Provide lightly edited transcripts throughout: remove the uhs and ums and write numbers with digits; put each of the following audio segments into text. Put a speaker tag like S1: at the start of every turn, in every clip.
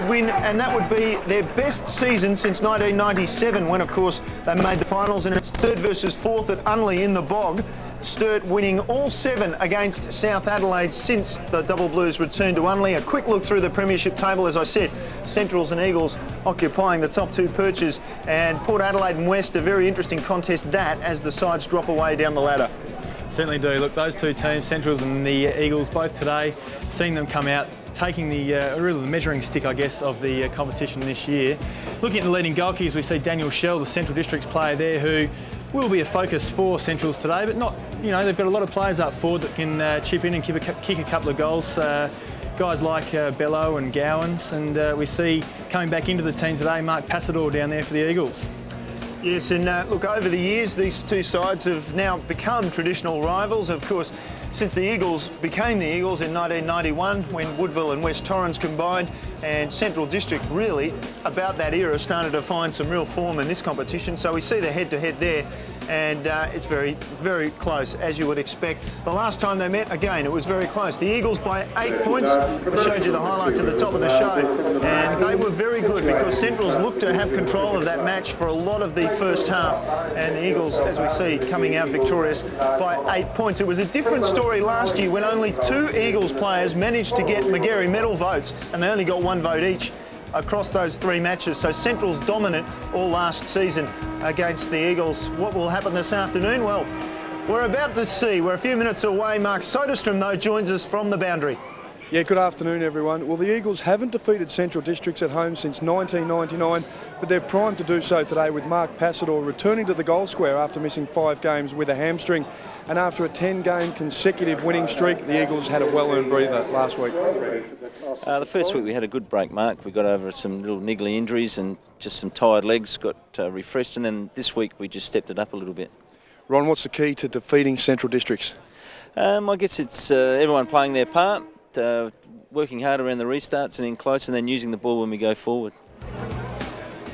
S1: Win, and that would be their best season since 1997, when of course they made the finals, and it's third versus fourth at Unley in the Bog. Sturt winning all 7 against South Adelaide since the Double Blues returned to Unley. A quick look through the premiership table, as I said, Centrals and Eagles occupying the top 2 perches, and Port Adelaide and West, a very interesting contest that as the sides drop away down the ladder.
S2: Certainly do. Look, those 2 teams, Centrals and the Eagles, both today, seeing them come out, taking the really the measuring stick, I guess, of the competition this year. Looking at the leading goal kickers, we see Daniel Shell, the Central Districts player there, who will be a focus for Centrals today, but not, you know, they've got a lot of players up forward that can chip in and kick a couple of goals. Guys like Bello and Gowans, and we see coming back into the team today, Mark Passador down there for the Eagles.
S1: Yes, and look, over the years, these 2 sides have now become traditional rivals. Of course, since the Eagles became the Eagles in 1991, when Woodville and West Torrens combined, and Central District really, about that era, started to find some real form in this competition. So we see the head-to-head there, and it's very, very close, as you would expect. The last time they met, again, it was very close. The Eagles by 8 points. I showed you the highlights at the top of the show, and they were very good because Centrals looked to have control of that match for a lot of the first half, and the Eagles, as we see, coming out victorious by 8 points. It was a different story last year when only 2 Eagles players managed to get Magarey medal votes, and they only got 1 vote each across those 3 matches. So Central's dominant all last season against the Eagles. What will happen this afternoon? Well, we're about to see. We're a few minutes away. Mark Soderstrom, though, joins us from the boundary.
S3: Yeah, good afternoon, everyone. Well, the Eagles haven't defeated Central Districts at home since 1999, but they're primed to do so today with Mark Passador returning to the goal square after missing 5 games with a hamstring. And after a 10-game consecutive winning streak, the Eagles had a well-earned breather last week.
S4: The first week we had a good break, Mark. We got over some little niggly injuries and just some tired legs, got refreshed, and then this week we just stepped it up a little bit.
S3: Ron, what's the key to defeating Central Districts?
S4: I guess it's everyone playing their part, working hard around the restarts and in close, and then using the ball when we go forward.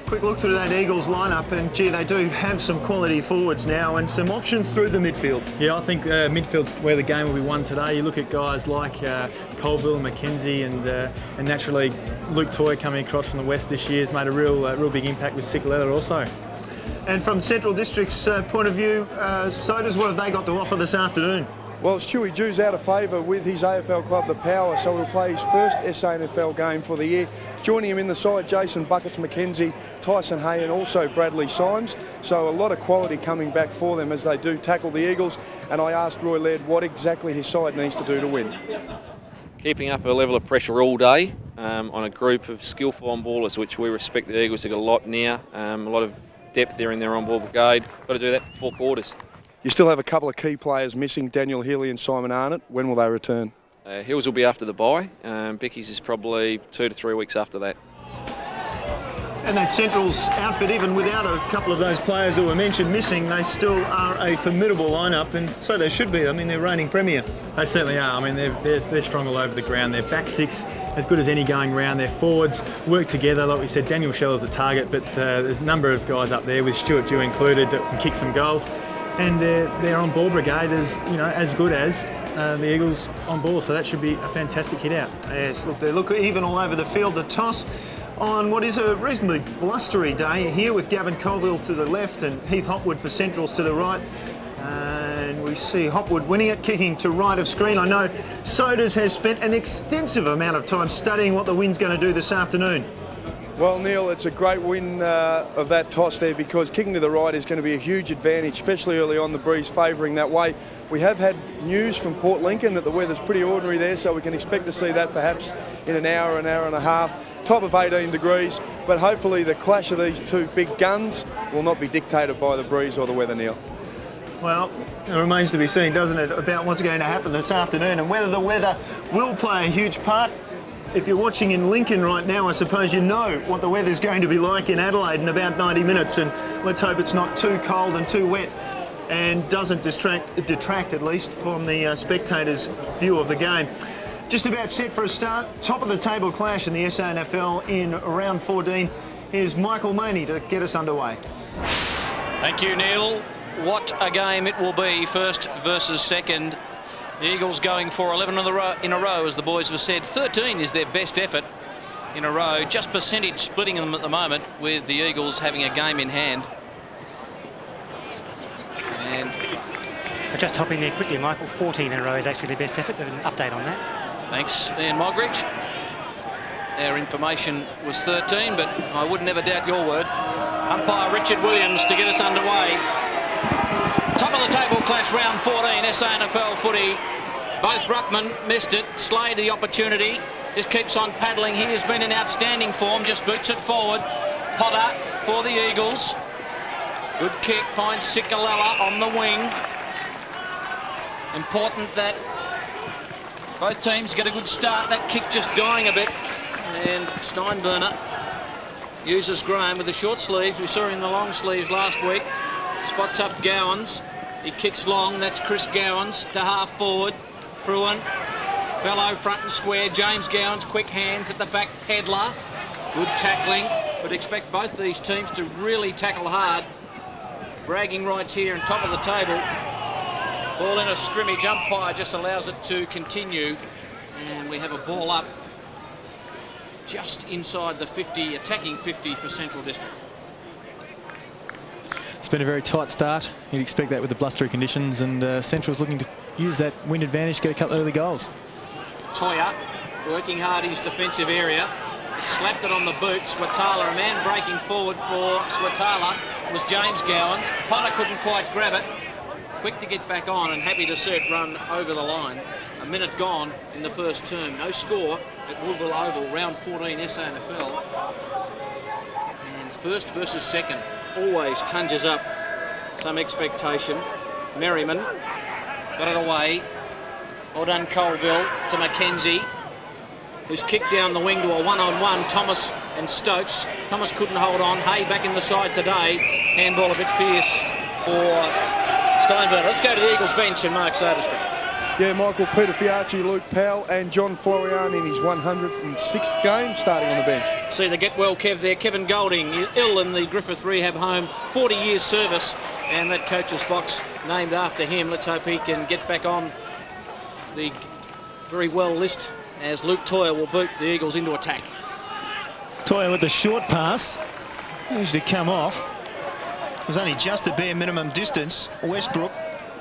S1: Quick look through that Eagles lineup, and gee, they do have some quality forwards now and some options through the midfield.
S2: Yeah, I think midfield's where the game will be won today. You look at guys like Colville, McKenzie, and naturally Luke Toy coming across from the west this year has made a real big impact with Sikalella also.
S1: And from Central District's point of view, Sodas, what have they got to offer this afternoon?
S3: Well, Stewie Jew's out of favour with his AFL club, the Power, so he'll play his first SANFL game for the year. Joining him in the side, Jason Buckets McKenzie, Tyson Hay and also Bradley Symes. So a lot of quality coming back for them as they do tackle the Eagles. And I asked Roy Laird what exactly his side needs to do to win.
S5: Keeping up a level of pressure all day on a group of skillful on-ballers, which we respect the Eagles. They've got a lot now, a lot of depth there in their on-ball brigade. Got to do that for 4 quarters.
S3: You still have a couple of key players missing, Daniel Healy and Simon Arnott. When will they return?
S5: Hills will be after the bye. Becky's is probably 2 to 3 weeks after that.
S1: And that Central's outfit, even without a couple of those players that were mentioned missing, they still are a formidable lineup, and so they should be. I mean, they're reigning premier.
S2: They certainly are. I mean, they're strong all over the ground. Their back 6 as good as any going round. Their forwards work together. Like we said, Daniel Shell is the target, but there's a number of guys up there, with Stuart Dew included, that can kick some goals. And their on-ball brigade is, you know, as good as the Eagles on ball, so that should be a fantastic hit out.
S1: Yes, look, they look even all over the field. The toss on what is a reasonably blustery day here, with Gavin Colville to the left and Heath Hopwood for Centrals to the right. And we see Hopwood winning it, kicking to right of screen. I know Sodas has spent an extensive amount of time studying what the wind's going to do this afternoon.
S3: Well, Neil, it's a great win of that toss there, because kicking to the right is going to be a huge advantage, especially early on, the breeze favouring that way. We have had news from Port Lincoln that the weather's pretty ordinary there, so we can expect to see that perhaps in an hour and a half. Top of 18 degrees, but hopefully the clash of these 2 big guns will not be dictated by the breeze or the weather, Neil.
S1: Well, it remains to be seen, doesn't it, about what's going to happen this afternoon and whether the weather will play a huge part. If you're watching in Lincoln right now, I suppose you know what the weather's going to be like in Adelaide in about 90 minutes, and let's hope it's not too cold and too wet and doesn't detract at least from the spectators' view of the game. Just about set for a start. Top of the table clash in the SANFL in round 14. Here's Michael Maney to get us underway.
S6: Thank you, Neil. What a game it will be, first versus second. The Eagles going for 11 in a row, as the boys have said. 13 is their best effort. in a row. Just percentage splitting them at the moment, with the Eagles having a game in hand. And
S7: Just hopping there quickly, Michael, 14 in a row is actually the best effort. An update on that.
S6: thanks, Ian Mogridge. Our information was 13, but I would never doubt your word. Umpire Richard Williams to get us underway. Top of the table clash, round 14, SANFL footy. Both ruckmen missed it. Slade the opportunity. Just keeps on paddling. He has been in outstanding form. Just boots it forward. Potter for the Eagles. Good kick. Finds Sikalala on the wing. Important that both teams get a good start. That kick just dying a bit. And Steinburner uses Graham with the short sleeves. We saw him in the long sleeves last week. Spots up Gowans. He kicks long. That's Chris Gowans to half forward. Fruin. Fellow front and square. James Gowans, quick hands at the back. Pedler. Good tackling. Would expect both these teams to really tackle hard. Bragging rights here and top of the table. Ball in a scrimmage. Umpire just allows it to continue. And we have a ball up just inside the 50, attacking 50 for Central District.
S2: It's been a very tight start. You'd expect that with the blustery conditions, and Central's looking to use that wind advantage to get a couple of early goals.
S6: Toya working hard in his defensive area. He slapped it on the boot. Swatala, a man breaking forward for Swatala was James Gowans. Potter couldn't quite grab it. Quick to get back on and happy to see it run over the line. A minute gone in the first term. No score at Woodville Oval, round 14 SANFL. And first versus second always conjures up some expectation. Merriman got it away. Well done, Colville to Mackenzie, who's kicked down the wing to a one-on-one. Thomas and Stokes. Thomas couldn't hold on. Hay back in the side today. Handball a bit fierce for Steinberg. Let's go to the Eagles bench and Mark Soderstrom.
S3: Yeah, Michael, Peter Fiarchi, Luke Powell and John Florian in his 106th game, starting on the bench.
S6: See the get well Kev there. Kevin Golding, ill in the Griffith Rehab home. 40 years service, and that coach's box named after him. Let's hope he can get back on the very well list as Luke Toyer will boot the Eagles into attack.
S1: Toyer with the short pass. Managed to come off. It was only just the bare minimum distance. Westbrook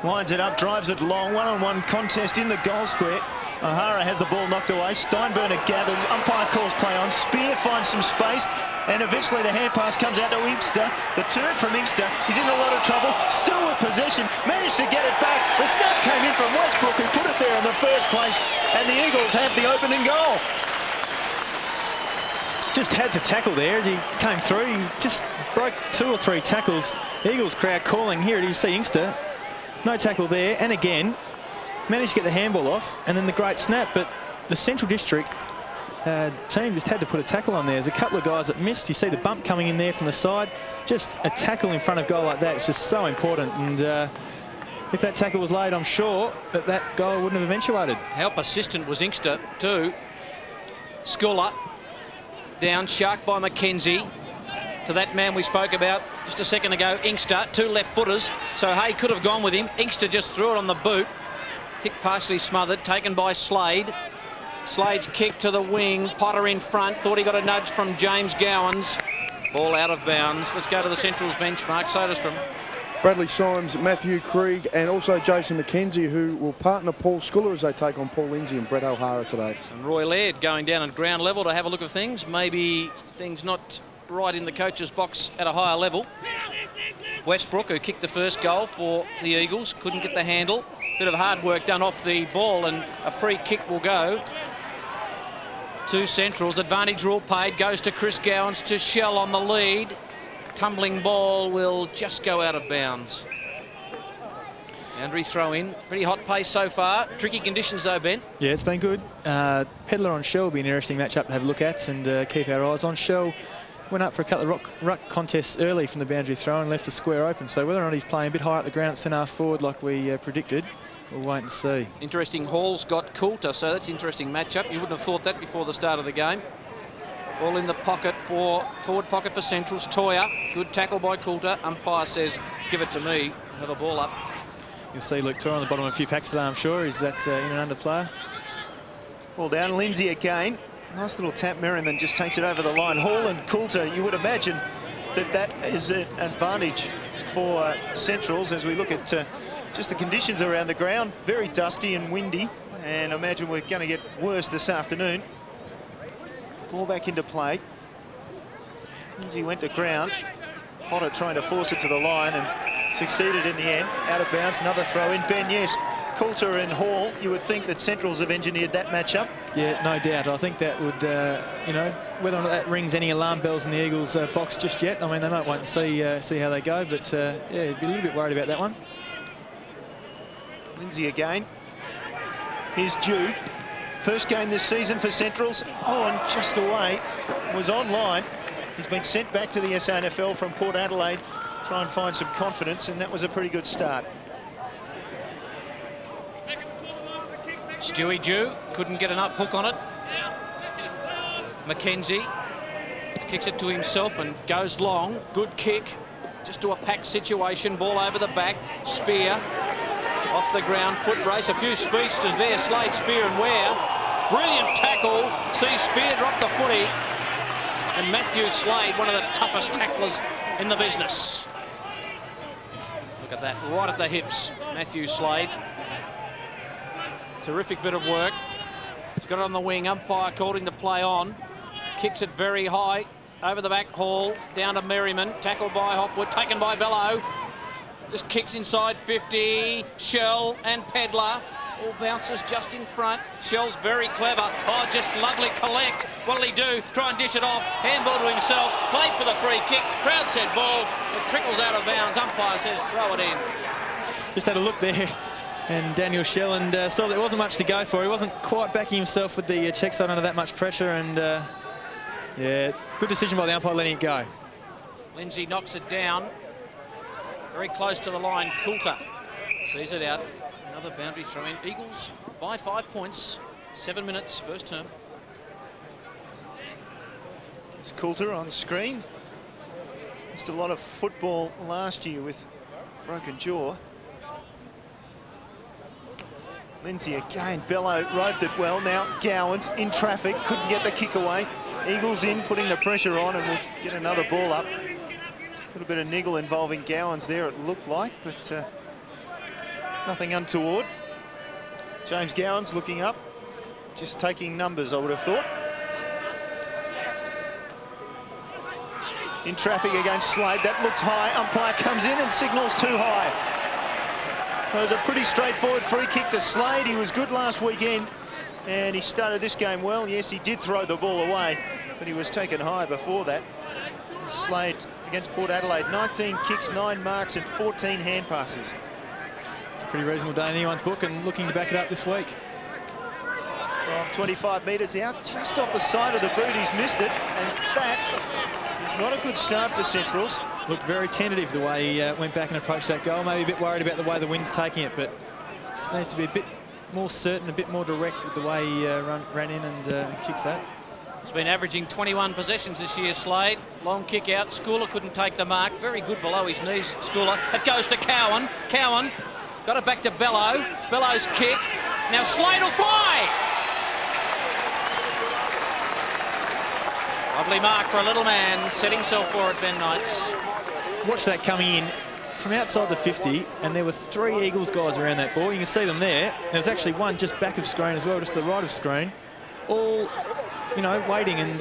S1: lines it up, drives it long. One-on-one contest in the goal square. O'Hara has the ball knocked away. Steinburner gathers. Umpire calls play on. Spear finds some space. And eventually the hand pass comes out to Inkster. The turn from Inkster. He's in a lot of trouble. Still with possession. Managed to get it back. The snap came in from Westbrook, who put it there in the first place. And the Eagles have the opening goal.
S2: Just had to tackle there as he came through. He just broke 2 or 3 tackles. The Eagles crowd calling. Here it is, see Inkster. No tackle there. And again, managed to get the handball off. And then the great snap. But the Central District team just had to put a tackle on there. There's a couple of guys that missed. You see the bump coming in there from the side. Just a tackle in front of goal like that. It's just so important. And if that tackle was laid, I'm sure that that goal wouldn't have eventuated.
S6: Help assistant was Inkster too. Sculler down, sharked by Mackenzie. To that man we spoke about just a second ago, Inkster, 2 left footers. So Hay could have gone with him. Inkster just threw it on the boot. Kick partially smothered, taken by Slade. Slade's kick to the wing. Potter in front. Thought he got a nudge from James Gowans. Ball out of bounds. Let's go to the Central's bench. Mark Soderstrom.
S3: Bradley Symes, Matthew Krieg and also Jason McKenzie, who will partner Paul Sculler as they take on Paul Lindsay and Brett O'Hara today.
S6: And Roy Laird going down at ground level to have a look at things. Maybe things not right in the coach's box at a higher level. Westbrook, who kicked the first goal for the Eagles, couldn't get the handle. Bit of hard work done off the ball, and a free kick will go to Central's. Advantage rule paid. Goes to Chris Gowans to Shell on the lead. Tumbling ball will just go out of bounds. Boundary throw in. Pretty hot pace so far. Tricky conditions though, Ben.
S2: Yeah, it's been good. Pedler on Shell will be an interesting matchup to have a look at and keep our eyes on. Shell went up for a couple of ruck contests early from the boundary throw and left the square open. So whether or not he's playing a bit higher at the ground at centre half forward like we predicted, we'll wait and see.
S6: Interesting. Hall's got Coulter, so that's an interesting matchup. You wouldn't have thought that before the start of the game. Ball in the pocket for forward pocket for Central's. Toyer, good tackle by Coulter. Umpire says, give it to me. Have a ball up.
S2: You'll see Luke Toyer on the bottom of a few packs today, I'm sure. Is that in and under player?
S1: Ball down, Lindsay again. Nice little tap. Merriman just takes it over the line. Hall and Coulter, you would imagine that is an advantage for Centrals as we look at just the conditions around the ground. Very dusty and windy, and I imagine we're going to get worse this afternoon. Ball back into play. Lindsay went to ground. Potter trying to force it to the line and succeeded in the end. Out of bounds, another throw in. Ben, yes. Coulter and Hall, you would think that Centrals have engineered that matchup.
S2: Yeah, no doubt. I think that would, you know, whether or not that rings any alarm bells in the Eagles box just yet. I mean, they might wait and see how they go, but yeah, be a little bit worried about that one.
S1: Lindsay again. Here's Dew. First game this season for Centrals. Oh, and just away. Was online. He's been sent back to the SANFL from Port Adelaide. Try and find some confidence, and that was a pretty good start.
S6: Stewie Dew couldn't get enough hook on it. Mackenzie kicks it to himself and goes long. Good kick. Just to a packed situation. Ball over the back. Spear off the ground. Foot race. A few speedsters there. Slade, Spear and Ware. Brilliant tackle. See Spear drop the footy. And Matthew Slade, one of the toughest tacklers in the business. Look at that. Right at the hips. Matthew Slade. Terrific bit of work. He's got it on the wing. Umpire called him to play on. Kicks it very high. Over the back. Hall. Down to Merriman. Tackled by Hopwood. Taken by Bello. Just kicks inside 50. Shell and Pedlar. All bounces just in front. Shell's very clever. Oh, just lovely collect. What'll he do? Try and dish it off. Handball to himself. Played for the free kick. Crowd said ball. It trickles out of bounds. Umpire says throw it in.
S2: Just had a look there. And Daniel Shell, and saw there wasn't much to go for. He wasn't quite backing himself with the check side under that much pressure, and yeah, good decision by the umpire letting it go.
S6: Lindsay knocks it down. Very close to the line. Coulter sees it out. Another boundary throw in. Eagles by 5 points. 7 minutes, first term.
S1: It's Coulter on screen. Missed a lot of football last year with broken jaw. Lindsay again. Bello roped it well. Now Gowans in traffic. Couldn't get the kick away. Eagles in, putting the pressure on, and we'll get another ball up. A little bit of niggle involving Gowans there, it looked like, but nothing untoward. James Gowans looking up. Just taking numbers, I would have thought. In traffic against Slade. That looked high. Umpire comes in and signals too high. It was a pretty straightforward free kick to Slade. He was good last weekend, and he started this game well. Yes, he did throw the ball away, but he was taken high before that. Slade against Port Adelaide, 19 kicks, 9 marks, and 14 hand passes.
S2: It's a pretty reasonable day in anyone's book, and looking to back it up this week.
S1: From 25 metres out, just off the side of the boot, he's missed it, and that is not a good start for Centrals.
S2: Looked very tentative the way he went back and approached that goal. Maybe a bit worried about the way the wind's taking it, but just needs to be a bit more certain, a bit more direct with the way he ran in and kicks that.
S6: He's been averaging 21 possessions this year, Slade. Long kick out. Schooler couldn't take the mark. Very good below his knees, Schooler. It goes to Cowan. Cowan got it back to Bello. Bello's kick. Now Slade will fly! Lovely mark for a little man. Set himself for it, Ben Knights.
S2: Watch that coming in from outside the 50, and there were 3 Eagles guys around that ball. You can see them there. There's actually one just back of screen as well, just to the right of screen. All, you know, waiting, and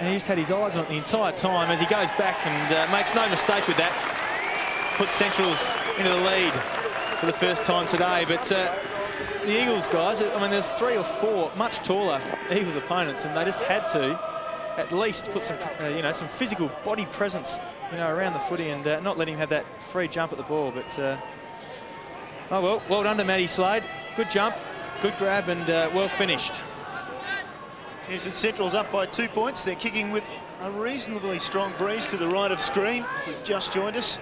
S2: he just had his eyes on it the entire time as he goes back and makes no mistake with that. Puts Centrals into the lead for the first time today. But the Eagles guys, I mean, there's 3 or 4 much taller Eagles opponents, and they just had to at least put some, you know, some physical body presence, you know, around the footy, and not let him have that free jump at the ball. But oh well done to Matty Slade. Good jump, good grab, and well finished.
S1: Here's the Centrals up by 2 points. They're kicking with a reasonably strong breeze to the right of screen. If you've just joined us,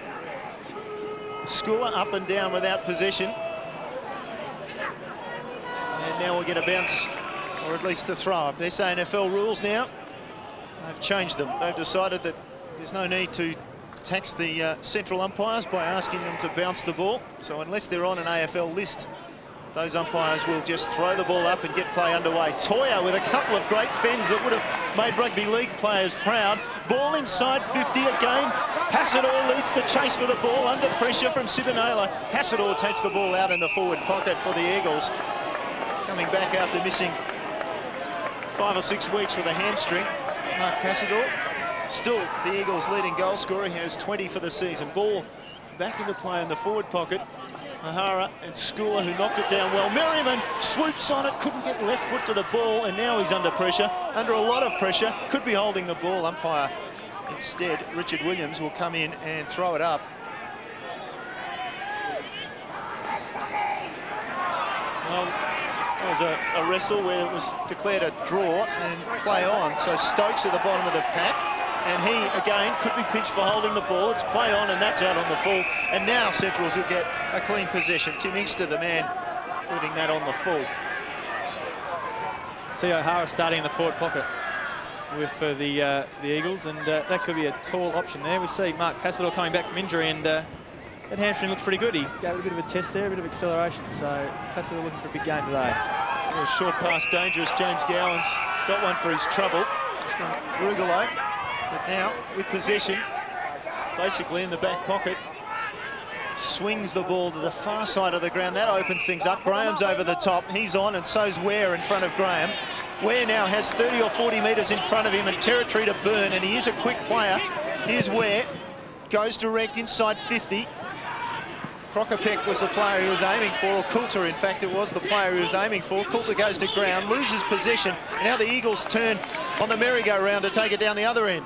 S1: Schooler up and down without possession, and now we'll get a bounce, or at least a throw up. They're saying NFL rules now. They've changed them. They've decided that there's no need to tax the Central umpires by asking them to bounce the ball. So unless they're on an AFL list, those umpires will just throw the ball up and get play underway. Toya with a couple of great fends that would have made rugby league players proud. Ball inside 50 again. Passador leads the chase for the ball under pressure from Sibanela. Passador takes the ball out in the forward pocket for the Eagles. Coming back after missing 5 or 6 weeks with a hamstring. Mark Passador, still the Eagles' leading goal scorer. He has 20 for the season. Ball back into play in the forward pocket. Mahara and Schooler, who knocked it down well. Merriman swoops on it, couldn't get left foot to the ball, and now he's under pressure, under a lot of pressure. Could be holding the ball. Umpire instead, Richard Williams, will come in and throw it up. Well, it was a wrestle where it was declared a draw and play on. So Stokes at the bottom of the pack. And he, again, could be pinched for holding the ball. It's play on, and that's out on the full. And now Centrals will get a clean possession. Tim Inkster, the man, putting that on the full.
S2: See O'Hara starting in the forward pocket for the Eagles, and that could be a tall option there. We see Mark Passador coming back from injury, and that hamstring looks pretty good. He gave it a bit of a test there, a bit of acceleration. So Passador looking for a big game today.
S1: A short pass, dangerous. James Gowans got one for his trouble from Rugolo. But now, with possession, basically in the back pocket, swings the ball to the far side of the ground. That opens things up. Graham's over the top. He's on, and so's Ware in front of Graham. Ware now has 30 or 40 metres in front of him and territory to burn, and he is a quick player. Here's Ware. Goes direct inside 50. Prokopek was the player he was aiming for, or Coulter, in fact, it was the player he was aiming for. Coulter goes to ground, loses possession, and now the Eagles turn on the merry-go-round to take it down the other end.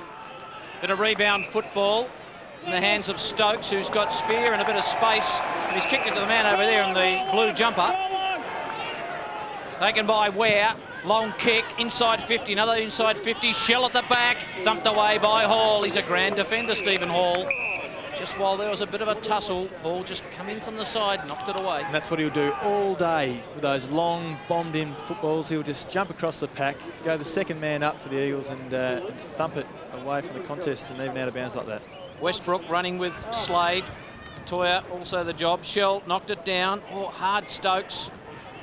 S6: Bit of rebound football in the hands of Stokes, who's got spear and a bit of space. And he's kicked it to the man over there in the blue jumper. Taken by Ware. Long kick, inside 50, another inside 50. Shell at the back, thumped away by Hall. He's a grand defender, Stephen Hall. Just while there was a bit of a tussle, Hall just come in from the side, knocked it away.
S2: And that's what he'll do all day with those long bombed-in footballs. He'll just jump across the pack, go the second man up for the Eagles, and thump it away from the contest and even out of bounds like that.
S6: Westbrook running with Slade. Toya also the job. Shell knocked it down. Oh, hard Stokes.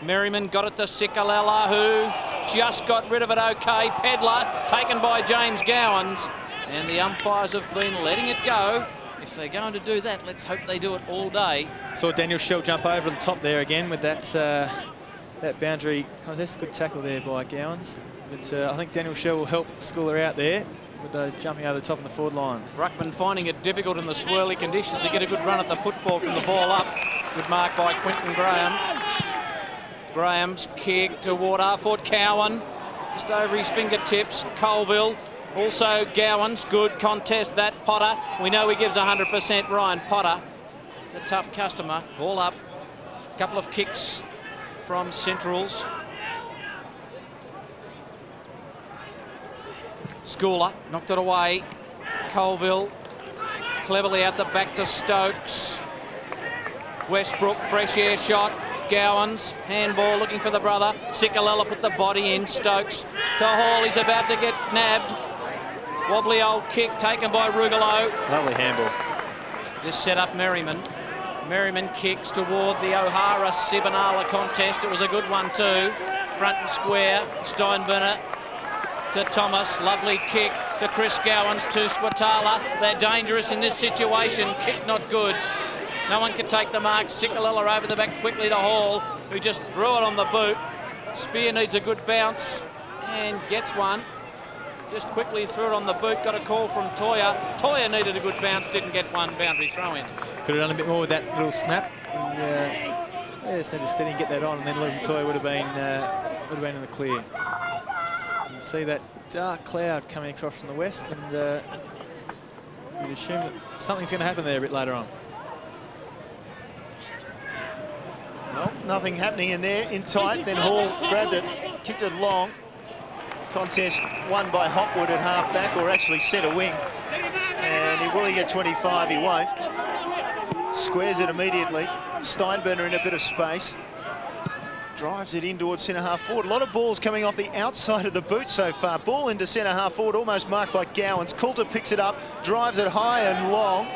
S6: Merriman got it to Sikalela, who just got rid of it okay. Pedler taken by James Gowans. And the umpires have been letting it go. If they're going to do that, let's hope they do it all day.
S2: Saw Daniel Shell jump over the top there again with that boundary contest. Good tackle there by Gowans. But I think Daniel Shell will help Schooler out there with those jumping over the top on the forward line.
S6: Ruckman finding it difficult in the swirly conditions to get a good run at the football from the ball up. Good mark by Quinton Graham. Graham's kick toward Arford. Cowan just over his fingertips. Colville. Also Gowans, good contest that. Potter, we know he gives 100%. Ryan Potter, the tough customer. Ball up, a couple of kicks from Centrals. Schooler knocked it away. Colville cleverly out the back to Stokes. Westbrook, fresh air shot. Gowans, handball looking for the brother. Sikalela put the body in. Stokes to Hall, he's about to get nabbed. Wobbly old kick taken by Rugolo.
S2: Lovely handball.
S6: Just set up Merriman. Merriman kicks toward the O'Hara-Sibanala contest. It was a good one too. Front and square. Steinbrenner to Thomas. Lovely kick to Chris Gowans to Swatala. They're dangerous in this situation. Kick not good. No one can take the mark. Sikalela over the back quickly to Hall, who just threw it on the boot. Spear needs a good bounce and gets one. Just quickly threw it on the boot. Got a call from Toya. Toya needed a good bounce, didn't get one. Boundary throw in.
S2: Could have done a bit more with that little snap. Just had to steady and get that on, and then Luke Toya would have been in the clear. You see that dark cloud coming across from the west, and you'd assume that something's going to happen there a bit later on.
S1: Well, nothing happening in there, in tight. Then Hall grabbed it, kicked it long. Contest won by Hopwood at half-back, or actually centre wing. And will he get 25? He won't. Squares it immediately. Steinbrenner in a bit of space. Drives it in towards centre-half forward. A lot of balls coming off the outside of the boot so far. Ball into centre-half forward, almost marked by Gowans. Coulter picks it up, drives it high and long.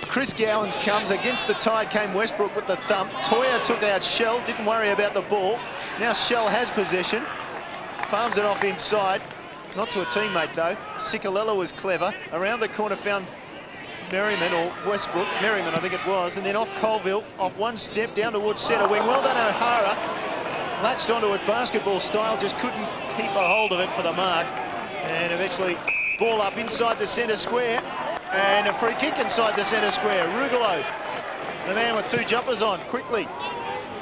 S1: Chris Gowans comes against the tide, came Westbrook with the thump. Toya took out Shell, didn't worry about the ball. Now Shell has possession, farms it off inside. Not to a teammate though. Sikalella was clever. Around the corner found Merriman, or Westbrook, Merriman I think it was, and then off Colville, off one step down towards centre wing. Well done O'Hara. Latched onto it basketball style, just couldn't keep a hold of it for the mark. And eventually ball up inside the centre square. And a free kick inside the centre square. Rugolo, the man with two jumpers on, quickly.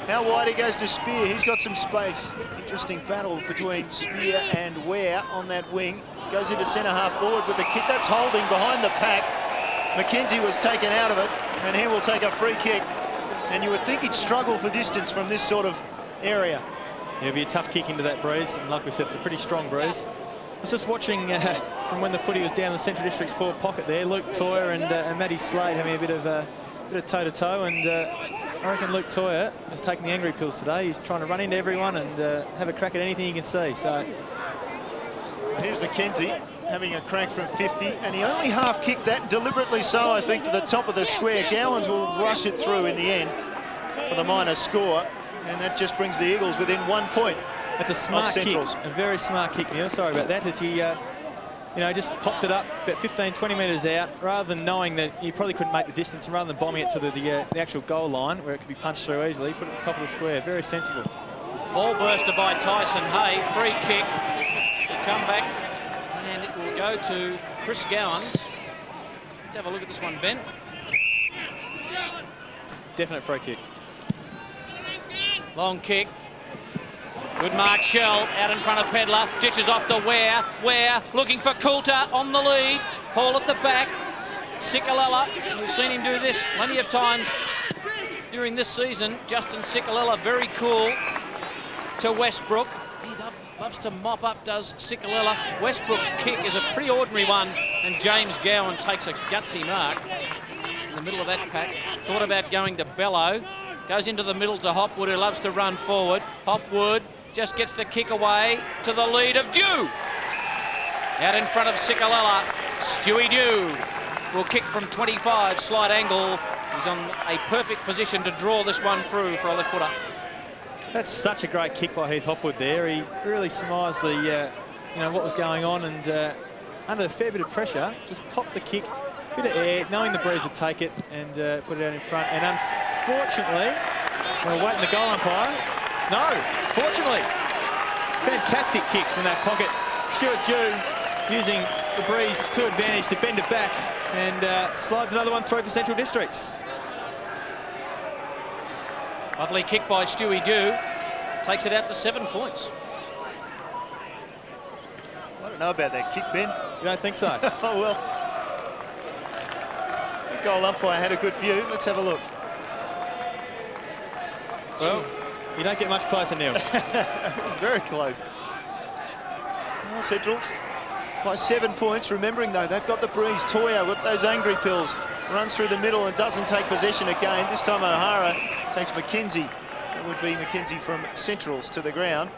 S1: How wide he goes to Spear, he's got some space. Interesting battle between Spear and Ware on that wing. Goes into centre half forward with the kick, that's holding behind the pack. McKenzie was taken out of it, and he will take a free kick. And you would think he'd struggle for distance from this sort of area.
S2: Yeah, it'll be a tough kick into that breeze, and like we said, it's a pretty strong breeze. I was just watching from when the footy was down in the Central District's forward pocket there. Luke Toyer and Matty Slade having a bit of toe-to-toe, and I reckon Luke Toyer has taken the angry pills today. He's trying to run into everyone and have a crack at anything he can see. So
S1: here's McKenzie having a crack from 50, and he only half kicked that, deliberately so, I think, to the top of the square. Gowans will rush it through in the end for the minor score, and that just brings the Eagles within 1 point.
S2: That's a smart kick, a very smart kick, Neil. Sorry about that. That he, just popped it up about 15, 20 metres out, rather than knowing that he probably couldn't make the distance, and rather than bombing it to the actual goal line where it could be punched through easily, put it at the top of the square. Very sensible.
S6: Ball burster by Tyson Hay. Free kick. He'll come back, and it will go to Chris Gowans. Let's have a look at this one, Ben.
S2: Definite free kick.
S6: Long kick. Good mark, Shell, out in front of Pedler, dishes off to Ware. Ware looking for Coulter on the lead. Hall at the back. Sikalella, we've seen him do this plenty of times during this season. Justin Sikalella, very cool to Westbrook. He loves to mop up, does Sikalella. Westbrook's kick is a pretty ordinary one, and James Gowan takes a gutsy mark in the middle of that pack. Thought about going to Bello. Goes into the middle to Hopwood, who loves to run forward. Hopwood just gets the kick away to the lead of Dew. Out in front of Sikalella, Stewie Dew will kick from 25, slight angle. He's on a perfect position to draw this one through for a left footer.
S2: That's such a great kick by Heath Hopwood there. He really surmised the, what was going on, and under a fair bit of pressure, just popped the kick, bit of air, knowing the breeze would take it, and put it out in front. And unfortunately, we're waiting the goal umpire. No, fortunately, fantastic kick from that pocket. Stuart Dew using the breeze to advantage to bend it back, and slides another one through for Central Districts.
S6: Lovely kick by Stewie Dew. Takes it out to 7 points.
S1: I don't know about that kick, Ben.
S2: You don't think so?
S1: Oh, well. The goal umpire had a good view. Let's have a look.
S2: Well, you don't get much closer, Neil.
S1: It was very close. Well, Centrals by 7 points. Remembering, though, they've got the breeze. Toya with those angry pills runs through the middle and doesn't take possession again. This time O'Hara takes McKenzie. That would be McKenzie from Centrals to the ground.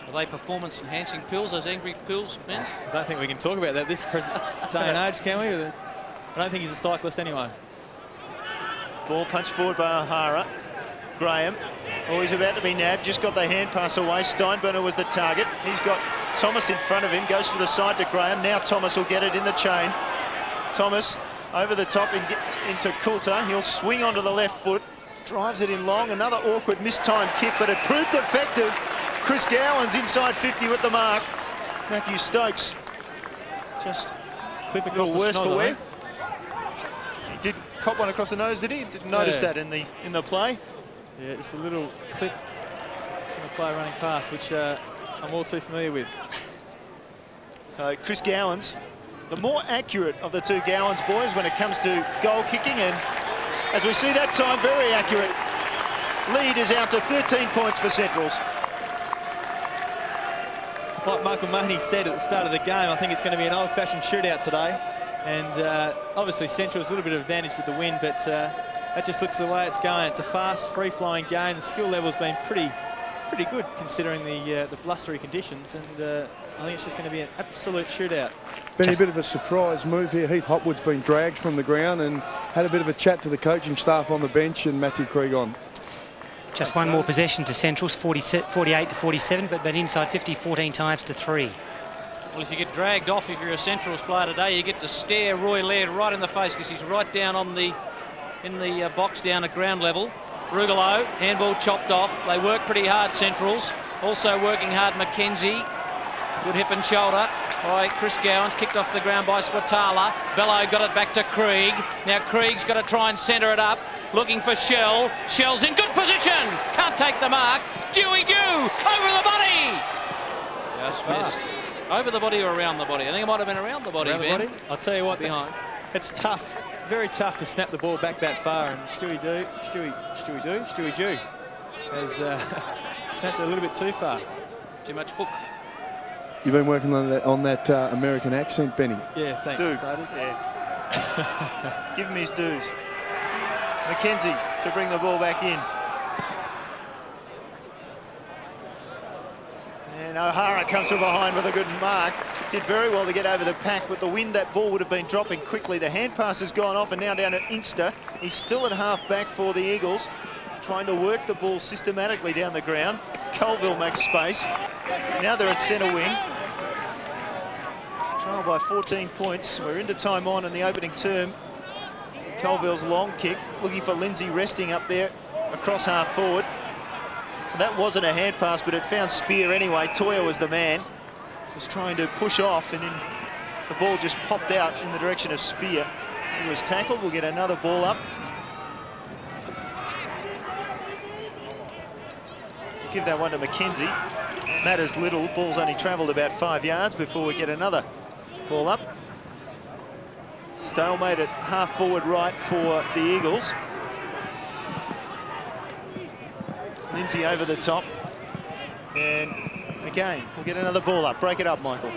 S6: Are they performance-enhancing pills, those angry pills, Ben?
S2: I don't think we can talk about that this present day and age, can we? I don't think he's a cyclist anyway.
S1: Ball punched forward by O'Hara. Graham, oh, he's about to be nabbed, just got the hand pass away. Steinburner was the target. He's got Thomas in front of him, goes to the side to Graham. Now Thomas will get it in the chain. Thomas over the top into Coulter. He'll swing onto the left foot, drives it in long. Another awkward mistimed kick, but it proved effective. Chris Gowans inside 50 with the mark. Matthew Stokes just
S2: clip
S1: a little worse for wear.
S2: think.
S1: He did cop one across the nose, did he? Didn't notice that in the play.
S2: Yeah, just a little clip from the player running past, which I'm all too familiar with.
S1: So Chris Gowans, the more accurate of the two Gowans boys when it comes to goal kicking, and as we see that time, very accurate. Lead is out to 13 points for Centrals.
S2: Like Michael Mahoney said at the start of the game, I think it's going to be an old-fashioned shootout today. And obviously Central's a little bit of advantage with the wind, but that just looks the way it's going. It's a fast, free-flowing game. The skill level's been pretty good considering the blustery conditions, and I think it's just going to be an absolute shootout.
S3: Been a bit of a surprise move here. Heath Hopwood's been dragged from the ground and had a bit of a chat to the coaching staff on the bench, and Matthew Krieg on.
S7: Just one more possession to Central's, 48 to 47, but been inside 50 14 times to 3.
S6: Well, if you get dragged off, if you're a Centrals player today, you get to stare Roy Laird right in the face because he's right down on the box down at ground level. Rugolo, handball chopped off. They work pretty hard, Centrals. Also working hard, Mackenzie. Good hip and shoulder by Chris Gowans, kicked off the ground by Swatala. Bello got it back to Krieg. Now Krieg's got to try and centre it up. Looking for Shell. Shell's in good position. Can't take the mark. Dewey Dew over the body. Just missed. Over the body or around the body? I think it might have been around the body, Ben.
S2: I'll tell you what,
S6: Behind.
S2: It's tough, very tough to snap the ball back that far, and Stewie Dew has snapped it a little bit too far.
S6: Too much hook.
S3: You've been working on that American accent, Benny.
S2: Yeah, thanks.
S1: Dude.
S2: Siders.
S1: Yeah. Give him his dues. Mackenzie to bring the ball back in. And O'Hara comes from behind with a good mark. Did very well to get over the pack. With the wind, that ball would have been dropping quickly. The hand pass has gone off and now down to Insta. He's still at half back for the Eagles, trying to work the ball systematically down the ground. Colville makes space. Now they're at centre wing. Trail by 14 points. We're into time on in the opening term. Colville's long kick, looking for Lindsay resting up there across half forward. That wasn't a hand pass, but it found Spear anyway. Toya was the man. Was trying to push off, and then the ball just popped out in the direction of Spear. He was tackled. We'll get another ball up. Give that one to Mackenzie. Matters little. Ball's only travelled about 5 yards before we get another ball up. Stalemate at half forward right for the Eagles. Lindsay over the top. And again, we'll get another ball up. Break it up, Michael.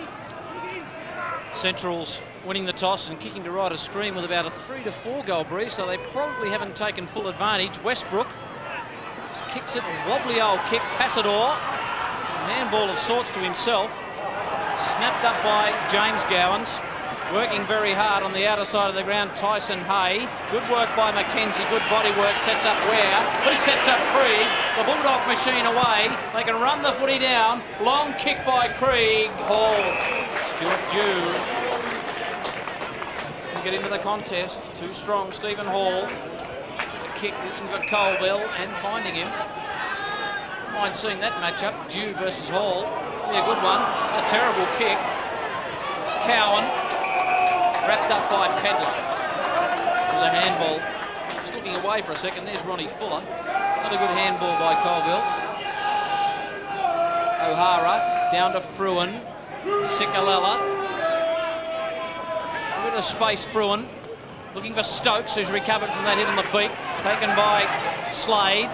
S6: Central's winning the toss and kicking to right of screen with about a 3 to 4 goal breeze, so they probably haven't taken full advantage. Westbrook just kicks it, a wobbly old kick. Passador, handball of sorts to himself. Snapped up by James Gowans. Working very hard on the outer side of the ground, Tyson Hay. Good work by Mackenzie, good body work, sets up Ware. Who sets up Krieg? The Bulldog machine away. They can run the footy down. Long kick by Krieg. Hall. Stuart Dew can get into the contest. Too strong, Stephen Hall. The kick looking for Colville and finding him. Mind seeing that matchup, Dew versus Hall. Yeah, good one. A terrible kick. Cowan. Wrapped up by Pedler. It was a handball. Just looking away for a second. There's Ronnie Fuller. Not a good handball by Colville. O'Hara down to Fruin. Sikalella. A bit of space, Fruin. Looking for Stokes, who's recovered from that hit on the beak. Taken by Slade.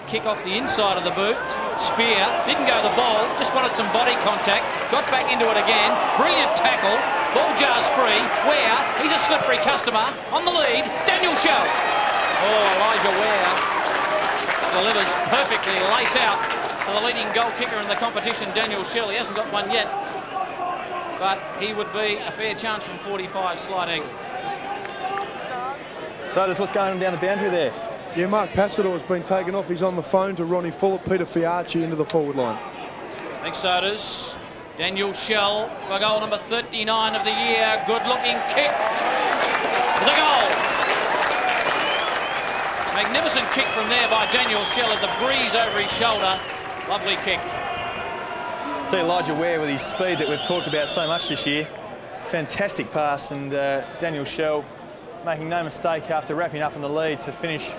S6: Kick off the inside of the boot. Spear didn't go the ball, just wanted some body contact. Got back into it again. Brilliant tackle. Ball jars free. Ware, he's a slippery customer. On the lead, Daniel Shell. Oh, Elijah Ware delivers perfectly. Lace out for the leading goal kicker in the competition, Daniel Shell. He hasn't got one yet, but he would be a fair chance from 45 sliding.
S2: So what's going on down the boundary there?
S3: Yeah, Mark Passador has been taken off. He's on the phone to Ronnie Fuller. Peter Fiarchi into the forward line.
S6: Thanks, Sodas. Daniel Shell for goal number 39 of the year. Good-looking kick. It's a goal. Magnificent kick from there by Daniel Shell as the breeze over his shoulder. Lovely kick.
S2: See Elijah Ware with his speed that we've talked about so much this year. Fantastic pass, and Daniel Shell making no mistake after wrapping up in the lead to finish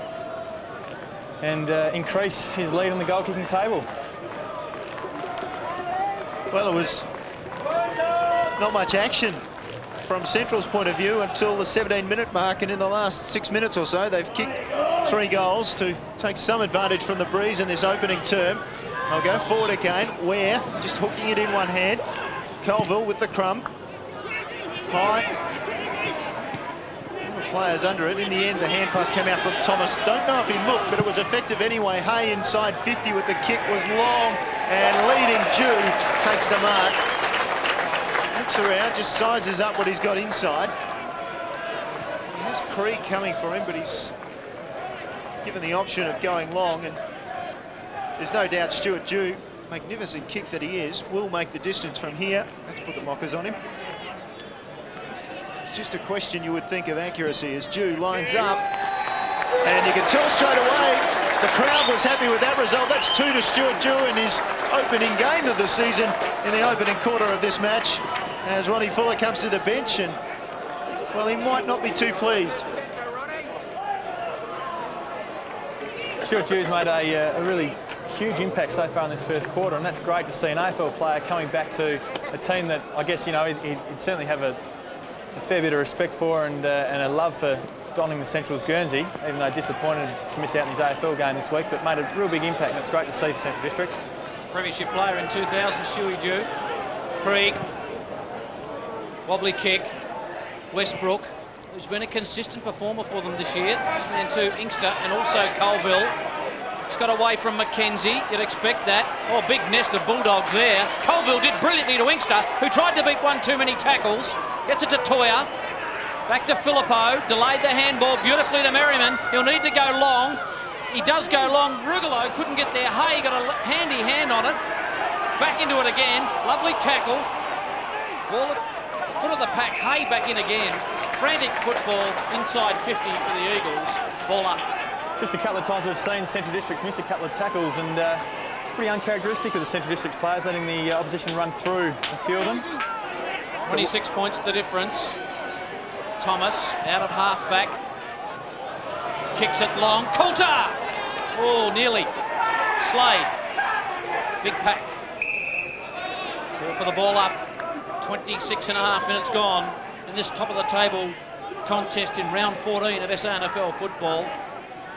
S2: and increase his lead on the goal-kicking table.
S1: Well, it was not much action from Central's point of view until the 17-minute mark, and in the last 6 minutes or so, they've kicked 3 goals to take some advantage from the breeze in this opening term. I'll go forward again. Ware just hooking it in one hand. Colville with the crumb. High. Players under it. In the end, the hand pass came out from Thomas. Don't know if he looked, but it was effective anyway. Hay inside 50 with the kick was long, and leading Jew takes the mark. looks around, just sizes up what he's got inside. He has Krieg coming for him, but he's given the option of going long, and there's no doubt Stuart Dew, magnificent kick that he is, will make the distance from here. Let's put the mockers on him. It's just a question, you would think, of accuracy as Dew lines up, and you can tell straight away the crowd was happy with that result. That's 2 to Stuart Dew in his opening game of the season in the opening quarter of this match, as Ronnie Fuller comes to the bench, and well, he might not be too pleased.
S2: Stuart Dew's made a really huge impact so far in this first quarter, and that's great to see an AFL player coming back to a team that I guess, you know, he'd certainly have a fair bit of respect for and a love for donning the Central's Guernsey, even though disappointed to miss out in his AFL game this week, but made a real big impact, and it's great to see for Central Districts.
S6: Premiership player in 2000, Stewie Dew. Krieg, wobbly kick. Westbrook, who's been a consistent performer for them this year. This man too, Inkster, and also Colville. It's got away from Mackenzie, you'd expect that. Oh, big nest of Bulldogs there. Colville did brilliantly to Inkster, who tried to beat one too many tackles. Gets it to Toya. Back to Filippo, delayed the handball beautifully to Merriman. He'll need to go long. He does go long. Rugolo couldn't get there. Hay got a handy hand on it. Back into it again. Lovely tackle. Ball at the foot of the pack. Hay back in again. Frantic football inside 50 for the Eagles. Ball up.
S2: Just a couple of times we've seen Central Districts miss a couple of tackles, and it's pretty uncharacteristic of the Central Districts players, letting the opposition run through a few of them.
S6: 26 points the difference. Thomas out of half-back. Kicks it long. Coulter! Oh, nearly. Slade. Big pack. Call for the ball up. 26 and a half minutes gone in this top-of-the-table contest in round 14 of SANFL football.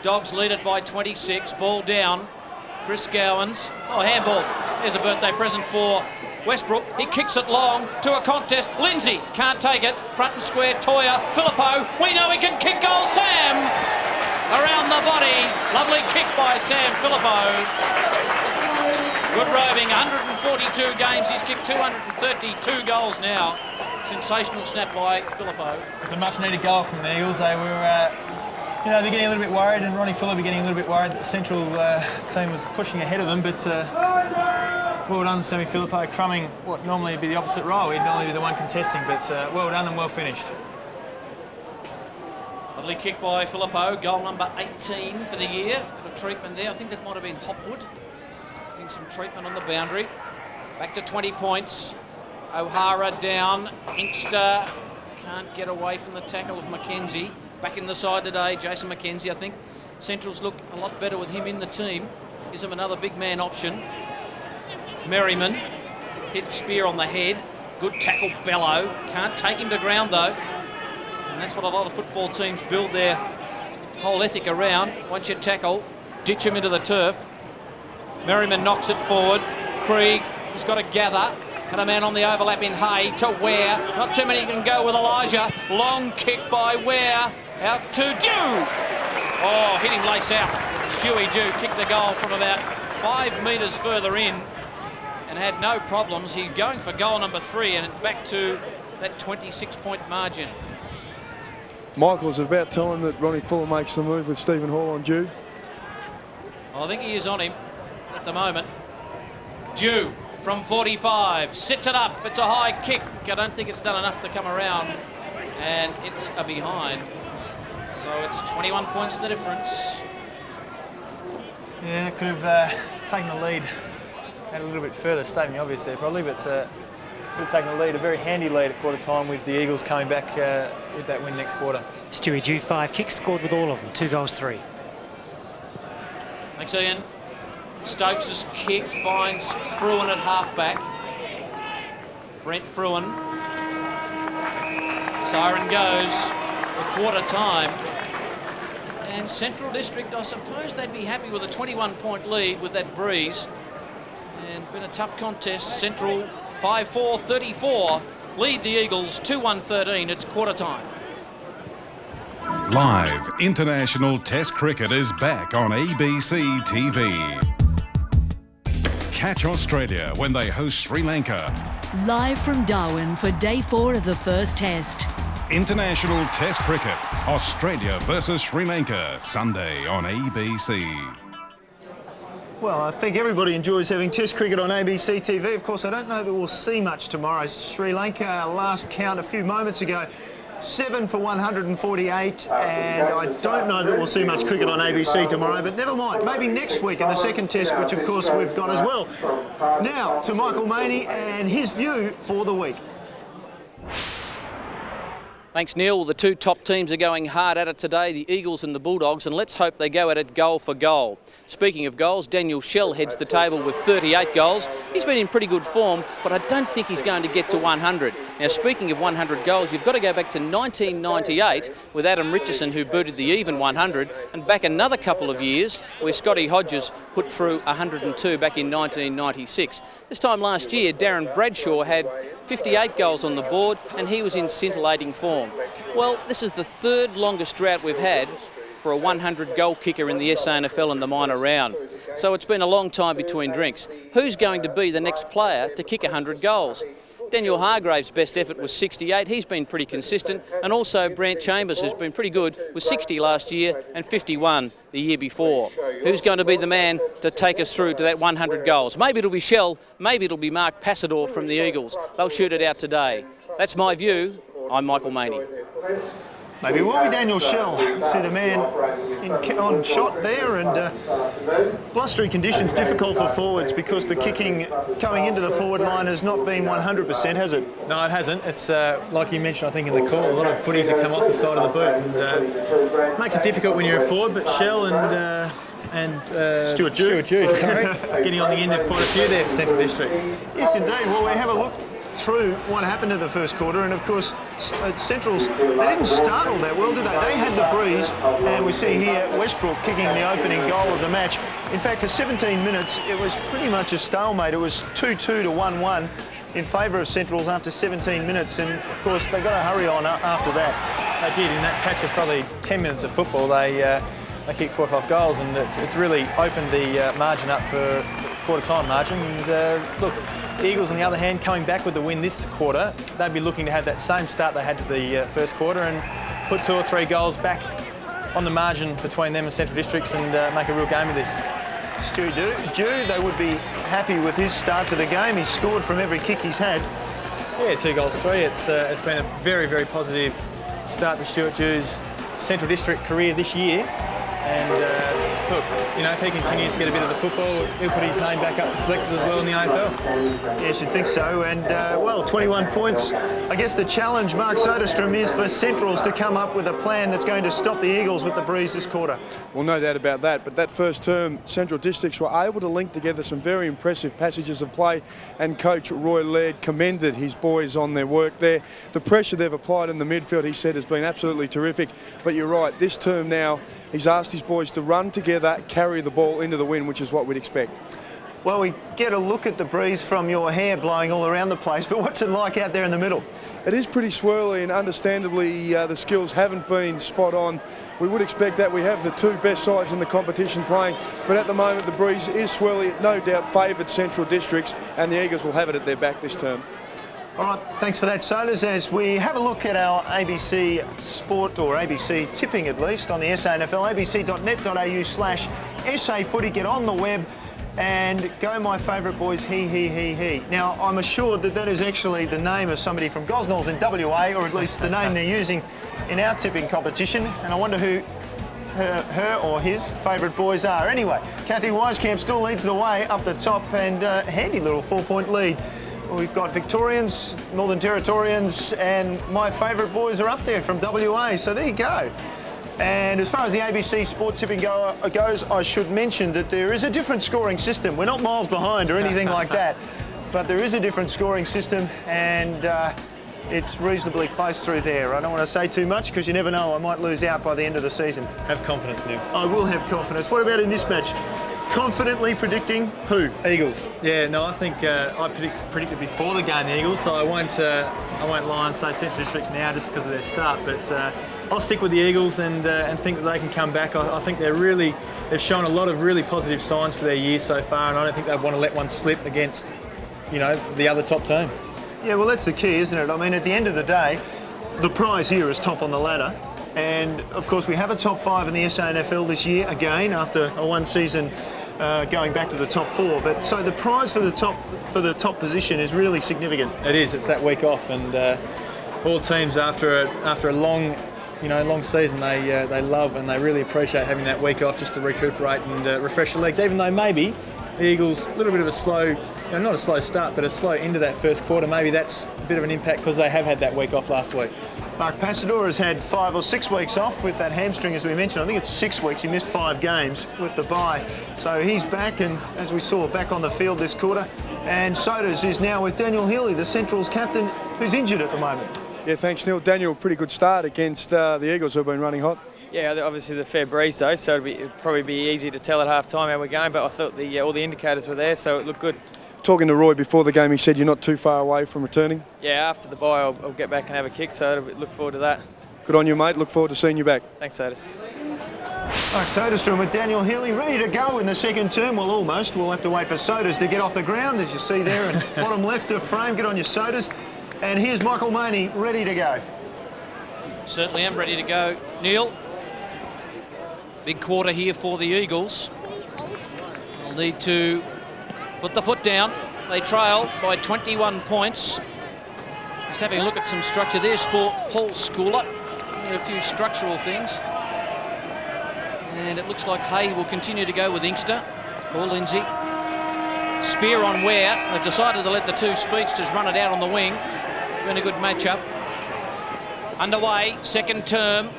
S6: Dogs lead it by 26. Ball down. Chris Gowans. Oh, handball. There's a birthday present for Westbrook. He kicks it long to a contest. Lindsay can't take it. Front and square. Toya. Filippo. We know he can kick goal. Sam around the body. Lovely kick by Sam Filippo. Good roving. 142 games. He's kicked 232 goals now. Sensational snap by Filippo.
S2: It's a much-needed goal from the Eagles. They were, you know, they're getting a little bit worried, and Ronnie Fuller getting a little bit worried that the Central team was pushing ahead of them, but well done, Sammy Filippo, crumbing what normally would be the opposite role. He'd normally be the one contesting, but well done and well finished.
S6: Lovely kick by Filippo, goal number 18 for the year. Bit of treatment there. I think that might have been Hopwood. Getting some treatment on the boundary. Back to 20 points. O'Hara down. Inkster can't get away from the tackle of Mackenzie. Back in the side today, Jason Mackenzie. I think Centrals look a lot better with him in the team. Gives him another big man option. Merriman hit spear on the head. Good tackle, Bello. Can't take him to ground though. And that's what a lot of football teams build their whole ethic around. Once you tackle, ditch him into the turf. Merriman knocks it forward. Krieg has got to gather. And a man on the overlap in Hay to Ware. Not too many can go with Elijah. Long kick by Ware. Out to Dew. Oh, hit him lace out. Stewie Dew kicked the goal from about 5 metres further in and had no problems. He's going for goal number 3 and back to that 26-point margin.
S3: Michael, is it about time that Ronnie Fuller makes the move with Stephen Hall on Dew?
S6: I think he is on him at the moment. Dew from 45, sits it up. It's a high kick. I don't think it's done enough to come around, and it's a behind. So it's 21 points the difference.
S2: Yeah, it could have taken the lead a little bit further, stating the obvious there probably, but could have taken the lead, a very handy lead at quarter time with the Eagles coming back with that win next quarter.
S7: Stewie Dew, 5 kicks, scored with all of them, 2 goals, 3.
S6: Thanks, Ian. Stokes' kick finds Fruin at halfback. Brent Fruin. Siren goes for quarter time. And Central District, I suppose they'd be happy with a 21-point lead with that breeze. And been a tough contest. Central 5-4-34 lead the Eagles 2-1-13. It's quarter time.
S8: Live international test cricket is back on ABC TV. Catch Australia when they host Sri Lanka
S9: Live from Darwin for day 4 of the first test.
S8: International Test Cricket. Australia versus Sri Lanka. Sunday on ABC.
S1: Well, I think everybody enjoys having Test cricket on ABC TV. Of course, I don't know that we'll see much tomorrow. Sri Lanka, last count a few moments ago, 7 for 148, and I don't know that we'll see much cricket on ABC tomorrow, but never mind. Maybe next week in the second test, which of course we've got as well. Now to Michael Maney and his view for the week.
S6: Thanks, Neil. The two top teams are going hard at it today, the Eagles and the Bulldogs, and let's hope they go at it goal for goal. Speaking of goals, Daniel Schell heads the table with 38 goals. He's been in pretty good form, but I don't think he's going to get to 100. Now, speaking of 100 goals, you've got to go back to 1998 with Adam Richardson, who booted the even 100, and back another couple of years where Scotty Hodges put through 102 back in 1996. This time last year, Darren Bradshaw had 58 goals on the board, and he was in scintillating form. Well, this is the third longest drought we've had for a 100-goal kicker in the SANFL in the minor round. So it's been a long time between drinks. Who's going to be the next player to kick 100 goals? Daniel Hargrave's best effort was 68. He's been pretty consistent. And also Brant Chambers, who's been pretty good, was 60 last year and 51 the year before. Who's going to be the man to take us through to that 100 goals? Maybe it'll be Schell, maybe it'll be Mark Passador from the Eagles. They'll shoot it out today. That's my view. I'm Michael Maney.
S1: Maybe it will be Daniel Schell. See the man on shot there, and blustery conditions difficult for forwards because the kicking going into the forward line has not been 100%, has it?
S2: No, it hasn't. It's like you mentioned, I think in the call, a lot of footies that come off the side of the boot, and makes it difficult when you're a forward. But Schell and Stuart Dew, getting on the end of quite a few there for Central Districts.
S1: Yes, indeed. Well, we have a look through what happened in the first quarter, and of course Centrals, they didn't start all that well, did they? They had the breeze, and we see here Westbrook kicking the opening goal of the match. In fact, for 17 minutes it was pretty much a stalemate. It was 2-2 to 1-1 in favour of Centrals after 17 minutes, and of course they got to hurry on after that.
S2: They did. In that patch of probably 10 minutes of football, they kicked 4 or 5 goals, and it's really opened the margin up for quarter-time margin. And look, the Eagles, on the other hand, coming back with the win this quarter, they'd be looking to have that same start they had to the first quarter and put 2 or 3 goals back on the margin between them and Central Districts and make a real game of this.
S1: Stuart Dew, they would be happy with his start to the game. He's scored from every kick he's had.
S2: Yeah, 2 goals, 3. It's been a very, very positive start to Stuart Dew's Central District career this year. And look, you know, if he continues to get a bit of the football, he'll put his name back up for selectors as well in the AFL.
S1: Yes, you'd think so. And, well, 21 points. I guess the challenge, Mark Soderstrom, is for Centrals to come up with a plan that's going to stop the Eagles with the breeze this quarter.
S3: Well, no doubt about that. But that first term, Central Districts were able to link together some very impressive passages of play, and coach Roy Laird commended his boys on their work there. The pressure they've applied in the midfield, he said, has been absolutely terrific. But you're right, this term now, he's asked his boys to run together, carry the ball into the win, which is what we'd expect.
S1: Well, we get a look at the breeze from your hair blowing all around the place, but what's it like out there in the middle?
S3: It is pretty swirly, and understandably the skills haven't been spot on. We would expect that. We have the 2 best sides in the competition playing, but at the moment the breeze is swirly. It no doubt favoured Central Districts, and the Eagles will have it at their back this term.
S1: All right, thanks for that, Sodas. As we have a look at our ABC Sport, or ABC Tipping at least, on the SANFL, abc.net.au/SA Footy. Get on the web and go my favourite boys, he. Now, I'm assured that is actually the name of somebody from Gosnells in WA, or at least the name they're using in our tipping competition, and I wonder who her or his favourite boys are. Anyway, Kathy Wisekamp still leads the way up the top, and a handy little 4-point lead. We've got Victorians, Northern Territorians, and my favourite boys are up there from WA, so there you go. And as far as the ABC Sport Tipping goes, I should mention that there is a different scoring system. We're not miles behind or anything like that, but there is a different scoring system, and it's reasonably close through there. I don't want to say too much because you never know, I might lose out by the end of the season.
S2: Have confidence, Neil.
S1: I will have confidence. What about in this match? Confidently predicting who?
S2: Eagles. Yeah, no, I think I predicted before the game the Eagles, so I won't lie and say Central Districts now just because of their start, but I'll stick with the Eagles and think that they can come back. I think they've shown a lot of really positive signs for their year so far, and I don't think they want to let one slip against, you know, the other top team.
S1: Yeah, well, that's the key, isn't it? I mean, at the end of the day, the prize here is top on the ladder. And, of course, we have a top 5 in the SANFL this year, again, after a one season going back to the top 4. But so the prize for the top position is really significant.
S2: It is. It's that week off, and all teams after a long, long season, they love and they really appreciate having that week off just to recuperate and refresh the legs. Even though maybe the Eagles a little bit of a slow, not a slow start, but a slow into that first quarter. Maybe that's a bit of an impact because they have had that week off last week.
S1: Mark Passador has had 5 or 6 weeks off with that hamstring, as we mentioned. I think it's 6 weeks. He missed 5 games with the bye. So he's back, and as we saw, back on the field this quarter. And Sodas is now with Daniel Healy, the Central's captain, who's injured at the moment.
S3: Yeah, thanks, Neil. Daniel, pretty good start against the Eagles, who have been running hot.
S10: Yeah, obviously the fair breeze though, so it'd probably be easy to tell at half time how we're going, but I thought all the indicators were there, so it looked good.
S3: Talking to Roy before the game, he said you're not too far away from returning.
S10: Yeah, after the bye I'll get back and have a kick, so look forward to that.
S3: Good on you, mate. Look forward to seeing you back.
S10: Thanks, Otis.
S1: Mark Soderstrom with Daniel Healy ready to go in the second term. Well, almost. We'll have to wait for Sodas to get off the ground, as you see there, and bottom left of frame. Get on your Sodas. And here's Michael Maney ready to go.
S6: Certainly am ready to go, Neil. Big quarter here for the Eagles. They'll need to put the foot down. They trail by 21 points. Just having a look at some structure. There's Paul Schooler. A few structural things. And it looks like Hay will continue to go with Inkster. Paul Lindsay. Spear on Ware. They've decided to let the two speedsters run it out on the wing. Been a good matchup. Underway, second term.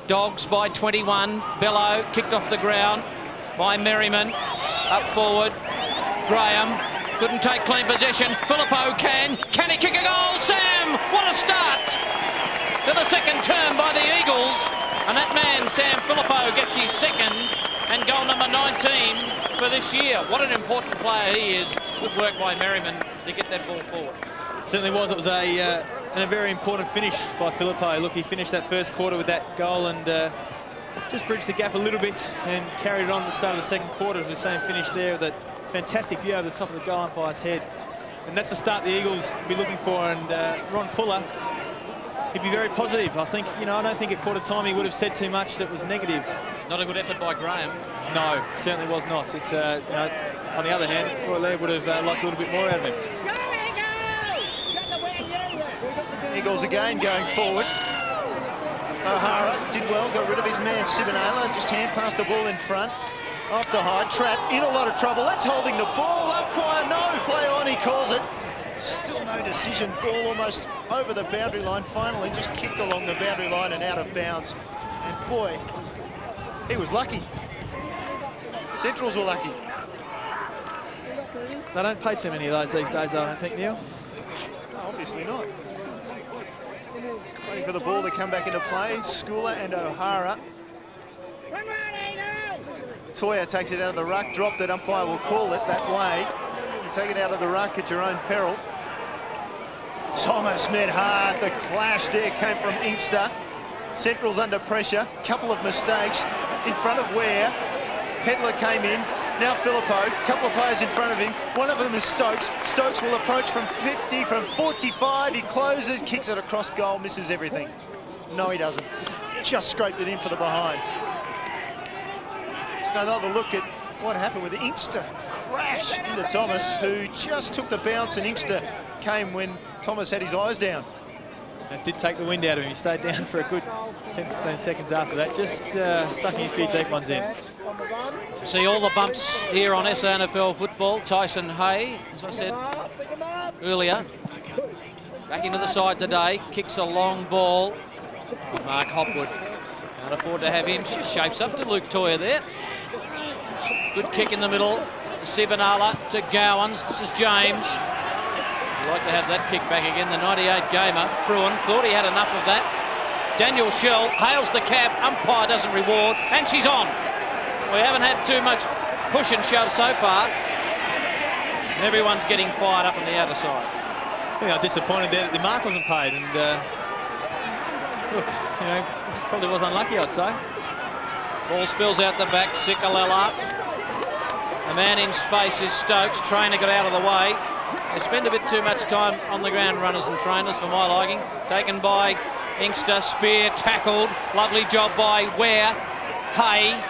S6: Dogs by 21. Bello kicked off the ground by Merriman. Up forward. Graham couldn't take clean possession. Filippo can he kick a goal? Sam, what a start to the second term by the Eagles. And that man, Sam Filippo, gets his second and goal number 19 for this year. What an important player he is. Good work by Merriman to get that ball forward.
S2: It certainly was. It was a very important finish by Filippo. Look, he finished that first quarter with that goal and just bridged the gap a little bit and carried it on at the start of the second quarter, as we're saying, finish there with that fantastic view over the top of the goal umpire's head. And that's the start the Eagles will be looking for. And Ron Fuller, he'd be very positive. I think, I don't think at quarter time he would have said too much that was negative.
S6: Not a good effort by Graham.
S2: No, certainly was not. It's, on the other hand, Roy Laird would have liked a little bit more out of him.
S1: Eagles again going forward. O'Hara did well, got rid of his man Sibonala, just hand passed the ball in front. Off to Hyde, trapped, in a lot of trouble. That's holding the ball. Umpire, no, play on, he calls it. Still no decision. Ball almost over the boundary line. Finally just kicked along the boundary line and out of bounds. And boy, he was lucky. Centrals were lucky.
S2: They don't play too many of those these days, I don't think, Neil.
S1: No, obviously not. Waiting for the ball to come back into play. Schooler and O'Hara. Toya takes it out of the ruck, dropped it. Umpire will call it that way. You take it out of the ruck at your own peril. Thomas met hard. The clash there came from Inkster. Central's under pressure. Couple of mistakes in front of Ware. Pedler came in. Now Filippo. Couple of players in front of him. One of them is Stokes. Stokes will approach from 50, from 45. He closes, kicks it across goal, misses everything. No, he doesn't. Just scraped it in for the behind. Just another look at what happened with Inkster. Crash into Thomas, who just took the bounce, and Inkster came when Thomas had his eyes down.
S2: It did take the wind out of him. He stayed down for a good 10-15 seconds after that, just sucking a few deep ones in.
S6: See all the bumps here on SANFL football. Tyson Hay, as I said earlier, back into the side today, kicks a long ball. Mark Hopwood can't afford to have him. She shapes up to Luke Toya there. Good kick in the middle. Sibonala to Gowans. This is James. I'd like to have that kick back again. The 98 gamer. Fruin thought he had enough of that. Daniel Shell hails the cab. Umpire doesn't reward, and she's on. We haven't had too much push and shove so far. Everyone's getting fired up on the outer side.
S2: I think I'm disappointed there that the mark wasn't paid, and look, probably was unlucky, I'd say.
S6: Ball spills out the back. Sikalella. The man in space is Stokes. Trainer got out of the way. They spend a bit too much time on the ground, runners and trainers, for my liking. Taken by Inkster, Spear, tackled. Lovely job by Ware. Hay.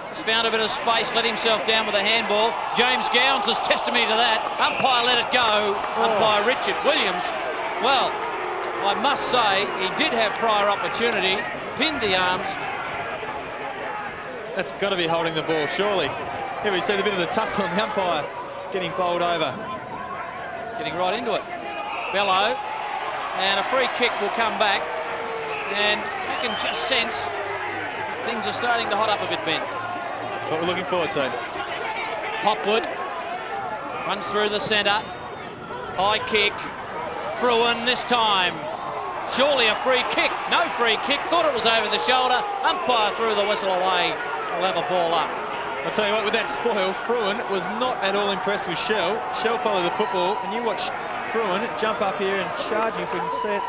S6: He's found a bit of space, let himself down with a handball. James Gowns is testimony to that. Umpire let it go. Umpire Richard Williams. Well, I must say, he did have prior opportunity. Pinned the arms.
S2: That's got to be holding the ball, surely. Here we see a bit of the tussle on the umpire getting bowled over.
S6: Getting right into it. Bello. And a free kick will come back. And you can just sense things are starting to hot up a bit, Ben.
S2: That's what we're looking forward to.
S6: Hopwood runs through the centre. High kick. Fruin this time. Surely a free kick. No free kick. Thought it was over the shoulder. Umpire threw the whistle away. We'll have a ball up.
S2: I'll tell you what, with that spoil, Fruin was not at all impressed with Shell. Shell followed the football, and you watch Fruin jump up here and charging, if we can see it.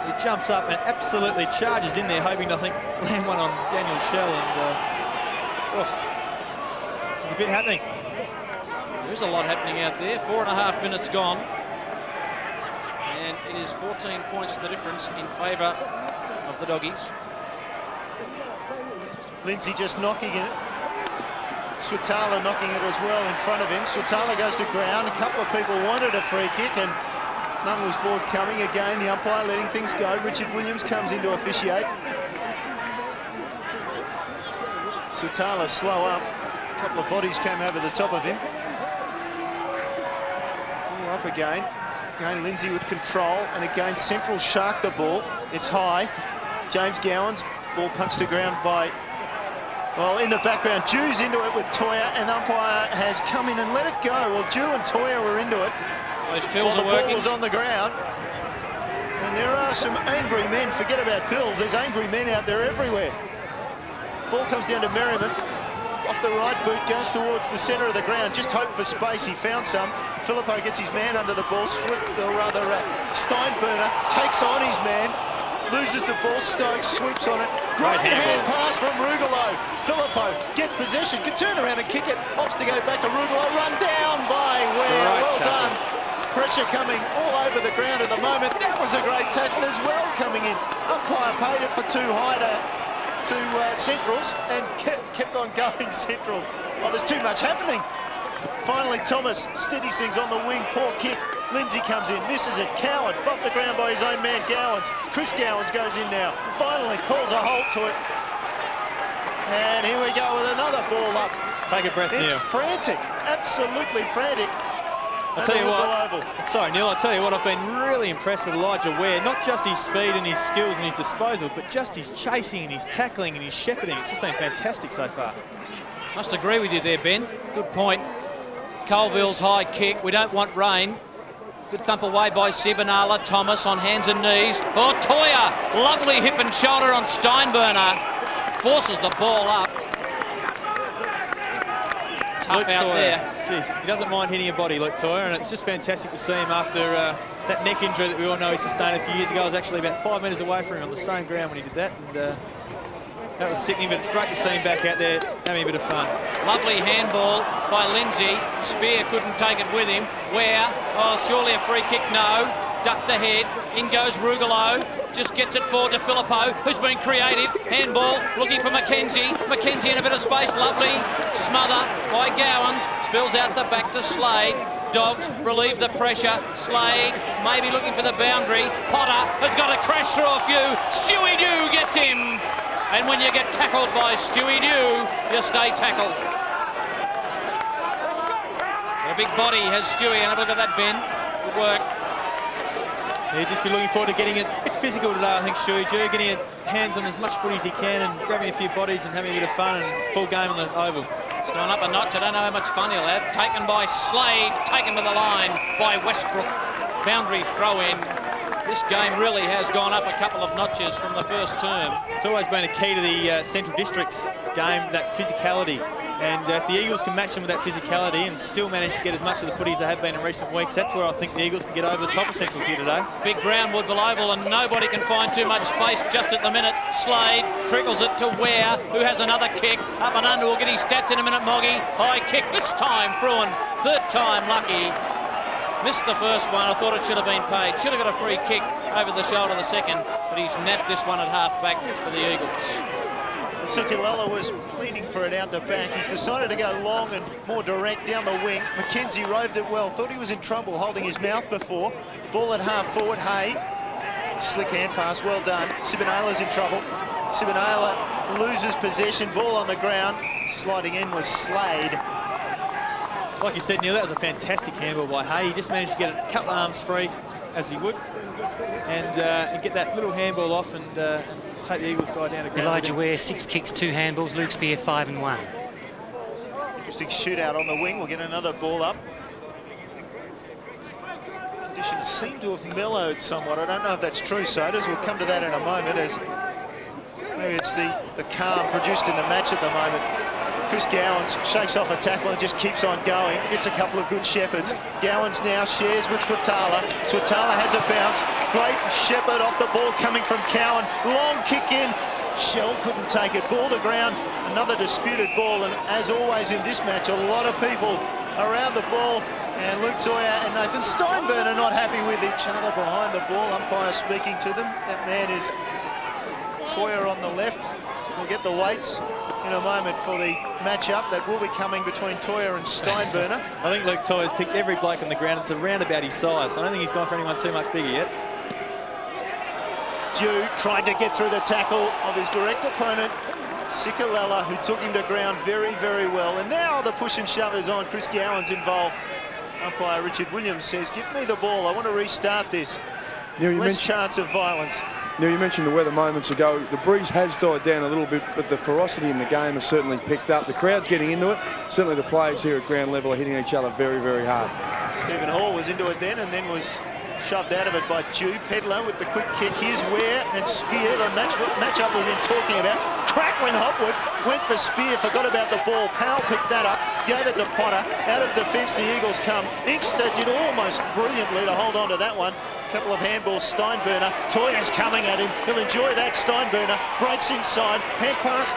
S2: He jumps up and absolutely charges in there, hoping to land one on Daniel Shell, and there's a bit happening.
S6: There's a lot happening out there. 4.5 minutes gone. And it is 14 points the difference in favour of the Doggies.
S1: Lindsay just knocking it. Switala knocking it as well in front of him. Switala goes to ground. A couple of people wanted a free kick and none was forthcoming. Again, the umpire letting things go. Richard Williams comes in to officiate. Switala slow up. A couple of bodies came over the top of him. All up again. Again, Lindsay with control, and again, Central shark the ball. It's high. James Gowans, ball punched to ground by, well, in the background, Dew's into it with Toya, and umpire has come in and let it go. Well, Dew and Toya were into it.
S6: Those pills are working.
S1: The ball was on the ground. And there are some angry men. Forget about pills. There's angry men out there everywhere. Ball comes down to Merriman. Off the right boot, goes towards the centre of the ground. Just hope for space. He found some. Filippo gets his man under the ball. Steinburner takes on his man. Loses the ball. Stokes sweeps on it. Great hand pass from Rugolo. Filippo gets possession. Can turn around and kick it. Opts to go back to Rugolo. Run down by Ware. Well done. Pressure coming all over the ground at the moment. That was a great tackle as well coming in. Umpire paid it for too high to Centrals and kept on going Centrals. Oh, there's too much happening. Finally, Thomas steadies things on the wing. Poor kick. Lindsay comes in, misses it. Coward bumped the ground by his own man, Gowans. Chris Gowans goes in now. Finally calls a halt to it. And here we go with another ball up.
S2: Take a breath, Neil.
S1: It's frantic, absolutely frantic.
S2: I'll tell you what, sorry Neil, I'll tell you what, I've been really impressed with Elijah Ware. Not just his speed and his skills and his disposal, but just his chasing and his tackling and his shepherding. It's just been fantastic so far.
S6: Must agree with you there, Ben. Good point. Colville's high kick. We don't want rain. Good thump away by Sibanala. Thomas on hands and knees. Oh, Toya. Lovely hip and shoulder on Steinburner. Forces the ball up. Tough
S2: Luke
S6: out
S2: Toya.
S6: there.
S2: Jeez, he doesn't mind hitting a body, Luke Toya, and it's just fantastic to see him after that neck injury that we all know he sustained a few years ago. I was actually about 5 metres away from him on the same ground when he did that, and that was sickening, but it's great to see him back out there having a bit of fun.
S6: Lovely handball by Lindsay. Spear couldn't take it with him. Ware, oh, surely a free kick, no. Duck the head, in goes Rugolo. Just gets it forward to Filippo, who's been creative. Handball, looking for Mackenzie. Mackenzie in a bit of space, lovely. Smother by Gowans, spills out the back to Slade. Dogs relieve the pressure. Slade maybe looking for the boundary. Potter has got to crash through a few. Stewie Dew gets him. And when you get tackled by Stewie Dew, you stay tackled. A big body has Stewie, and have a look at that, Ben. Good work.
S2: Yeah, just be looking forward to getting it a bit physical today, I think, Stewie Dew, getting it hands on as much footy as he can and grabbing a few bodies and having a bit of fun and full game on the oval.
S6: It's gone up a notch. I don't know how much fun he'll have. Taken by Slade, taken to the line by Westbrook. Boundary throw in. This game really has gone up a couple of notches from the first term.
S2: It's always been a key to the Central District's game, that physicality. And if the Eagles can match them with that physicality and still manage to get as much of the footy as they have been in recent weeks, that's where I think the Eagles can get over the top of Centrals here today.
S6: Big ground, Woodville Oval, and nobody can find too much space just at the minute. Slade trickles it to Ware, who has another kick. Up and under, will get his stats in a minute, Moggy. High kick, this time Fruin Third time lucky. Missed the first one. I thought it should have been paid. Should have got a free kick over the shoulder the second, but he's napped this one at half-back for the Eagles.
S1: Sikalala was pleading for it out the back. He's decided to go long and more direct down the wing. McKenzie roved it well. Thought he was in trouble holding his mouth before. Ball at half forward. Hay. Slick hand pass. Well done. Sibanala's in trouble. Sibanala loses possession. Ball on the ground. Sliding in was Slade.
S2: Like you said, Neil, that was a fantastic handball by Hay. He just managed to get a couple of arms free, as he would, and get that little handball off and take the Eagles guy down to ground.
S7: Elijah Ware, 6 kicks, 2 handballs. Luke Spear, 5 and 1.
S1: Interesting shootout on the wing. We'll get another ball up. Conditions seem to have mellowed somewhat. I don't know if that's true, Sodas. We'll come to that in a moment, as maybe it's the calm produced in the match at the moment. Chris Gowans shakes off a tackle and just keeps on going. Gets a couple of good shepherds. Gowans now shares with Swatala. Swatala has a bounce. Great shepherd off the ball coming from Cowan. Long kick in. Shell couldn't take it. Ball to ground. Another disputed ball. And as always in this match, a lot of people around the ball. And Luke Toya and Nathan Steinburn are not happy with each other behind the ball. Umpire speaking to them. That man is Toya on the left. We'll get the weights in a moment for the match-up that will be coming between Toya and Steinburner.
S2: I think Luke Toya's picked every bloke on the ground. It's around about his size. I don't think he's gone for anyone too much bigger yet.
S1: Dew tried to get through the tackle of his direct opponent, Sikalala, who took him to ground very, very well. And now the push and shove is on. Chris Gowan's involved. Umpire Richard Williams says, give me the ball. I want to restart this.
S3: Neil,
S1: less chance of violence.
S3: Neil, you mentioned the weather moments ago. The breeze has died down a little bit, but the ferocity in the game has certainly picked up. The crowd's getting into it. Certainly the players here at ground level are hitting each other very, very hard.
S1: Stephen Hall was into it then and then was shoved out of it by Dew. Pedler with the quick kick. Here's Ware and Spear, the match-up we've been talking about. Crack when Hopwood went for Spear, forgot about the ball. Powell picked that up, gave it to Potter. Out of defence, the Eagles come. Inkster did almost brilliantly to hold on to that one. Couple of handballs, Steinburner. Toya's coming at him. He'll enjoy that. Steinburner breaks inside. Hand pass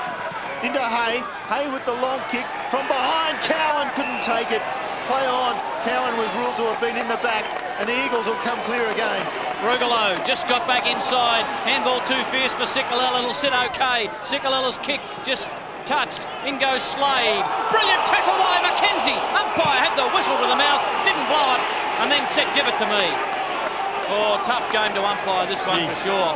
S1: into Hay. Hay with the long kick from behind. Cowan couldn't take it. Play on. Cowan was ruled to have been in the back, and the Eagles will come clear again.
S6: Rugalo just got back inside. Handball too fierce for Sikalala. It'll sit okay. Sikalala's kick just touched. In goes Slade. Brilliant tackle by McKenzie. Umpire had the whistle to the mouth, didn't blow it, and then said, give it to me. Oh, tough game to umpire this one for sure.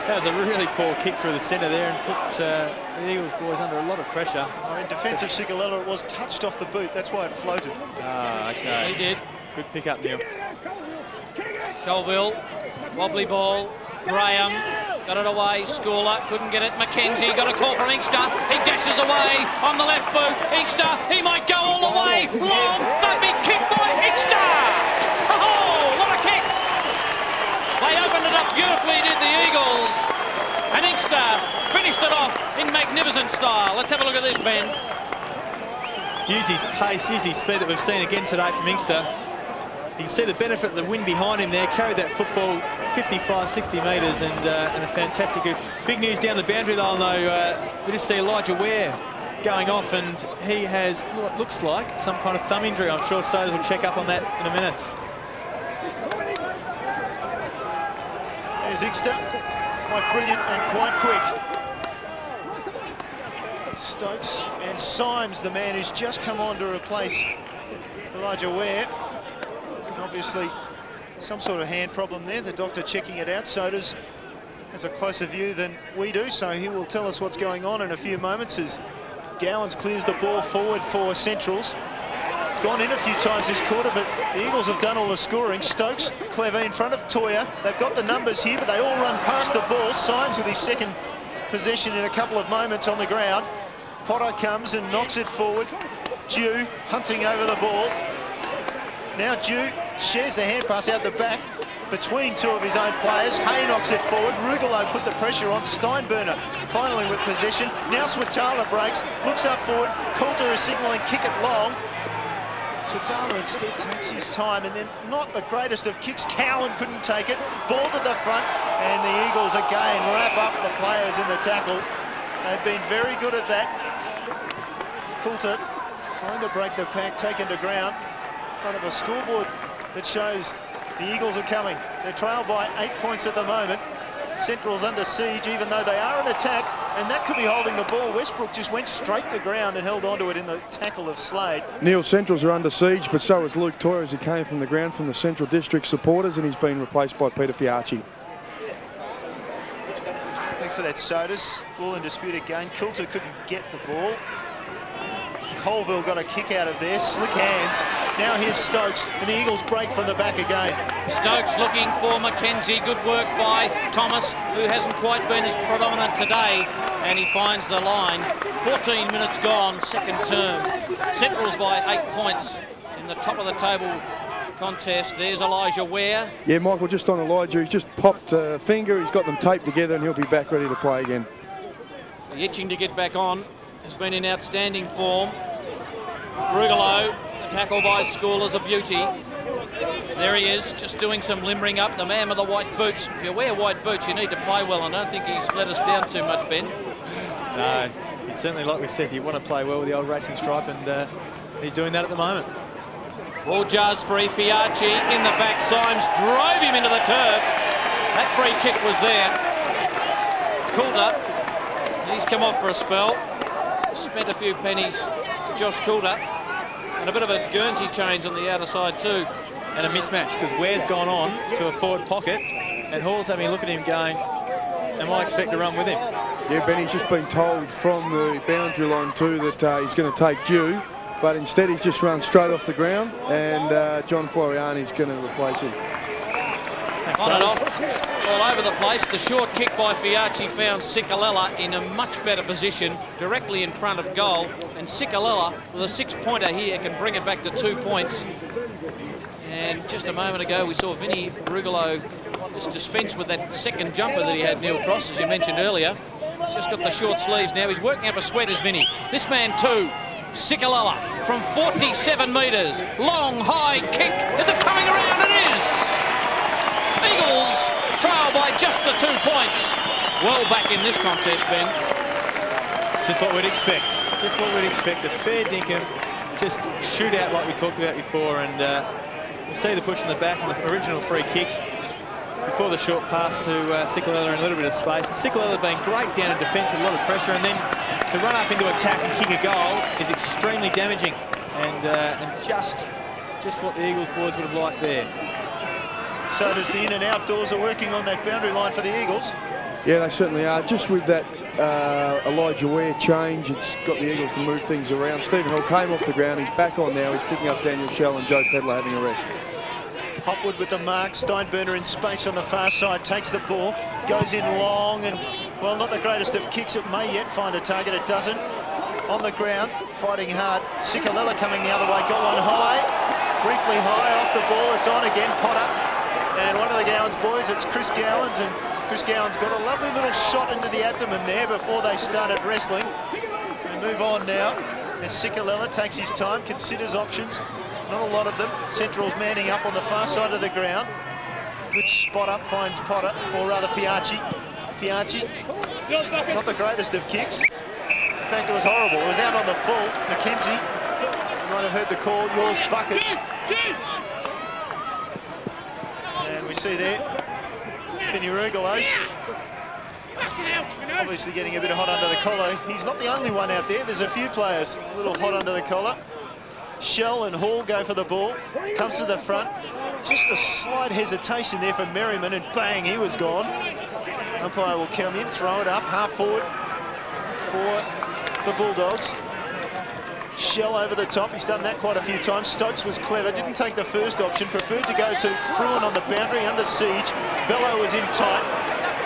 S2: That was a really poor kick through the centre there and put the Eagles boys under a lot of pressure.
S1: Oh, in defence of Sikalala, it was touched off the boot. That's why it floated.
S2: Ah, okay.
S6: He did.
S2: Good pick up, Neil.
S6: Colville, wobbly ball. Graham got it away. Schooler couldn't get it. McKenzie got a call from Inkster. He dashes away on the left boot. Inkster, he might go all the way. Long, thumping kick by Inkster. Oh, what a kick! They opened it up beautifully, did the Eagles. And Inkster finished it off in magnificent style. Let's have a look at this, Ben.
S2: Use his pace, use his speed that we've seen again today from Inkster. You can see the benefit of the wind behind him there. Carried that football 55, 60 metres and a fantastic good. Big news down the boundary line though. We just see Elijah Ware going off and he has what looks like some kind of thumb injury. I'm sure Sodas will check up on that in a minute.
S1: There's Inkster, quite brilliant and quite quick. Stokes and Symes, the man who's just come on to replace Elijah Ware. Obviously, some sort of hand problem there. The doctor checking it out. Sodas has a closer view than we do, so he will tell us what's going on in a few moments as Gowans clears the ball forward for Centrals. It's gone in a few times this quarter, but the Eagles have done all the scoring. Stokes, clever in front of Toya. They've got the numbers here, but they all run past the ball. Symes with his second possession in a couple of moments on the ground. Potter comes and knocks it forward. Dew hunting over the ball. Now Dew shares the hand pass out the back between two of his own players. Hay knocks it forward. Rugalo put the pressure on. Steinburner finally with possession. Now Swatala breaks, looks up forward. Coulter is signalling kick it long. Swatala instead takes his time, and then not the greatest of kicks. Cowan couldn't take it. Ball to the front, and the Eagles again wrap up the players in the tackle. They've been very good at that. Coulter trying to break the pack, taken to ground in front of a scoreboard that shows the Eagles are coming. They're trailed by 8 points at the moment. Central's under siege, even though they are in attack, and that could be holding the ball. Westbrook just went straight to ground and held onto it in the tackle of Slade.
S3: Neil, Centrals are under siege, but so is Luke Toyer as he came from the ground from the Central District supporters, and he's been replaced by Peter Fiarchi.
S1: Thanks for that, Sodas. Ball in dispute again. Coulter couldn't get the ball. Colville got a kick out of there. Slick hands. Now here's Stokes, and the Eagles break from the back again.
S6: Stokes looking for Mackenzie. Good work by Thomas, who hasn't quite been as predominant today, and he finds the line. 14 minutes gone, second term. Central's by 8 points in the top of the table contest. There's Elijah Ware.
S3: Yeah, Michael, just on Elijah, he's just popped a finger. He's got them taped together, and he'll be back ready to play again.
S6: Itching to get back on. Has been in outstanding form. Brugalo, the tackle by School is a beauty. There he is, just doing some limbering up, the man with the white boots. If you wear white boots, you need to play well, and I don't think he's let us down too much, Ben.
S2: No, it's certainly, like we said, you want to play well with the old racing stripe, and he's doing that at the moment.
S6: Ball jars free, Fiarchi in the back, Symes drove him into the turf. That free kick was there. Coulter, he's come off for a spell. Spent a few pennies, Josh Coulter, and a bit of a Guernsey change on the outer side too.
S2: And a mismatch, because Ware's gone on to a forward pocket, and Hall's having a look at him going, am I expect to run with him?
S3: Yeah, Benny's just been told from the boundary line too that he's going to take due, but instead he's just run straight off the ground, and John Floriani's going to replace him.
S6: On and off, all over the place. The short kick by Fiarchi found Sikalella in a much better position, directly in front of goal. And Sikalella, with a 6-pointer here, can bring it back to 2 points. And just a moment ago, we saw Vinny Brugalo just dispense with that second jumper that he had, Neil Cross, as you mentioned earlier. He's just got the short sleeves now. He's working up a sweat as Vinny. This man too, Sikalella, from 47 metres. Long, high kick. Is it coming around? It is! Eagles trail by just the 2 points. Well back in this contest, Ben.
S2: It's just what we'd expect. Just what we'd expect. A fair dinkum, just shootout like we talked about before, and you see the push in the back and the original free kick before the short pass to Sikalella in a little bit of space. And Sikalella being great down in defence with a lot of pressure, and then to run up into attack and kick a goal is extremely damaging, and just what the Eagles boys would have liked there.
S1: So does the in and outdoors are working on that boundary line for the Eagles.
S3: Yeah, they certainly are. Just with that Elijah Ware change, it's got the Eagles to move things around. Stephen Hall came off the ground. He's back on now. He's picking up Daniel Shell, and Joe Pedler having a rest.
S1: Hopwood with the mark. Steinburner in space on the far side, takes the ball, goes in long, and, well, not the greatest of kicks. It may yet find a target. It doesn't. On the ground, fighting hard. Sikalella coming the other way. Got one high. Briefly high off the ball. It's on again. Potter. And one of the Gowans boys, it's Chris Gowans, and Chris Gowans got a lovely little shot into the abdomen there before they started wrestling. They move on now as Sikalella takes his time, considers options. Not a lot of them. Central's manning up on the far side of the ground. Good spot up, finds Potter, or rather Fiarchi. Fiarchi, not the greatest of kicks. In fact, it was horrible. It was out on the full. Mackenzie, you might have heard the call, yours buckets. And we see there, Vinny Rugalos, obviously getting a bit hot under the collar. He's not the only one out there. There's a few players a little hot under the collar. Shell and Hall go for the ball. Comes to the front. Just a slight hesitation there from Merriman, and bang, he was gone. Umpire will come in, throw it up, half forward for the Bulldogs. Shell over the top, he's done that quite a few times. Stokes was clever, didn't take the first option, preferred to go to Fruin on the boundary, under siege. Bello was in tight.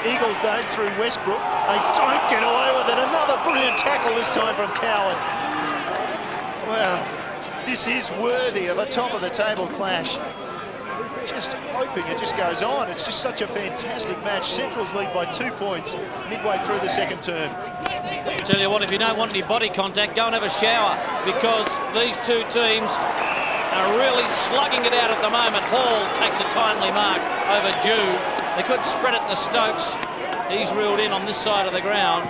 S1: Eagles, though, through Westbrook. They don't get away with it. Another brilliant tackle, this time from Cowan. Well, this is worthy of a top-of-the-table clash. Just hoping it just goes on. It's just such a fantastic match. Central's lead by 2 points midway through the second term.
S6: Tell you what, if you don't want any body contact, go and have a shower, because these two teams are really slugging it out at the moment. Hall takes a timely mark over Jew. They could spread it to Stokes. He's reeled in on this side of the ground.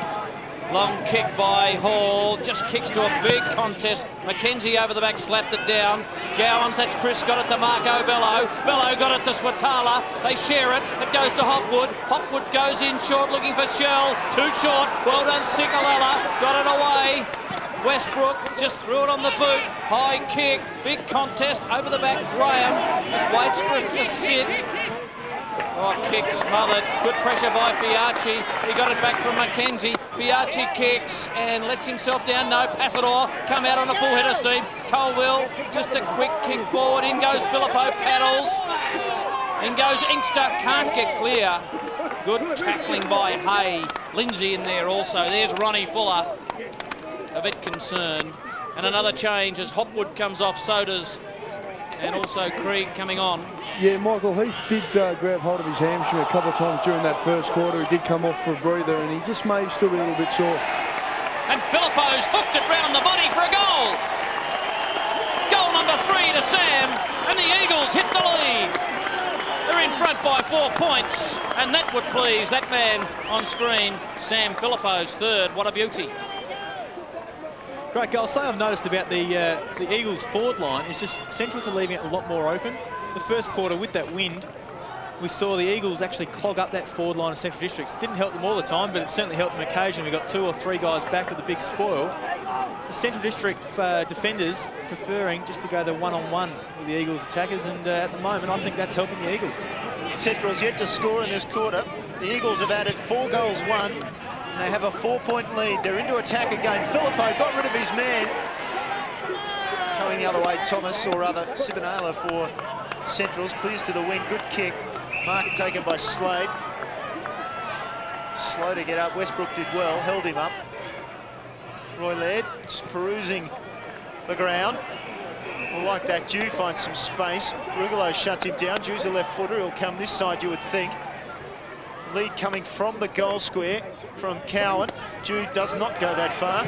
S6: Long kick by Hall, just kicks to a big contest. Mackenzie over the back, slapped it down. Gowans, that's Chris, got it to Marco Bello. Bello got it to Swatala. They share it. It goes to Hopwood. Hopwood goes in short, looking for Shell. Too short. Well done, Sikalella. Got it away. Westbrook just threw it on the boot. High kick, big contest over the back. Graham just waits for it to sit. Oh, kick smothered. Good pressure by Fiachi. He got it back from Mackenzie. Fiachi kicks and lets himself down. No, Passador come out on a full head of steam. Colville, just a quick kick forward. In goes Filippo, paddles. In goes Inkster, can't get clear. Good tackling by Hay. Lindsay in there also. There's Ronnie Fuller, a bit concerned. And another change as Hopwood comes off, so does, and also Krieg coming on.
S3: Yeah, Michael Heath did grab hold of his hamstring a couple of times during that first quarter. He did come off for a breather and he just may still be a little bit sore.
S6: And Filippo's hooked it round the body for a goal. Goal number 3 to Sam, and the Eagles hit the lead. They're in front by 4 points, and that would please that man on screen, Sam Filippo's third. What a beauty.
S2: Great goal. Something I've noticed about the Eagles' forward line is just Centrals are leaving it a lot more open. The first quarter, with that wind, we saw the Eagles actually clog up that forward line of Central Districts. It didn't help them all the time, but it certainly helped them occasionally. We got 2 or 3 guys back with a big spoil. The Central District defenders preferring just to go the one-on-one with the Eagles attackers, and at the moment, I think that's helping the Eagles.
S1: Central's yet to score in this quarter. The Eagles have added 4 goals, 1. And they have a 4-point lead. They're into attack again. Filippo got rid of his man. Going the other way, Thomas, or rather Sibinala for Centrals, clears to the wing. Good kick. Mark taken by Slade. Slow to get up. Westbrook did well, held him up. Roy Laird just perusing the ground. Well, like that, Dew finds some space. Rugolo shuts him down. Dew's a left footer. He'll come this side, you would think. Lead coming from the goal square from Cowan. Dew does not go that far.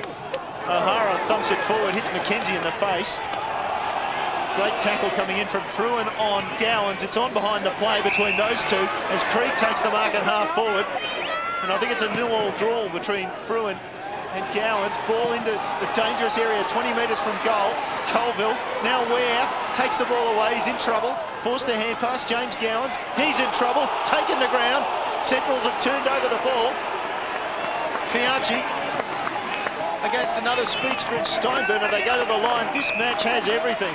S1: O'Hara thumps it forward, hits Mackenzie in the face. Great tackle coming in from Fruin on Gowans. It's on behind the play between those two as Krieg takes the mark at half forward. And I think it's a 0-0 draw between Fruin and Gowans. Ball into the dangerous area, 20 metres from goal. Colville, now Ware, takes the ball away, he's in trouble. Forced a hand pass, James Gowans, he's in trouble, taken the ground. Centrals have turned over the ball. Fiachi against another speedster in Steinburner. They go to the line. This match has everything.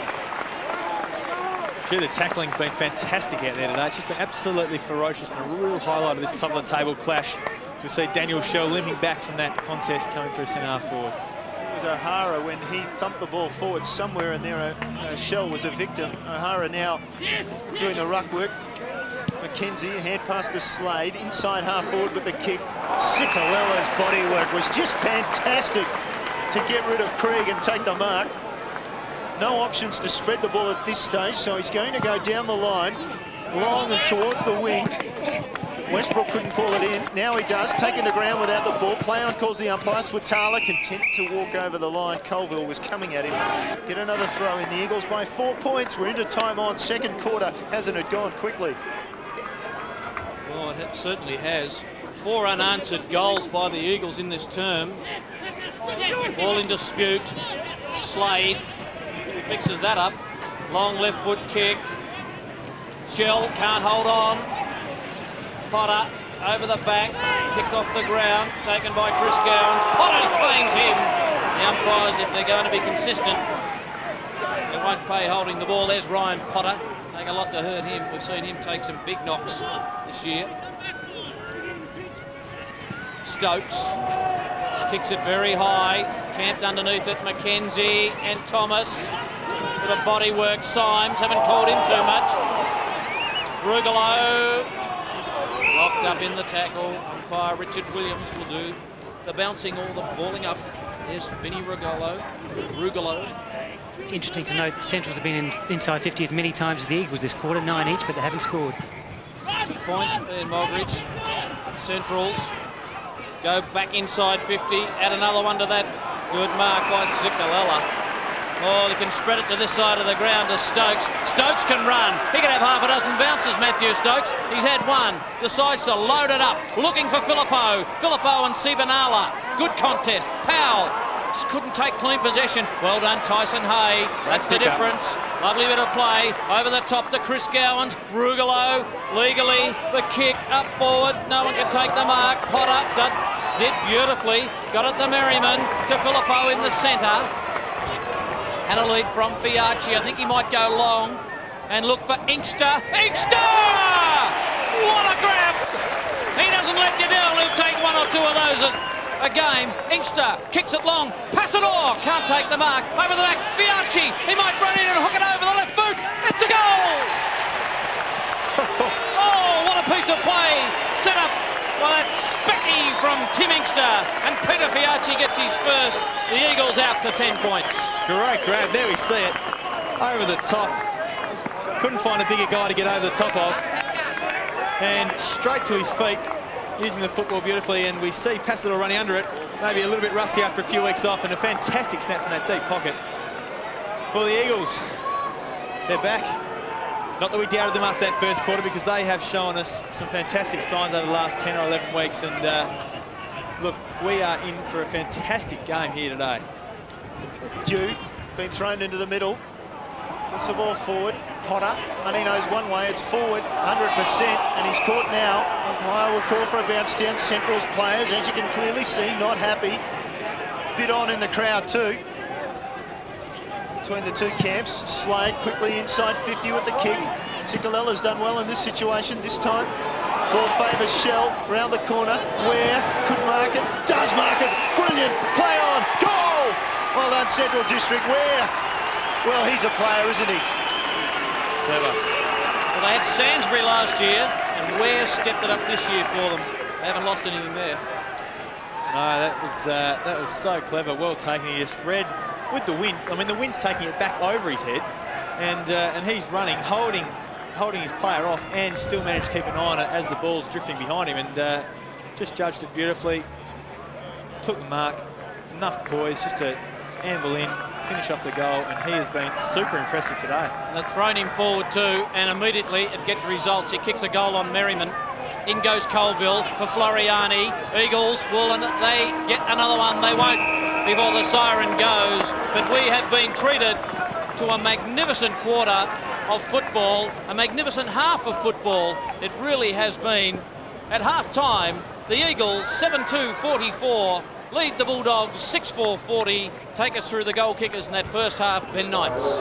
S2: Gee, the tackling's been fantastic out there today. It's just been absolutely ferocious and a real highlight of this top of the table clash. So we see Daniel Shell limping back from that contest coming through centre half forward.
S1: It was O'Hara when he thumped the ball forward somewhere, and there Shell was a victim. O'Hara now doing the ruck work. Mackenzie, hand pass to Slade, inside half forward with the kick. Sikalella's body work was just fantastic to get rid of Krieg and take the mark. No options to spread the ball at this stage, so he's going to go down the line, long and towards the wing. Westbrook couldn't call it in. Now he does, taking the ground without the ball. Play on calls the umpire. Swatala content to walk over the line. Colville was coming at him. Get another throw in. The Eagles by 4 points. We're into time on. Second quarter. Hasn't it gone quickly?
S6: Well, it certainly has. 4 unanswered goals by the Eagles in this term. Ball in dispute. Slade fixes that up. Long left foot kick. Shell can't hold on. Potter over the back, kicked off the ground, taken by Chris Gowans. Potter claims him. The umpires, if they're going to be consistent, they won't pay holding the ball. There's Ryan Potter. Take a lot to hurt him. We've seen him take some big knocks this year. Stokes kicks it very high, camped underneath it. Mackenzie and Thomas with a body work. Symes haven't called him too much. Rugolo locked up in the tackle. Umpire Richard Williams will do the bouncing or the balling up. There's Vinny Rugolo.
S7: Interesting to note that Centrals have been inside 50 as many times as the Eagles this quarter, 9 each, but they haven't scored.
S6: Good point there, Mogridge. Centrals go back inside 50, add another one to that. Good mark by Sikalella. Oh, he can spread it to this side of the ground to Stokes. Stokes can run. He can have half a dozen bounces, Matthew Stokes. He's had one. Decides to load it up. Looking for Filippo. Filippo and Sibanala. Good contest. Powell just couldn't take clean possession. Well done, Tyson Hay. That's the difference. Lovely bit of play. Over the top to Chris Gowans. Rugalo legally. The kick up forward. No one can take the mark. Potter did beautifully. Got it to Merriman. To Filippo in the centre. Had a lead from Fiacci. I think he might go long and look for Inkster. Inkster! What a grab! He doesn't let you down. He'll take one or two of those a game. Inkster kicks it long. Passador can't take the mark. Over the back. Fiacci. He might run in and hook it over the left boot. It's a goal! Oh, what a piece of play. Set up by that specky from Tim Inkster. And Peter Fiacci gets his first. The Eagles out to 10 points.
S2: Great grab. There we see it. Over the top. Couldn't find a bigger guy to get over the top of. And straight to his feet, using the football beautifully. And we see Passador running under it. Maybe a little bit rusty after a few weeks off. And a fantastic snap from that deep pocket. Well, the Eagles, they're back. Not that we doubted them after that first quarter, because they have shown us some fantastic signs over the last 10 or 11 weeks. And look, we are in for a fantastic game here today.
S1: Dew, been thrown into the middle. Puts the ball forward. Potter only knows one way, it's forward 100%, and he's caught now. Umpire will call for a bounce down. Central's players, as you can clearly see, not happy. Bit on in the crowd too. Between the two camps, Slade quickly inside 50 with the kick. Cicalella's done well in this situation this time. Ball favours Shell, round the corner. Ware could mark it, does mark it. Brilliant, play on, goal! Well done, Central District. Ware, well, he's a player, isn't he?
S2: Clever.
S6: Well, they had Sainsbury last year, and Ware stepped it up this year for them. They haven't lost anything there.
S2: No, that was so clever. Well taken. He just read with the wind. I mean, the wind's taking it back over his head, and he's running, holding his player off, and still managed to keep an eye on it as the ball's drifting behind him, and just judged it beautifully. Took the mark. Enough poise just to amble in, finish off the goal, and he has been super impressive today.
S6: And they've thrown him forward too, and immediately it gets results. He kicks a goal on Merriman. In goes Colville for Floriani. Eagles will, and they get another one. They won't before the siren goes. But we have been treated to a magnificent quarter of football, a magnificent half of football. It really has been. At half-time, the Eagles 7-2-44 lead the Bulldogs 6-4-40. Take us through the goal kickers in that first half, Ben Knights.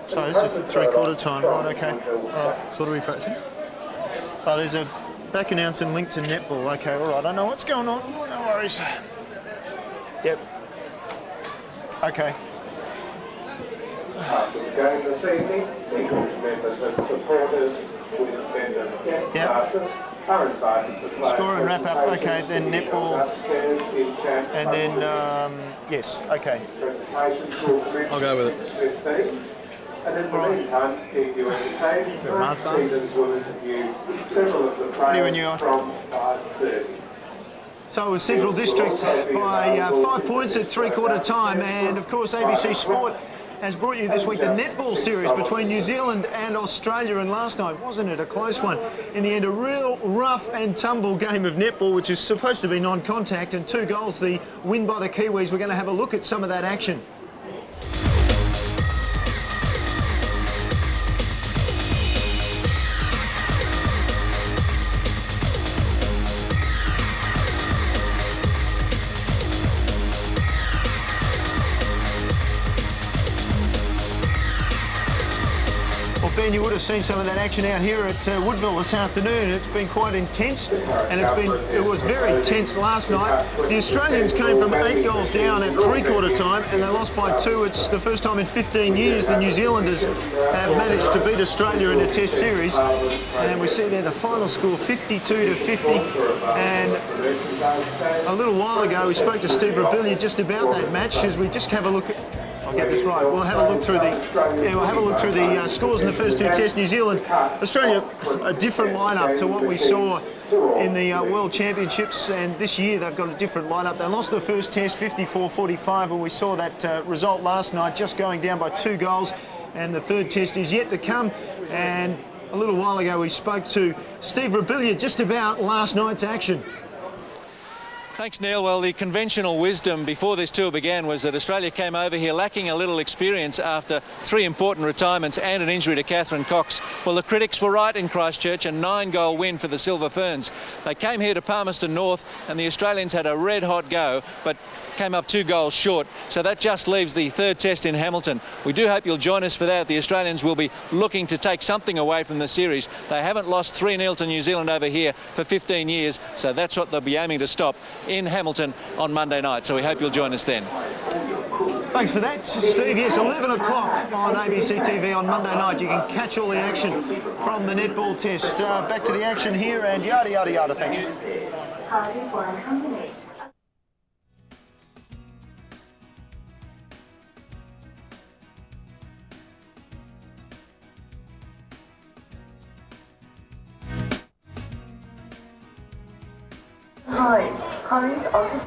S1: So this is the three-quarter time, right? Okay. All right.
S2: So what are we practicing?
S1: Oh, there's a back announcing linked to netball. Okay, all right. I know what's going on. No worries. Yep. Okay.
S11: After the game this evening, Eagles members and supporters with attendance guest classes are invited to play.
S1: Score and wrap up. Okay, then netball. And then, yes, okay.
S2: I'll go with it.
S11: And in the meantime, to keep you entertained, Stevens will interview several of the players from 5:30.
S1: So it was Central District by 5 points at three-quarter time, and of course ABC Sport has brought you this week the netball series between New Zealand and Australia, and last night, wasn't it a close one? In the end, a real rough and tumble game of netball, which is supposed to be non-contact, and 2 goals, the win by the Kiwis. We're going to have a look at some of that action. Ben, you would have seen some of that action out here at Woodville this afternoon. It's been quite intense, and it was very tense last night. The Australians came from 8 goals down at three-quarter time, and they lost by 2. It's the first time in 15 years the New Zealanders have managed to beat Australia in a Test series. And we see there the final score, 52-50. And a little while ago, we spoke to Steve Rabilia just about that match. As we just have a look at. I'll get this right. We'll have a look through the scores in the first 2 tests. New Zealand, Australia, a different lineup to what we saw in the World Championships, and this year they've got a different lineup. They lost the first test 54-45, and we saw that result last night, just going down by 2 goals. And the third test is yet to come. And a little while ago we spoke to Steve Rabilia just about last night's action.
S12: Thanks, Neil. Well, the conventional wisdom before this tour began was that Australia came over here lacking a little experience after 3 important retirements and an injury to Catherine Cox. Well, the critics were right in Christchurch, a 9-goal win for the Silver Ferns. They came here to Palmerston North, and the Australians had a red-hot go, but came up 2 goals short. So that just leaves the third test in Hamilton. We do hope you'll join us for that. The Australians will be looking to take something away from the series. They haven't lost 3-0 to New Zealand over here for 15 years, so that's what they'll be aiming to stop in Hamilton on Monday night. So we hope you'll join us then.
S1: Thanks for that, Steve. Yes, 11 o'clock on ABC TV on Monday night. You can catch all the action from the netball test. Back to the action here, and yada, yada, yada. Thanks.
S13: Hi, current office.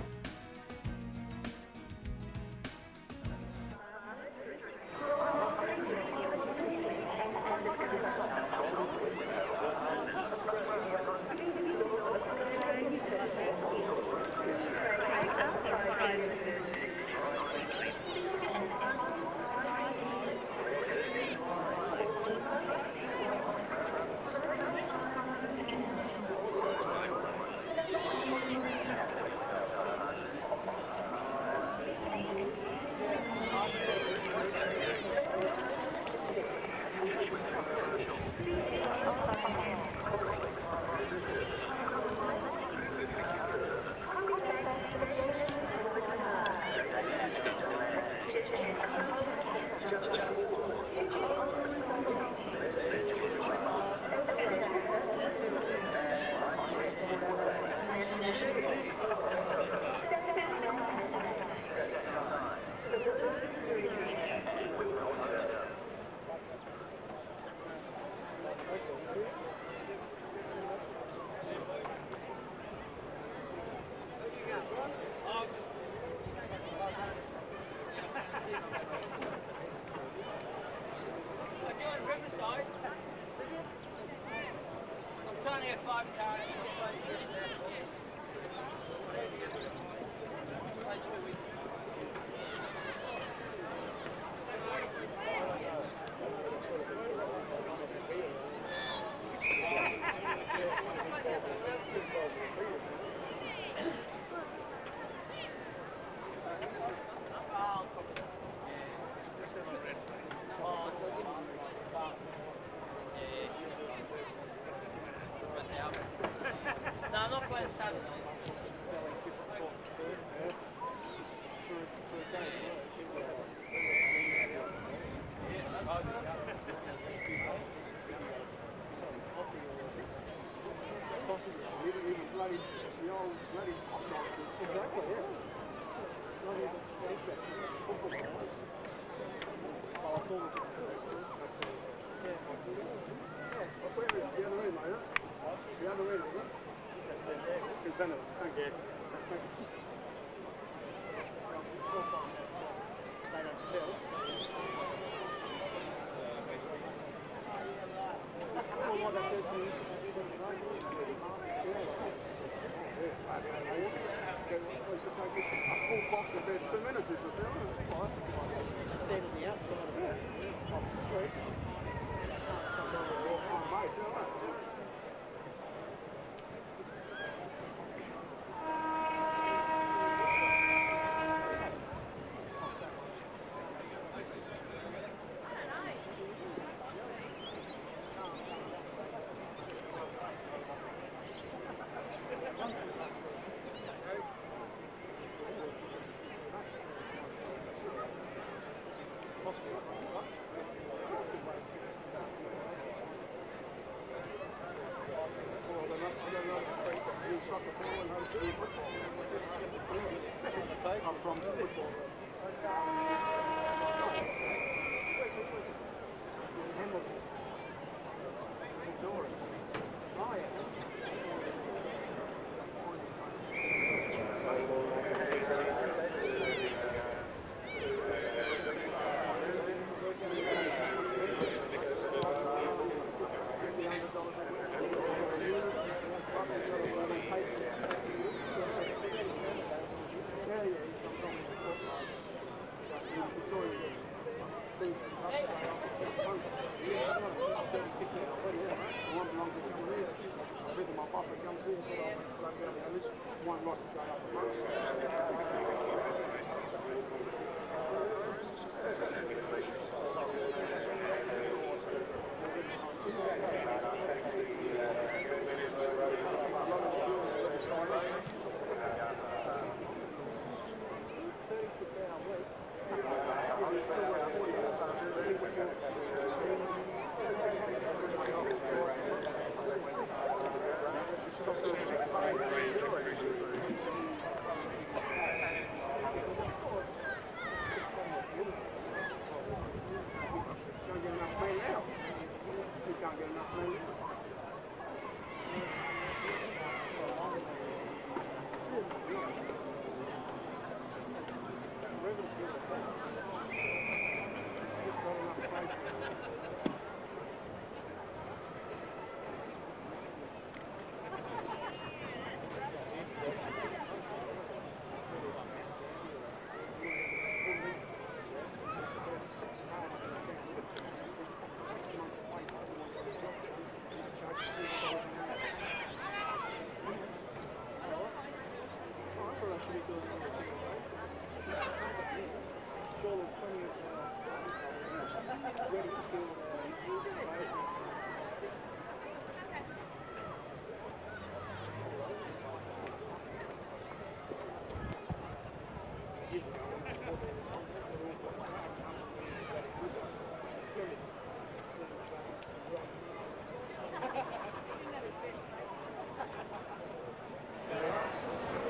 S14: Exactly, yeah.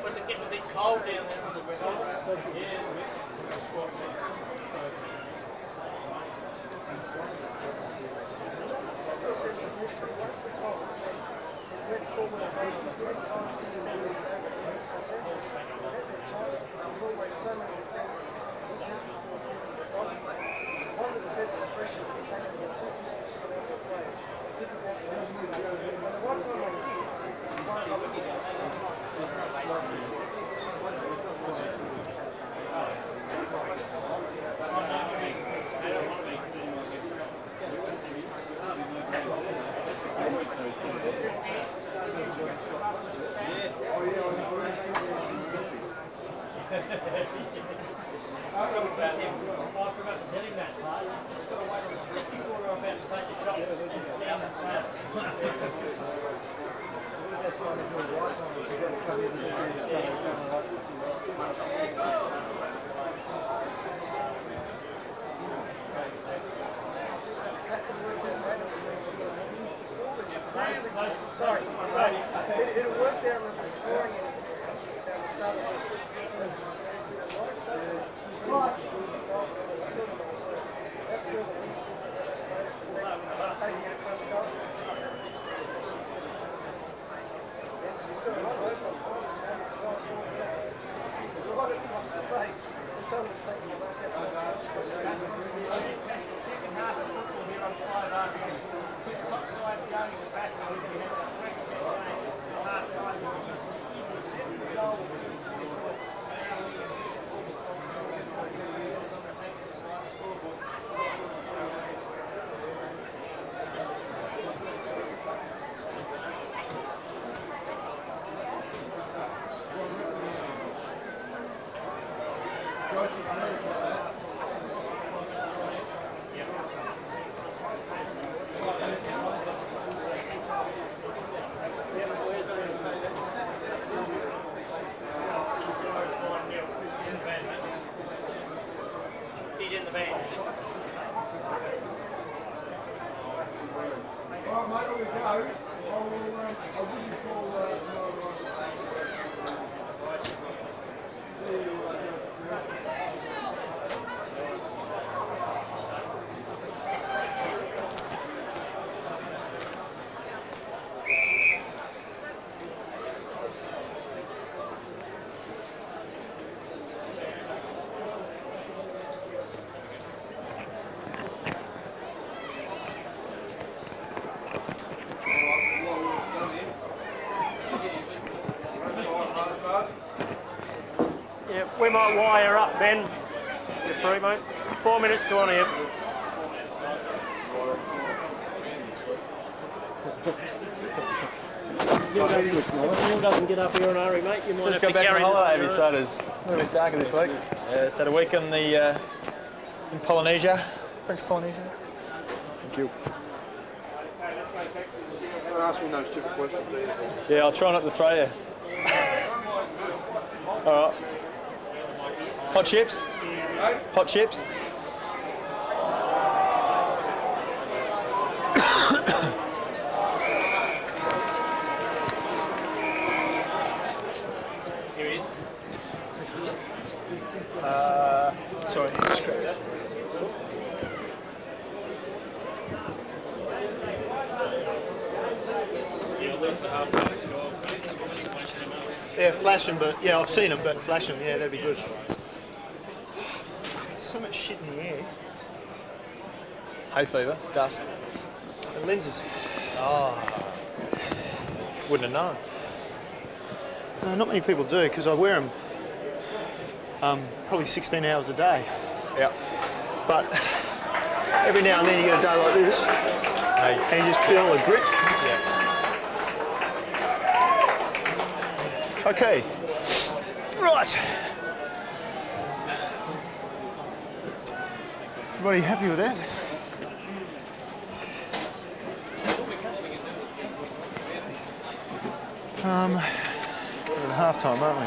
S6: Was it getting a bit cold down there?
S14: Sorry, it'll work down the scoring end. Yeah, we might wire up, Ben. You're free, mate. 4 minutes to on here. Neil doesn't get up here in a hurry, mate. You might
S2: Just
S14: have
S2: got
S14: to
S2: back
S14: carry
S2: from holiday,
S14: this
S2: so it's a little bit darker this week. It's had a week in the in Polynesia, French Polynesia. Thank you.
S3: Don't ask me no stupid questions either.
S2: Yeah, I'll try not to throw you. All right. Hot chips? Hot chips?
S6: Here he is.
S1: Sorry, just grab that. Yeah, flash them, but yeah, I've seen them, but flash them, yeah, that'd be good. There's so much shit in the air.
S2: Hay fever, dust.
S1: The lenses.
S2: Oh. Wouldn't have known.
S1: No, not many people do, because I wear them probably 16 hours a day.
S2: Yeah.
S1: But every now and then you get a day like this, and you just feel a grip.
S2: Yeah.
S1: Okay, right. Everybody happy with that? We're at half time, aren't we?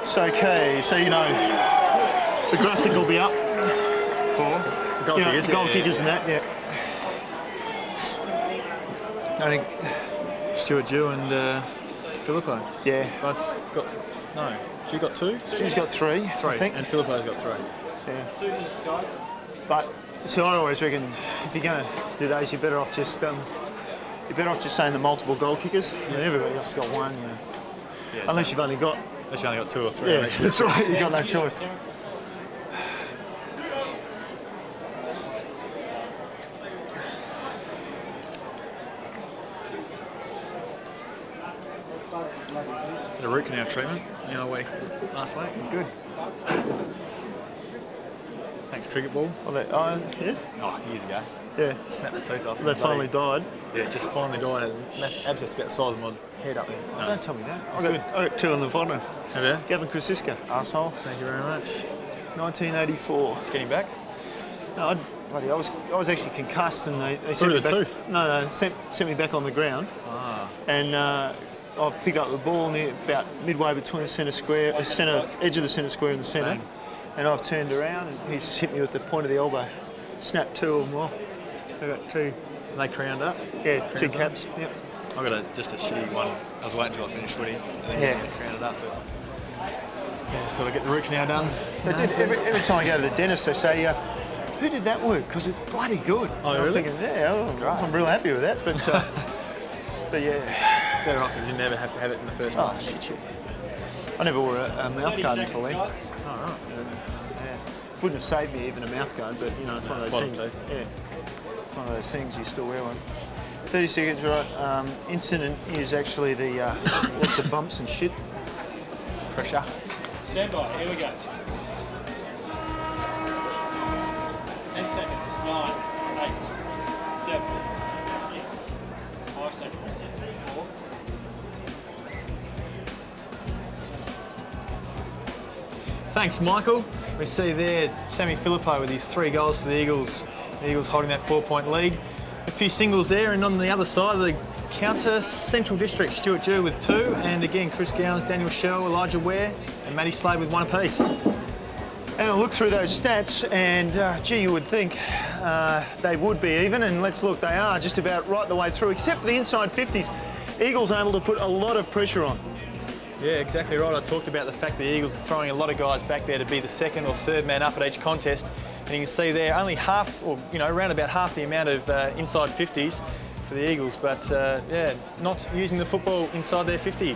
S1: So, okay, so you know, the graphic will be up for
S2: Goal kickers,
S1: goal
S2: yeah,
S1: kickers and that, yeah. I think
S2: Stuart Jew and Filippo.
S1: Yeah.
S2: Both got, no, Jew got 2?
S1: Stu's got 3, I think.
S2: And Filippo's got 3.
S1: Yeah. 2 minutes, guys. But, so I always reckon if you're going to do those, you're better off just saying the multiple goal kickers. I mean, everybody else has got one, you know.
S2: Yeah,
S1: Unless you've only got
S2: 2 or 3.
S1: Yeah, that's right. You've got no choice.
S2: The root canal treatment, last week, was good. Thanks, cricket ball.
S1: Yeah?
S2: Oh, years ago.
S1: Yeah.
S2: Snapped the tooth off.
S1: They finally died.
S2: Yeah, just finally died. And abscess about the size of my head up there. No.
S1: Don't tell me that.
S2: It's
S1: I got 2 on the bottom.
S2: Have you?
S1: Gavin Krasiska, arsehole.
S2: Thank you very much.
S1: 1984.
S2: It's getting back?
S1: No, I was actually concussed and they sent
S2: Through
S1: me
S2: the
S1: back.
S2: tooth?
S1: No, sent me back on the ground.
S2: Ah.
S1: And I've picked up the ball near about midway between the edge of the centre square and the centre.
S2: Bang.
S1: And I've turned around and he's hit me with the point of the elbow. Snapped 2 of them off. I got 2.
S2: Are they crowned up?
S1: Yeah,
S2: Crowns
S1: 2
S2: up?
S1: caps. Yep.
S2: I got just a shitty one. I was waiting until I finished footy and then crown it up. But yeah, sort of get the root canal done.
S1: They did. Every time I go to the dentist, they say, who did that work? Because it's bloody good.
S2: Oh,
S1: I'm
S2: really?
S1: thinking, I'm real happy with that. But yeah.
S2: Better off if you never have to have it in the first place.
S1: Shit. I never wore a mouth guard until then. Oh, right. Yeah. Wouldn't have saved me even a mouth guard, but you know, it's one of those things. Yeah. It's one of those things, you still wear one. 30 seconds, right. Incident is actually the lots of bumps and shit. Pressure.
S14: Stand by, here we go. 10 seconds. 9, 8, 7, 6, 5 seconds. 4.
S2: Thanks, Michael. We see there Sammy Filippo with his 3 goals for the Eagles. The Eagles holding that 4-point lead. A few singles there, and on the other side of the counter, Central District, Stuart Jew with 2, and again Chris Gowans, Daniel Shell, Elijah Ware, and Matty Slade with 1 apiece.
S1: And I'll look through those stats, and gee, you would think they would be even, and let's look, they are just about right the way through, except for the inside 50s. Eagles able to put a lot of pressure on.
S2: Yeah, exactly right. I talked about the fact the Eagles are throwing a lot of guys back there to be the 2nd or 3rd man up at each contest. And you can see there only half, or around about half the amount of inside 50s for the Eagles. But yeah, not using the football inside their 50.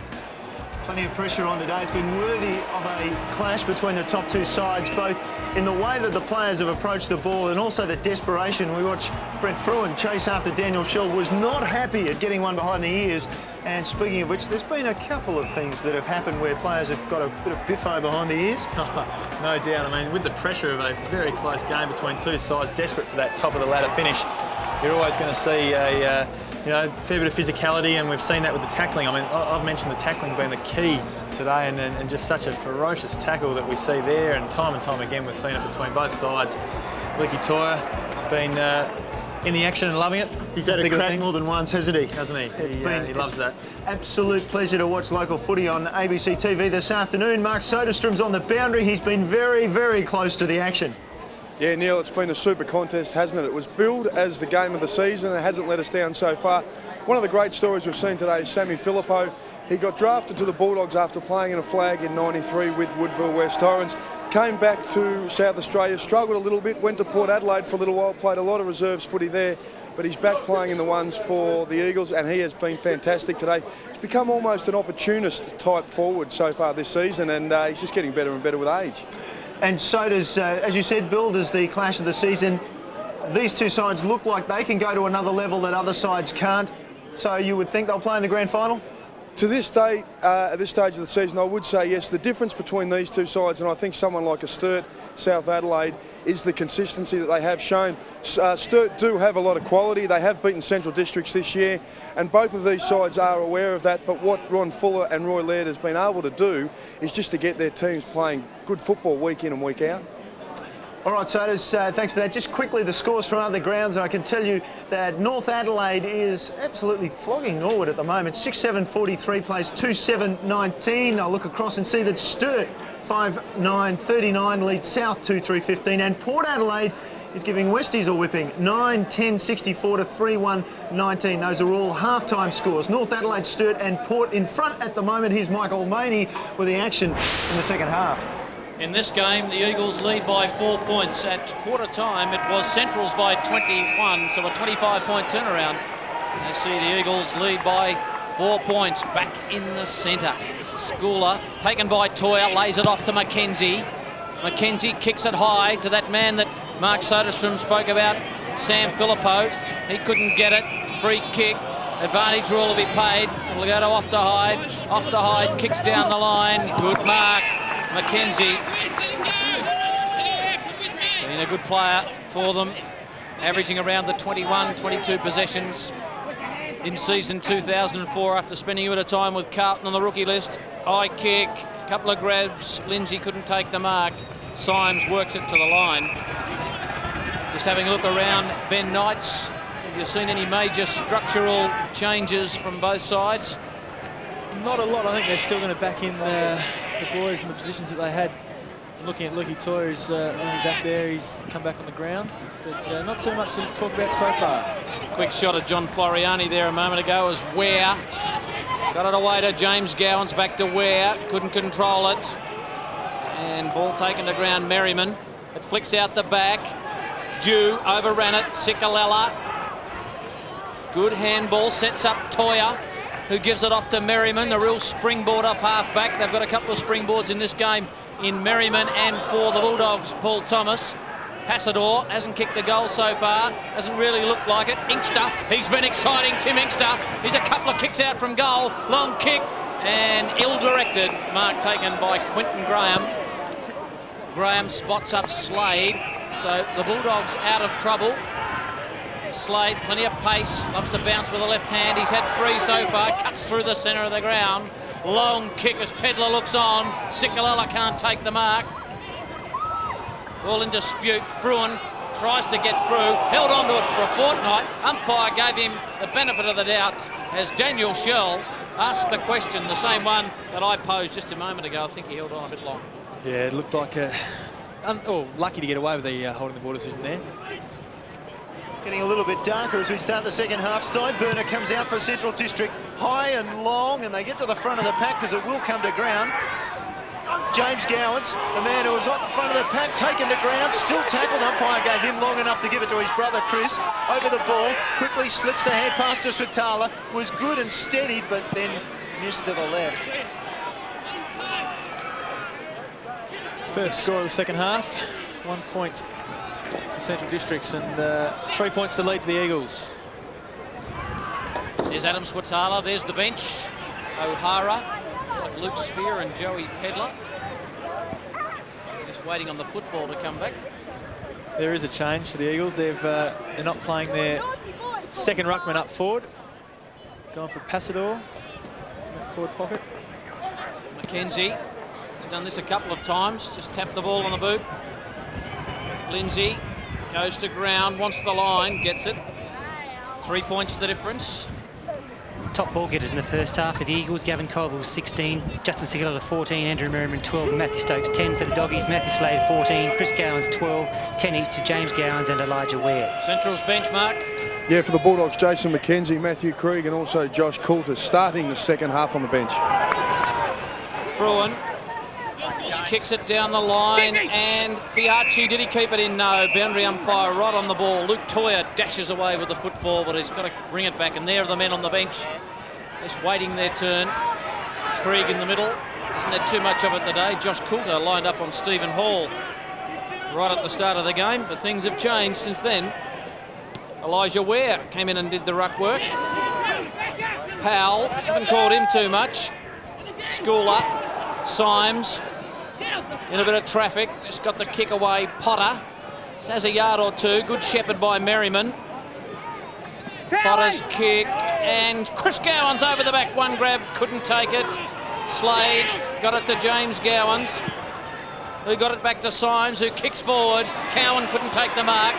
S1: Plenty of pressure on today. It's been worthy of a clash between the top 2 sides, both in the way that the players have approached the ball and also the desperation. We watch Brent Fruin chase after Daniel Shell, was not happy at getting one behind the ears. And speaking of which, there's been a couple of things that have happened where players have got a bit of biffo behind the ears.
S2: No doubt. I mean, with the pressure of a very close game between 2 sides, desperate for that top of the ladder finish, you're always going to see a fair bit of physicality, and we've seen that with the tackling. I mean, I've mentioned the tackling being the key today, and just such a ferocious tackle that we see there, and time again we've seen it between both sides. Licky Toya been in the action and loving it.
S1: He's had a crack more than once, hasn't he?
S2: Hasn't he? He loves that.
S1: Absolute pleasure to watch local footy on ABC TV this afternoon. Mark Soderstrom's on the boundary. He's been very, very close to the action.
S3: Yeah, Neil, it's been a super contest, hasn't it? It was billed as the game of the season and it hasn't let us down so far. One of the great stories we've seen today is Sammy Filippo. He got drafted to the Bulldogs after playing in a flag in '93 with Woodville West Torrens. Came back to South Australia, struggled a little bit, went to Port Adelaide for a little while, played a lot of reserves footy there, but he's back playing in the ones for the Eagles, and he has been fantastic today. He's become almost an opportunist type forward so far this season, and he's just getting better and better with age.
S1: And so does, as you said, Bill, does the clash of the season. These 2 sides look like they can go to another level that other sides can't. So you would think they'll play in the grand final?
S3: To this day, at this stage of the season, I would say yes. The difference between these 2 sides, and I think someone like a Sturt, South Adelaide, is the consistency that they have shown. Sturt do have a lot of quality. They have beaten Central Districts this year, and both of these sides are aware of that. But what Ron Fuller and Roy Laird has been able to do is just to get their teams playing good football week in and week out.
S1: All right, Sodas, thanks for that. Just quickly, the scores from other grounds, and I can tell you that North Adelaide is absolutely flogging Norwood at the moment. 6-7-43 plays 2-7-19. I'll look across and see that Sturt 5-9-39 leads South 2-3-15, and Port Adelaide is giving Westies a whipping 9-10-64 to 3-1-19. Those are all half-time scores. North Adelaide, Sturt and Port in front at the moment. Here's Michael Maney with the action in the second half.
S6: In this game, the Eagles lead by 4 points. At quarter time, it was Central's by 21, so a 25-point turnaround. They see the Eagles lead by 4 points. Back in the centre. Schooler, taken by Toya, lays it off to Mackenzie. Mackenzie kicks it high to that man that Mark Soderstrom spoke about, Sam Filippo. He couldn't get it. Free kick. Advantage rule will be paid. It'll go to off to Hyde. Off to Hyde, kicks down the line. Good mark. Mackenzie, being a good player for them, averaging around the 21-22 possessions in season 2004 after spending a bit of time with Carlton on the rookie list. High kick, couple of grabs, Lindsay couldn't take the mark. Symes works it to the line. Just having a look around Ben Knights, have you seen any major structural changes from both sides?
S2: Not a lot. I think they're still going to back in the boys in the positions that they had Looking at Lucky Toyer, who's running back there, he's come back on the ground. But not too much to talk about so far.
S6: Quick shot of John Floriani there a moment ago as Ware got it away to James Gowans, back to Ware, couldn't control it. And ball taken to ground, Merriman. It flicks out the back. Dew overran it, Sikalella. Good handball, sets up Toyer, who gives it off to Merriman, a real springboard off half-back. They've got a couple of springboards in this game in Merriman and for the Bulldogs, Paul Thomas. Passador hasn't kicked a goal so far, doesn't really look like it. Inkster, he's been exciting, Tim Inkster. He's a couple of kicks out from goal, long kick and ill-directed. Mark taken by Quinton Graham. Graham spots up Slade, so the Bulldogs out of trouble. Slade, plenty of pace, loves to bounce with the left hand. He's had 3 so far, cuts through the centre of the ground. Long kick as Pedler looks on. Sikalella can't take the mark. All in dispute. Fruin tries to get through, held on to it for a fortnight. Umpire gave him the benefit of the doubt as Daniel Shell asked the question, the same one that I posed just a moment ago. I think he held on a bit long.
S2: Yeah, it looked like lucky to get away with the holding the ball decision there.
S1: Getting a little bit darker as we start the second half. Steinburner comes out for Central District, high and long, and they get to the front of the pack because it will come to ground. James Gowans, the man who was on the front of the pack, taken to ground, still tackled. Umpire gave him long enough to give it to his brother Chris. Over the ball, quickly slips the hand past to Switala. Was good and steadied, but then missed to the left.
S2: First score of the second half, 1 point to Central Districts and 3 points to lead to the Eagles.
S6: There's Adam Switala, there's the bench. O'Hara, like Luke Spear and Joey Pedler. Just waiting on the football to come back.
S2: There is a change for the Eagles. They're not playing their second ruckman up forward. Going for Passador in that forward pocket.
S6: Mackenzie has done this a couple of times, just tapped the ball on the boot. Lindsay goes to ground, wants the line, gets it. 3 points the difference.
S7: Top ball getters in the first half for the Eagles. Gavin Colville 16, Justin Sigalala 14, Andrew Merriman 12, Matthew Stokes 10 for the Doggies, Matthew Slade 14, Chris Gowans 12, 10 each to James Gowans and Elijah Ware.
S6: Central's benchmark.
S3: Yeah, for the Bulldogs, Jason McKenzie, Matthew Krieg and also Josh Coulter starting the second half on the bench.
S6: Fruin just kicks it down the line and Fiacci, did he keep it in? No, boundary umpire right on the ball. Luke Toyer dashes away with the football, but he's got to bring it back, and there are the men on the bench just waiting their turn. Krieg in the middle, hasn't had too much of it today. Josh Coulter lined up on Stephen Hall right at the start of the game, but things have changed since then. Elijah Ware came in and did the ruck work. Powell, haven't called him too much. Schooler, Symes, in a bit of traffic, just got the kick away. Potter has a yard or two. Good shepherd by Merriman. Potter's kick, and Chris Gowans over the back. One grab, couldn't take it. Slade got it to James Gowans, who got it back to Symes, who kicks forward. Cowan couldn't take the mark.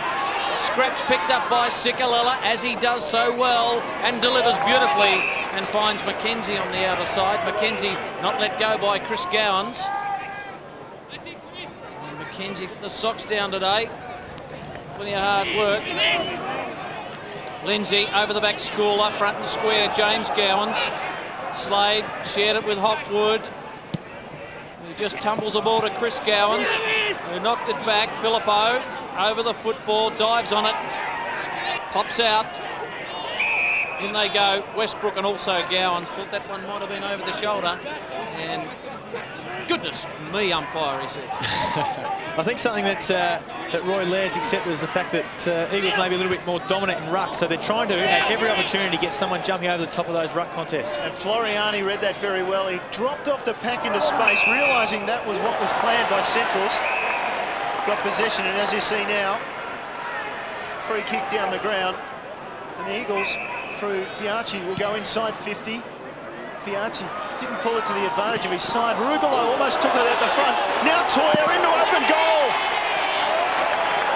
S6: Scraps picked up by Sikalella, as he does so well, and delivers beautifully, and finds Mackenzie on the outer side. Mackenzie not let go by Chris Gowans. And Mackenzie got the socks down today. Plenty of hard work. Lindsay over the back, Schooler, front and square, James Gowans. Slade shared it with Hopwood. He just tumbles the ball to Chris Gowans, who knocked it back. Filippo over the football, dives on it, pops out. In they go, Westbrook and also Gowans. Thought that one might have been over the shoulder. And goodness me, umpire, he said.
S2: I think something that Roy Laird's accepted is the fact that Eagles may be a little bit more dominant in ruck, so they're trying to have every opportunity to get someone jumping over the top of those ruck contests.
S1: And Floriani read that very well. He dropped off the pack into space, realising that was what was planned by Centrals. Got possession, and as you see now, free kick down the ground. And the Eagles, through Fiacci, will go inside 50. Fiacci didn't pull it to the advantage of his side. Rugolo almost took it at the front. Now Toyer into open goal.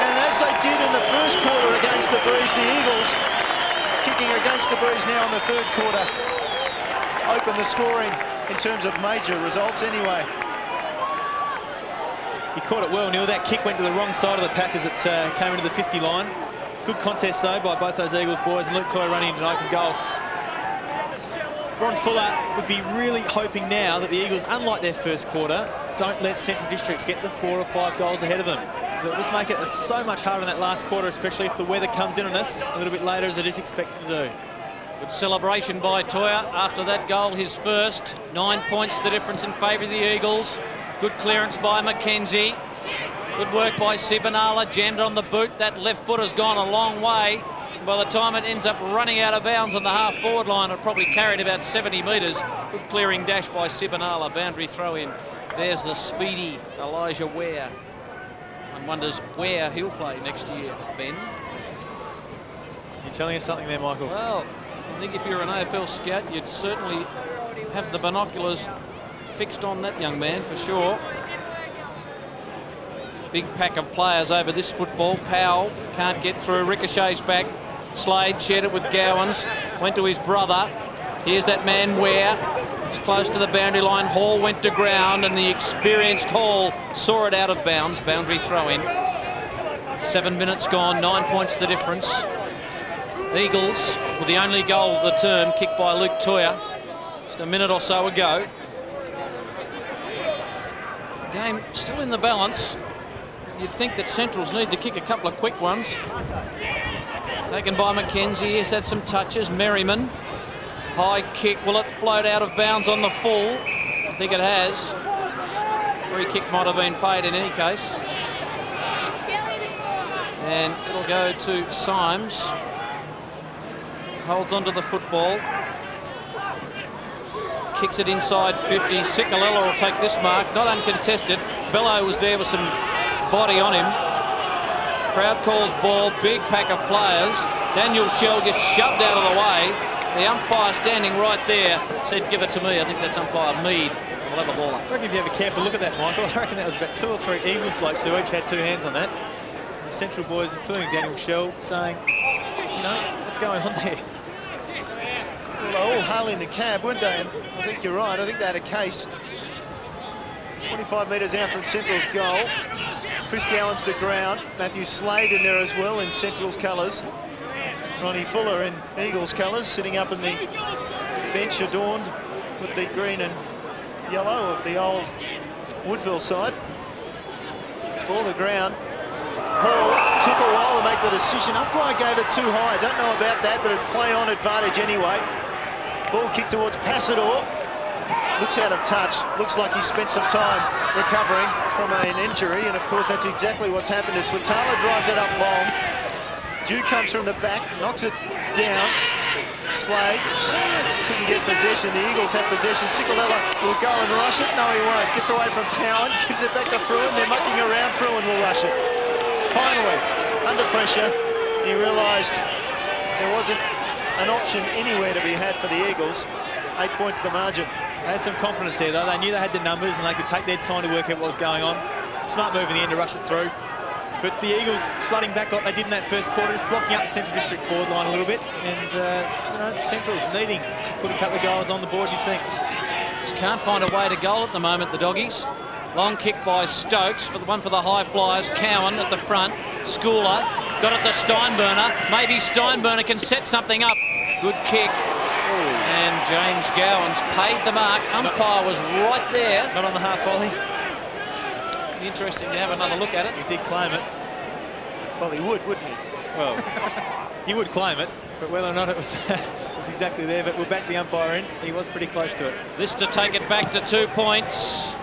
S1: And as they did in the first quarter against the Breeze, the Eagles kicking against the Breeze now in the third quarter. Open the scoring in terms of major results anyway.
S2: He caught it well, Neil. That kick went to the wrong side of the pack as it came into the 50 line. Good contest, though, by both those Eagles boys, and Luke Toy running into an open goal. Ron Fuller would be really hoping now that the Eagles, unlike their first quarter, don't let Central Districts get the 4 or 5 goals ahead of them. So it'll just make it so much harder in that last quarter, especially if the weather comes in on us a little bit later, as it is expected to do.
S6: Good celebration by Toya after that goal, his first. 9 points the difference in favour of the Eagles. Good clearance by McKenzie. Good work by Sibanala, jammed on the boot. That left foot has gone a long way. By the time it ends up running out of bounds on the half-forward line, it probably carried about 70 metres. Good clearing dash by Sibanala, boundary throw in. There's the speedy Elijah Ware. One wonders where he'll play next year, Ben.
S2: You're telling us something there, Michael.
S6: Well, I think if you're an AFL scout, you'd certainly have the binoculars fixed on that young man for sure. Big pack of players over this football. Powell can't get through, ricochets back. Slade shared it with Gowans, went to his brother. Here's that man Ware. It's close to the boundary line. Hall went to ground, and the experienced Hall saw it out of bounds. Boundary throw in. 7 minutes gone, 9 points the difference. Eagles with the only goal of the term, kicked by Luke Toya. Just a minute or so ago. Game still in the balance. You'd think that Centrals need to kick a couple of quick ones. Taken by McKenzie. He's had some touches. Merriman. High kick. Will it float out of bounds on the full? I think it has. Free kick might have been paid in any case. And it'll go to Symes. Holds onto the football. Kicks it inside 50. Sikalella will take this mark. Not uncontested. Bello was there with some body on him. Crowd calls ball. Big pack of players. Daniel Shell gets shoved out of the way. The umpire standing right there said, give it to me. I think that's umpire Mead. We'll have a ball up.
S2: I reckon if you have a careful look at that, Michael, I reckon that was about 2 or 3 Eagles blokes who each had 2 hands on that. And the Central boys, including Daniel Shell, saying, you know, what's going on there?
S1: Well, they were all hailing the cab, weren't they? And I think you're right. I think they had a case. 25 metres out from Central's goal. Chris Gowans to ground. Matthew Slade in there as well in Central's colours. Ronnie Fuller in Eagles colours, sitting up in the bench adorned with the green and yellow of the old Woodville side. Ball to ground. Hall took a while to make the decision. Umpire gave it too high. Don't know about that, but it's play on advantage anyway. Ball kicked towards Passador. Looks out of touch. Looks like he spent some time recovering from an injury, and of course that's exactly what's happened to Swatala. Drives it up long. Dew comes from the back, knocks it down. Slade couldn't get possession. The Eagles have possession. Sikalella will go and rush it. No, he won't. Gets away from Cowan, gives it back to Fruin. They're mucking around. Fruin will rush it. Finally, under pressure, he realised there wasn't an option anywhere to be had for the Eagles. 8 points the margin.
S2: They had some confidence there, though. They knew they had the numbers and they could take their time to work out what was going on. Smart move in the end to rush it through. But the Eagles flooding back like they did in that first quarter, just blocking up the Central District forward line a little bit. And, you know, Central's needing to put a couple of goals on the board, you'd think.
S6: Just can't find a way to goal at the moment, the Doggies. Long kick by Stokes, for the one for the high flyers. Cowan at the front. Schooler got it to Steinburner. Maybe Steinburner can set something up. Good kick. And James Gowans paid the mark. Umpire was right there.
S2: Not on the half volley.
S6: Be interesting to have another look at it.
S2: He did claim it.
S1: Well, he would, wouldn't he?
S2: Well, he would claim it, but whether or not it was, was exactly there. But we'll back the umpire in. He was pretty close to it.
S6: This to take it back to 2 points.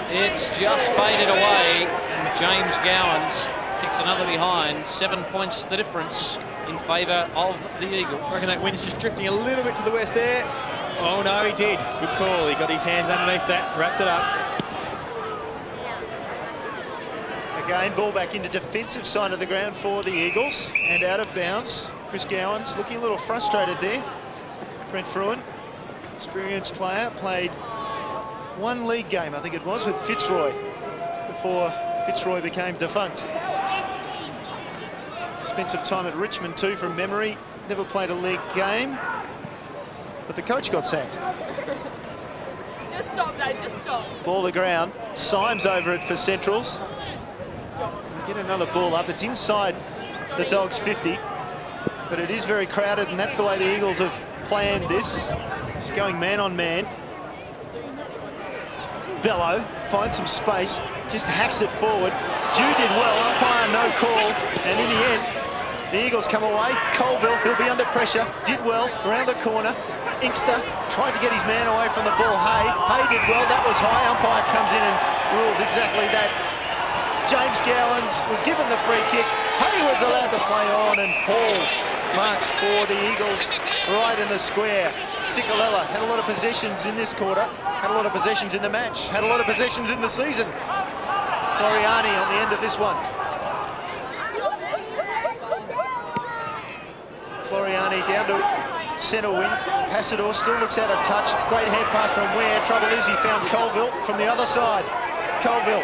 S6: It's just faded away. And James Gowans kicks another behind. 7 points the difference in favour of the Eagles.
S2: I reckon that wind's just drifting a little bit to the west there. Oh, no, he did. Good call. He got his hands underneath that, wrapped it up.
S1: Again, ball back into defensive side of the ground for the Eagles and out of bounds. Chris Gowans looking a little frustrated there. Brent Fruin, experienced player, played 1 league game, I think it was, with Fitzroy before Fitzroy became defunct. Spent some time at Richmond too from memory. Never played a league game, but the coach got sacked.
S15: Just stop, Dave, just stop.
S1: Ball the ground. Symes over it for Centrals. Get another ball up. It's inside the Dogs' 50, but it is very crowded, and that's the way the Eagles have planned this. Just going man on man. Bello finds some space, just hacks it forward. Dew did well, umpire no call, and in the end, the Eagles come away. Colville, he'll be under pressure, did well around the corner. Inkster tried to get his man away from the ball. Hay did well, that was high. Umpire comes in and rules exactly that. James Gowans was given the free kick. Hay was allowed to play on, and Hall marks for the Eagles right in the square. Sikalella had a lot of possessions in this quarter, had a lot of possessions in the match, had a lot of possessions in the season. Floriani on the end of this one. Floriani down to centre wing. Passador still looks out of touch. Great hand pass from Ware. Trouble is he found Colville from the other side. Colville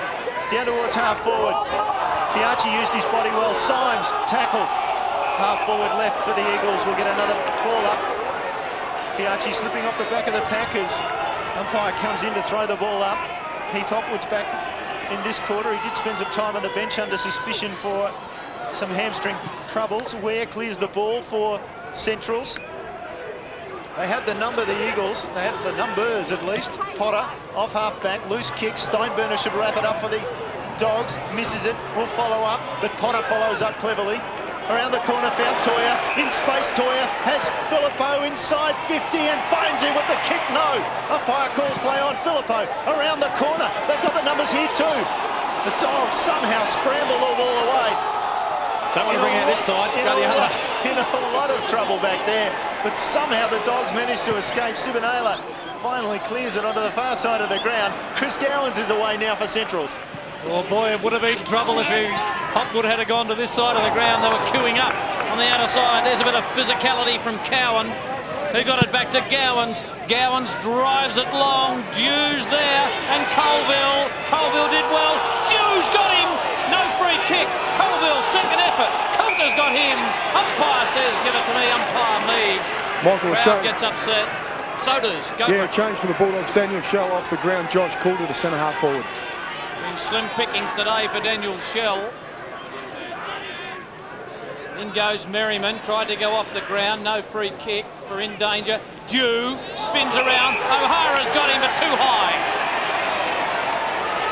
S1: down towards half forward. Fiacci used his body well. Symes tackled. Half forward left for the Eagles. We'll get another ball up. Fiacci slipping off the back of the Packers. Umpire comes in to throw the ball up. Heath Hopwood's back in this quarter. He did spend some time on the bench under suspicion for some hamstring troubles. Ware clears the ball for Centrals. They had the number, the Eagles. They had the numbers at least. Potter off half back, loose kick. Steinburner should wrap it up for the Dogs. Misses it, will follow up, but Potter follows up cleverly. Around the corner, found Toya. In space, Toya has Filippo inside 50 and finds him with the kick. No. Umpire calls play on. Filippo around the corner. They've got the numbers here too. The Dogs somehow scramble the ball away.
S2: Don't want to bring it out this side. Go the other.
S1: In a lot of trouble back there, but somehow the Dogs managed to escape. Sibonella finally clears it onto the far side of the ground. Chris Gowans is away now for Centrals.
S16: Oh boy, it would have been trouble if Hopwood had gone to this side of the ground. They were queuing up on the outer side. There's a bit of physicality from Cowan, who got it back to Gowans. Gowans drives it long. Dew's there, and Colville. Colville did well. Dew's got him. No free kick. Colville, second effort. Coulter's got him. Umpire says, give it to me. Umpire me.
S3: Michael,
S16: Crowd gets upset. So does. Go for it.
S3: Change for the Bulldogs. Daniel Shell off the ground. Josh Coulter to centre half forward.
S16: Been slim pickings today for Daniel Shell. In goes Merriman, tried to go off the ground, no free kick for in danger. Dew spins around, O'Hara's got him but too high.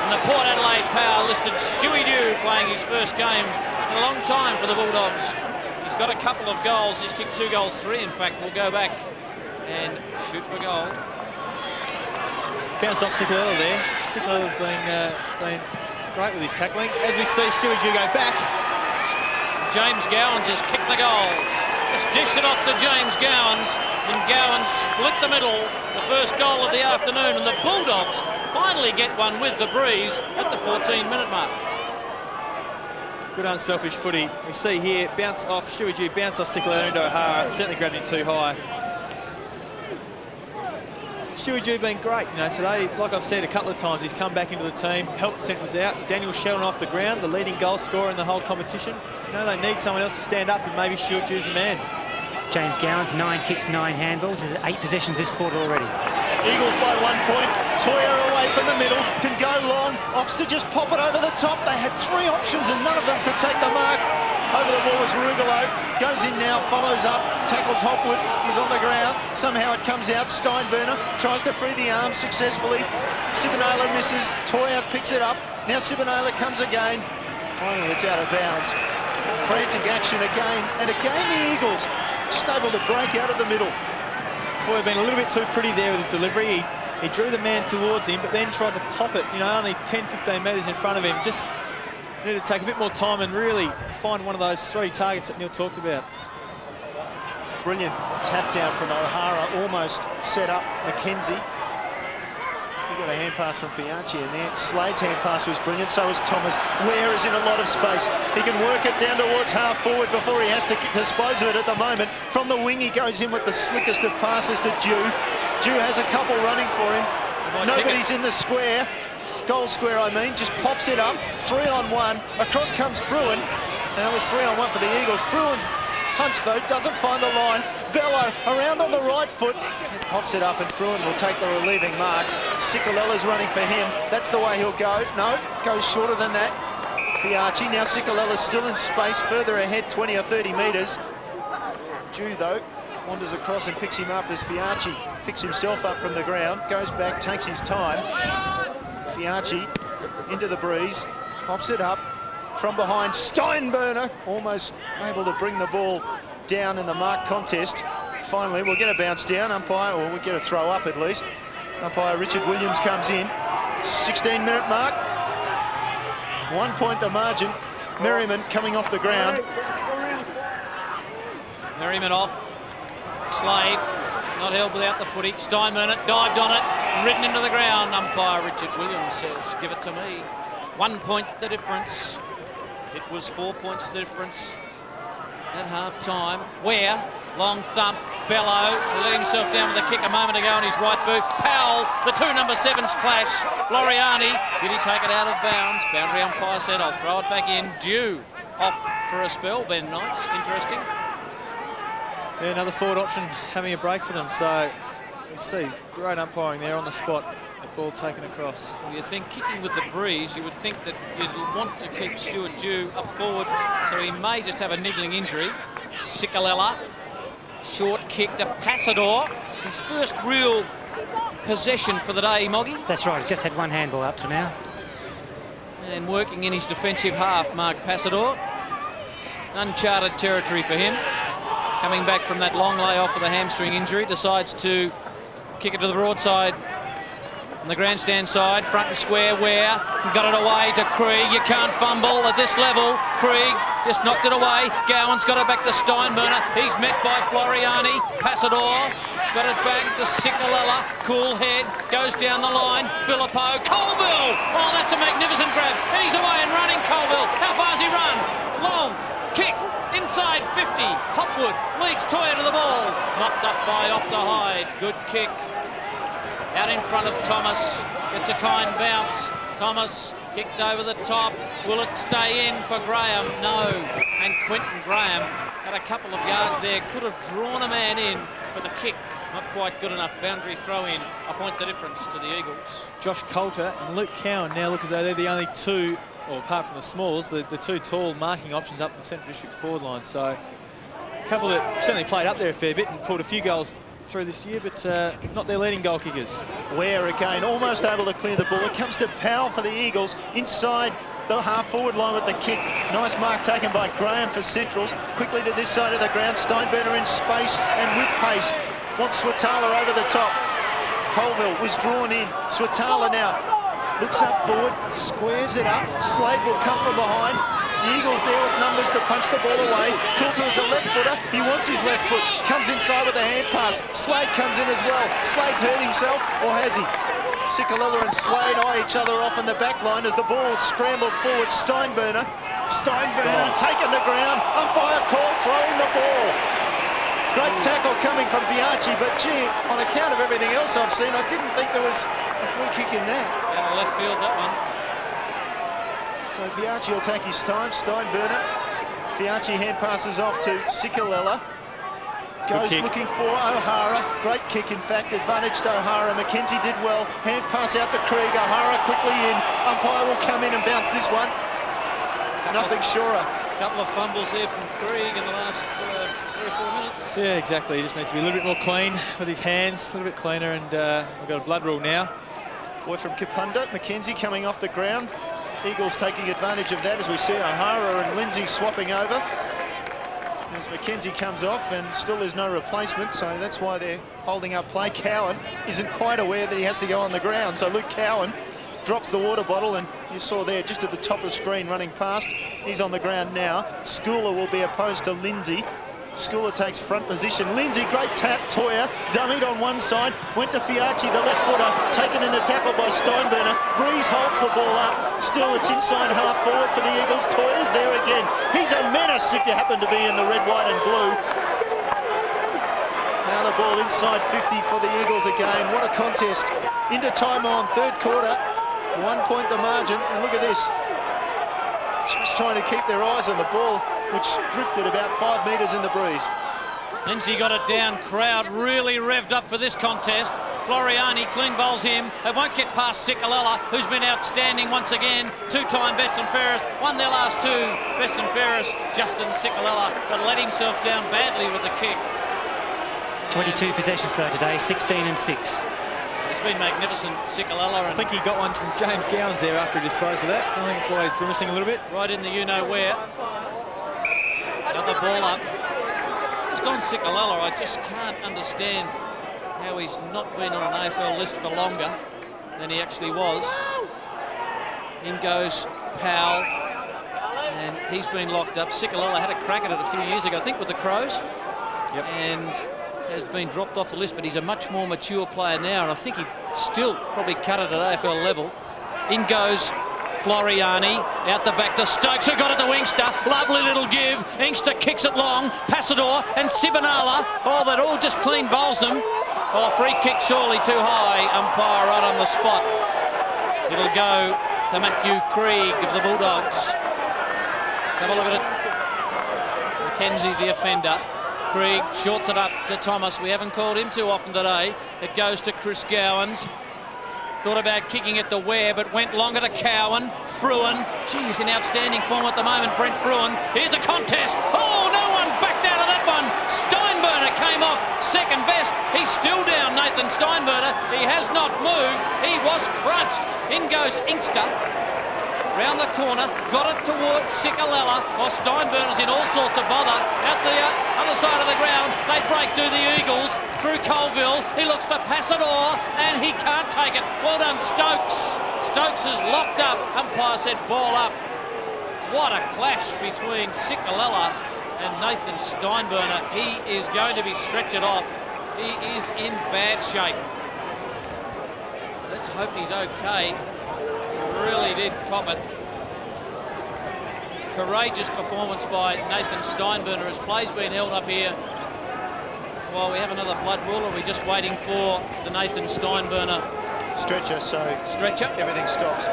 S16: And the Port Adelaide power listed Stewie Dew playing his first game in a long time for the Bulldogs. He's got a couple of goals, he's kicked 2 goals, 3 in fact. We'll go back and shoot for goal.
S2: Bounced off Sikalella there. Sikalella's been great with his tackling. As we see Stewie Dew go back.
S16: James Gowans has kicked the goal. Just dished it off to James Gowans, and Gowans split the middle. The first goal of the afternoon, and the Bulldogs finally get one with the breeze at the 14-minute mark.
S2: Good unselfish footy. We see here, bounce off Stewie Dew, bounce off Sikalella into O'Hara. Certainly grabbed him too high. Stewie Dew been great, you know, today. Like I've said a couple of times, he's come back into the team, helped Centrals out. Daniel Sheldon off the ground, the leading goal scorer in the whole competition. You know, they need someone else to stand up and maybe Stuart Dew's the man.
S7: James Gowans, 9 kicks, 9 handballs. There's 8 possessions this quarter already.
S1: Eagles by 1 point. Toya away from the middle, can go long. Opts to just pop it over the top. They had 3 options and none of them could take the mark. Over the ball was Rugolo. Goes in now, follows up, tackles Hopwood. He's on the ground. Somehow it comes out. Steinburner tries to free the arm successfully. Sibonella misses. Toya picks it up. Now Sibonella comes again. Finally, it's out of bounds. Frantic action again. And again, the Eagles just able to break out of the middle.
S2: Toya been a little bit too pretty there with his delivery. He drew the man towards him, but then tried to pop it, you know, only 10, 15 metres in front of him. Just needed to take a bit more time and really find one of those 3 targets that Neil talked about.
S1: Brilliant tap down from O'Hara, almost set up Mackenzie. He got a hand pass from Fiacci in there. Slade's hand pass was brilliant, so was Thomas. Ware is in a lot of space. He can work it down towards half forward before he has to dispose of it at the moment. From the wing, he goes in with the slickest of passes to Dew. Dew has a couple running for him. Nobody's in the square. Goal square, I mean. Just pops it up. 3-on-1. Across comes Fruin. And it was 3-on-1 for the Eagles. Fruin's punch though, doesn't find the line. Bello around on the right foot. It pops it up and Fruin will take the relieving mark. Cicalella's running for him. That's the way he'll go. No, goes shorter than that. Fiacci, now Cicalella's still in space, further ahead, 20 or 30 metres. Jew though, wanders across and picks him up as Fiacci picks himself up from the ground, goes back, takes his time. Fiacci into the breeze, pops it up from behind. Steinberner almost able to bring the ball down in the mark contest. Finally, we'll get a bounce down, umpire, or we'll get a throw up at least. Umpire Richard Williams comes in. 16-minute mark. 1 point the margin. Merriman coming off the ground.
S16: Merriman off. Slade, not held without the footy. Steinberner dived on it, ridden into the ground. Umpire Richard Williams says, give it to me. 1 point the difference. It was 4 points the difference at half-time. Ware, long thump, Bello, let himself down with a kick a moment ago on his right boot. Powell, the two number 7s clash. Floriani, did he take it out of bounds? Boundary umpire said, I'll throw it back in. Due off for a spell. Ben Knights, interesting.
S2: Yeah, another forward option having a break for them. So you see, great umpiring there on the spot. The ball taken across.
S16: Well, you think kicking with the breeze, you would think that you'd want to keep Stuart Dew up forward, so he may just have a niggling injury. Cicalella, short kick to Passador. His first real possession for the day, Moggy.
S7: That's right, he's just had one handball up to now.
S16: And working in his defensive half, Mark Passador. Uncharted territory for him. Coming back from that long layoff with a hamstring injury, decides to kick it to the broadside. On the grandstand side, front and square, Ware got it away to Krieg. You can't fumble at this level. Krieg just knocked it away. Gowan's got it back to Steinberner. He's met by Floriani. Passador got it back to Cicalella. Cool head, goes down the line. Filippo, Colville! Oh, that's a magnificent grab. And he's away and running, Colville. How far has he run? Long kick. Inside 50. Hopwood leads Toyer to the ball. Knocked up by off to Hyde. Good kick. Out in front of Thomas, gets a kind bounce. Thomas kicked over the top. Will it stay in for Graham? No. And Quentin Graham had a couple of yards there. Could have drawn a man in, but the kick not quite good enough. Boundary throw in. A point the difference to the Eagles.
S2: Josh Coulter and Luke Cowan now look as though they're the only two, or apart from the smalls, the two tall marking options up the Central District forward line. So a couple that certainly played up there a fair bit and pulled a few goals through this year, but not their leading goal kickers.
S1: Ware again, almost able to clear the ball. It comes to Powell for the Eagles, inside the half-forward line with the kick. Nice mark taken by Graham for Centrals. Quickly to this side of the ground, Steinberner in space and with pace. Wants Swatala over the top. Colville was drawn in. Swatala now looks up forward, squares it up. Slade will come from behind. The Eagles there with numbers to punch the ball away. Coulter is a left footer. He wants his left foot. Comes inside with a hand pass. Slade comes in as well. Slade's hurt himself, or has he? Cicalella and Slade eye each other off in the back line as the ball scrambled forward. Steinberner taken to ground. Umpire call, throwing the ball. Great tackle coming from Fiacci, but gee, on account of everything else I've seen, I didn't think there was a free kick in that.
S16: Out of left field, that one.
S1: So Fiacci will take his time. Steinberner. Fiacci hand passes off to Cicalella. Goes looking for O'Hara. Great kick, in fact. Advantage to O'Hara. McKenzie did well. Hand pass out to Krieg. O'Hara quickly in. Umpire will come in and bounce this one. Nothing surer.
S16: A couple of fumbles there from Krieg in the last 3 or 4 minutes.
S2: Yeah, exactly. He just needs to be a little bit more clean with his hands, a little bit cleaner, and we've got a blood rule now.
S1: Boy from Kapunda. McKenzie coming off the ground. Eagles taking advantage of that as we see O'Hara and Lindsay swapping over. As McKenzie comes off and still there's no replacement, so that's why they're holding up play. Cowan isn't quite aware that he has to go on the ground, so Luke Cowan drops the water bottle, and you saw there just at the top of the screen running past. He's on the ground now. Schooler will be opposed to Lindsay. Schooler takes front position. Lindsay, great tap. Toyer dummied on one side, went to Fiacci, the left footer, taken in the tackle by Steinberner. Breeze holds the ball up. Still, it's inside half forward for the Eagles. Toyer's there again. He's a menace if you happen to be in the red, white and blue. Now the ball inside 50 for the Eagles again. What a contest. Into time on, third quarter. 1 point the margin, and look at this. Just trying to keep their eyes on the ball. which drifted about 5 metres in the breeze.
S16: Lindsay got it down. Crowd really revved up for this contest. Floriani clean bowls him. They won't get past Sikalala, who's been outstanding once again. Two-time best and fairest. Won their last two best and fairest, Justin Sikalala, but let himself down badly with the kick.
S7: 22 possessions per today, 16 and 6.
S16: He's been magnificent, Sikalala.
S2: I think he got one from James Gowans there after he disposed of that. I think that's why he's grimacing a little bit.
S16: Right in the you-know-where. Got the ball up. Just on Sikalala, I just can't understand how he's not been on an AFL list for longer than he actually was. In goes Powell, and he's been locked up. Sikalala had a crack at it a few years ago, I think with the Crows, and has been dropped off the list, but he's a much more mature player now, and I think he'd still probably cut it at AFL level. In goes Floriani, out the back to Stokes, who got it to Inkster. Lovely little give. Inkster kicks it long. Passador and Sibanala. Oh, that all just clean bowls them. Oh, free kick surely too high. Umpire right on the spot. It'll go to Matthew Krieg of the Bulldogs. Let's have a look at it. McKenzie, the offender. Krieg shorts it up to Thomas. We haven't called him too often today. It goes to Chris Gowans. Thought about kicking it to Ware, but went longer to Cowan. Fruin, geez, in outstanding form at the moment, Brent Fruin. Here's a contest. Oh, no one backed out of that one. Steinberner came off second best. He's still down, Nathan Steinberner. He has not moved. He was crunched. In goes Inkster. Round the corner, got it towards Sikalala. While Steinberner's in all sorts of bother. Out the other side of the ground, they break to the Eagles. Through Colville, he looks for Passador, and he can't take it. Well done, Stokes. Stokes is locked up. Umpire said ball up. What a clash between Sikalala and Nathan Steinberner. He is going to be stretchered off. He is in bad shape. Let's hope he's okay. He really did cop it. Courageous performance by Nathan Steinberner as play's been held up here. While we have another blood rule, are we just waiting for the Nathan Steinberner
S1: stretcher? So
S16: stretcher,
S1: everything stops.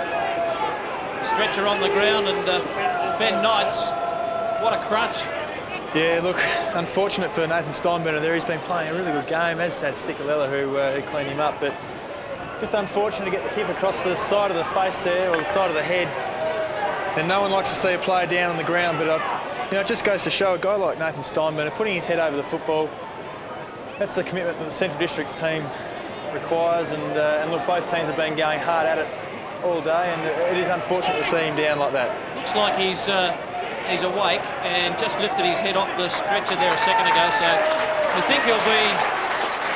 S16: Stretcher on the ground, and Ben Knights, what a crunch.
S2: Yeah, look, unfortunate for Nathan Steinberner there. He's been playing a really good game, as has Sikalala, who cleaned him up, but just unfortunate to get the hip across the side of the face there, or the side of the head. And no one likes to see a player down on the ground, but it just goes to show a guy like Nathan Steinberner putting his head over the football. That's the commitment that the Central Districts team requires, and look, both teams have been going hard at it all day, and it is unfortunate to see him down like that.
S16: Looks like he's awake and just lifted his head off the stretcher there a second ago, so we think he'll be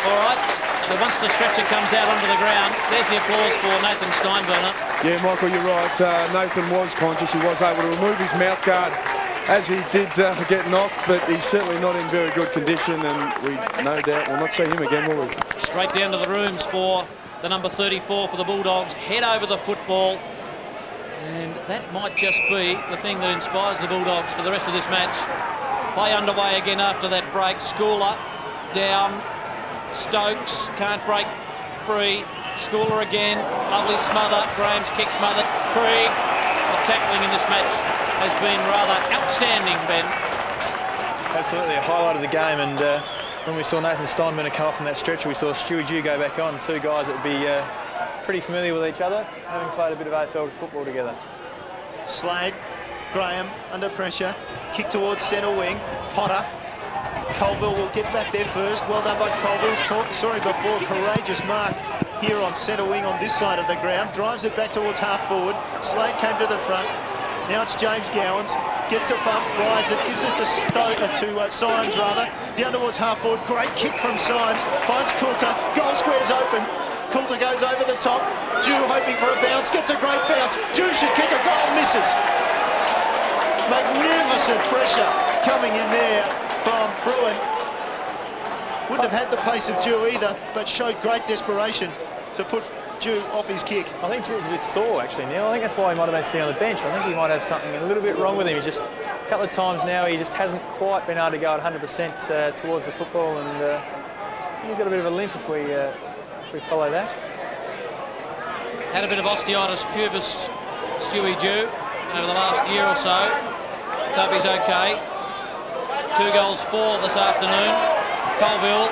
S16: all right. But once the stretcher comes out onto the ground, there's the applause for Nathan Steinberner.
S3: Yeah, Michael, you're right. Nathan was conscious. He was able to remove his mouth guard as he did get knocked, but he's certainly not in very good condition, and we no doubt will not see him again, will we?
S16: Straight down to the rooms for the number 34 for the Bulldogs. Head over the football, and that might just be the thing that inspires the Bulldogs for the rest of this match. Play underway again after that break. Schooler down. Stokes can't break free. Schooler again. Lovely smother. Graham's kick smothered. Krieg. The tackling in this match has been rather outstanding, Ben.
S2: Absolutely a highlight of the game, and when we saw Nathan Steinberner come off from that stretcher, we saw Stewie Dew go back on. Two guys that would be pretty familiar with each other, having played a bit of AFL football together.
S1: Slade, Graham under pressure. Kick towards centre wing. Potter. Colville will get back there first. Well done by Colville. Sorry before. Courageous mark here on centre wing on this side of the ground. Drives it back towards half forward. Slade came to the front. Now it's James Gowans. Gets a bump, rides it, gives it to Symes rather. Down towards half forward. Great kick from Symes. Finds Coulter. Goal square's open. Coulter goes over the top. Dew hoping for a bounce. Gets a great bounce. Dew should kick a goal. Misses. Magnificent pressure coming in there from Fruin. Wouldn't have had the pace of Dew either, but showed great desperation to put Dew off his kick.
S2: I think Dew's a bit sore, actually, Neil. I think that's why he might have been sitting on the bench. I think he might have something a little bit wrong with him. He's just, a couple of times now, he just hasn't quite been able to go at 100% towards the football, and I think he's got a bit of a limp if we follow that.
S16: Had a bit of osteitis pubis, Stewie Dew, over the last year or so. Tubby's okay. 2 goals for this afternoon. Colville,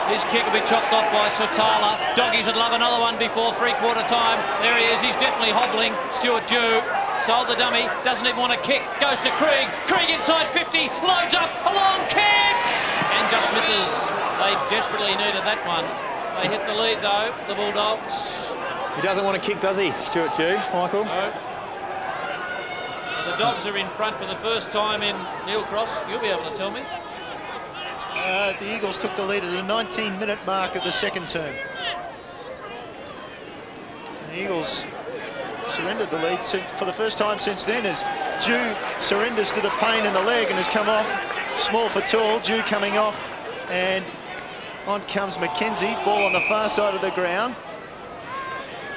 S16: his kick will be chopped off by Swatala. Doggies would love another one before three-quarter time. There he is, he's definitely hobbling. Stuart Dew sold the dummy, doesn't even want to kick, goes to Krieg. Krieg inside 50, loads up, a long kick! And just misses. They desperately needed that one. They hit the lead though, the Bulldogs.
S2: He doesn't want to kick, does he, Stuart Dew, Michael?
S16: No. The Dogs are in front for the first time in Neil Cross. You'll be able to tell me.
S1: The Eagles took the lead at the 19-minute mark of the second term. The Eagles surrendered the lead for the first time since then as Dew surrenders to the pain in the leg and has come off. Small for tall, Dew coming off, and on comes McKenzie. Ball on the far side of the ground.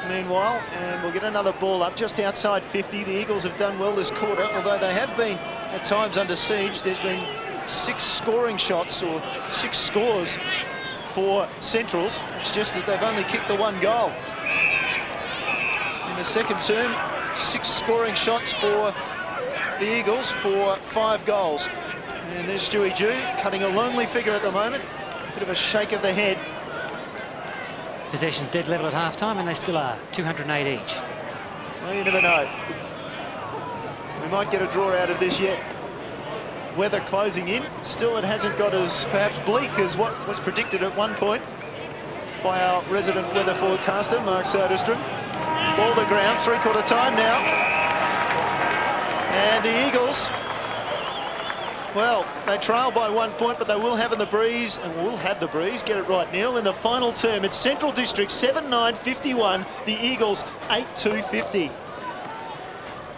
S1: Meanwhile, and we'll get another ball up just outside 50. The Eagles have done well this quarter, although they have been at times under siege. There's been 6 scoring shots or 6 scores for Centrals. It's just that they've only kicked the 1 goal. In the second term, 6 scoring shots for the Eagles for 5 goals. And there's Stewie Dew cutting a lonely figure at the moment. Bit of a shake of the head.
S7: Possession's dead level at half-time, and they still are, 208 each.
S1: Well, you never know. We might get a draw out of this yet. Weather closing in. Still, it hasn't got as perhaps bleak as what was predicted at one point by our resident weather forecaster, Mark Soderstrom. Ball to ground, three-quarter time now. And the Eagles, well, they trail by 1 point, but they will have the breeze, and will have the breeze, get it right, Neil, in the final term. It's Central District 7-9-51, the Eagles 8-2-50.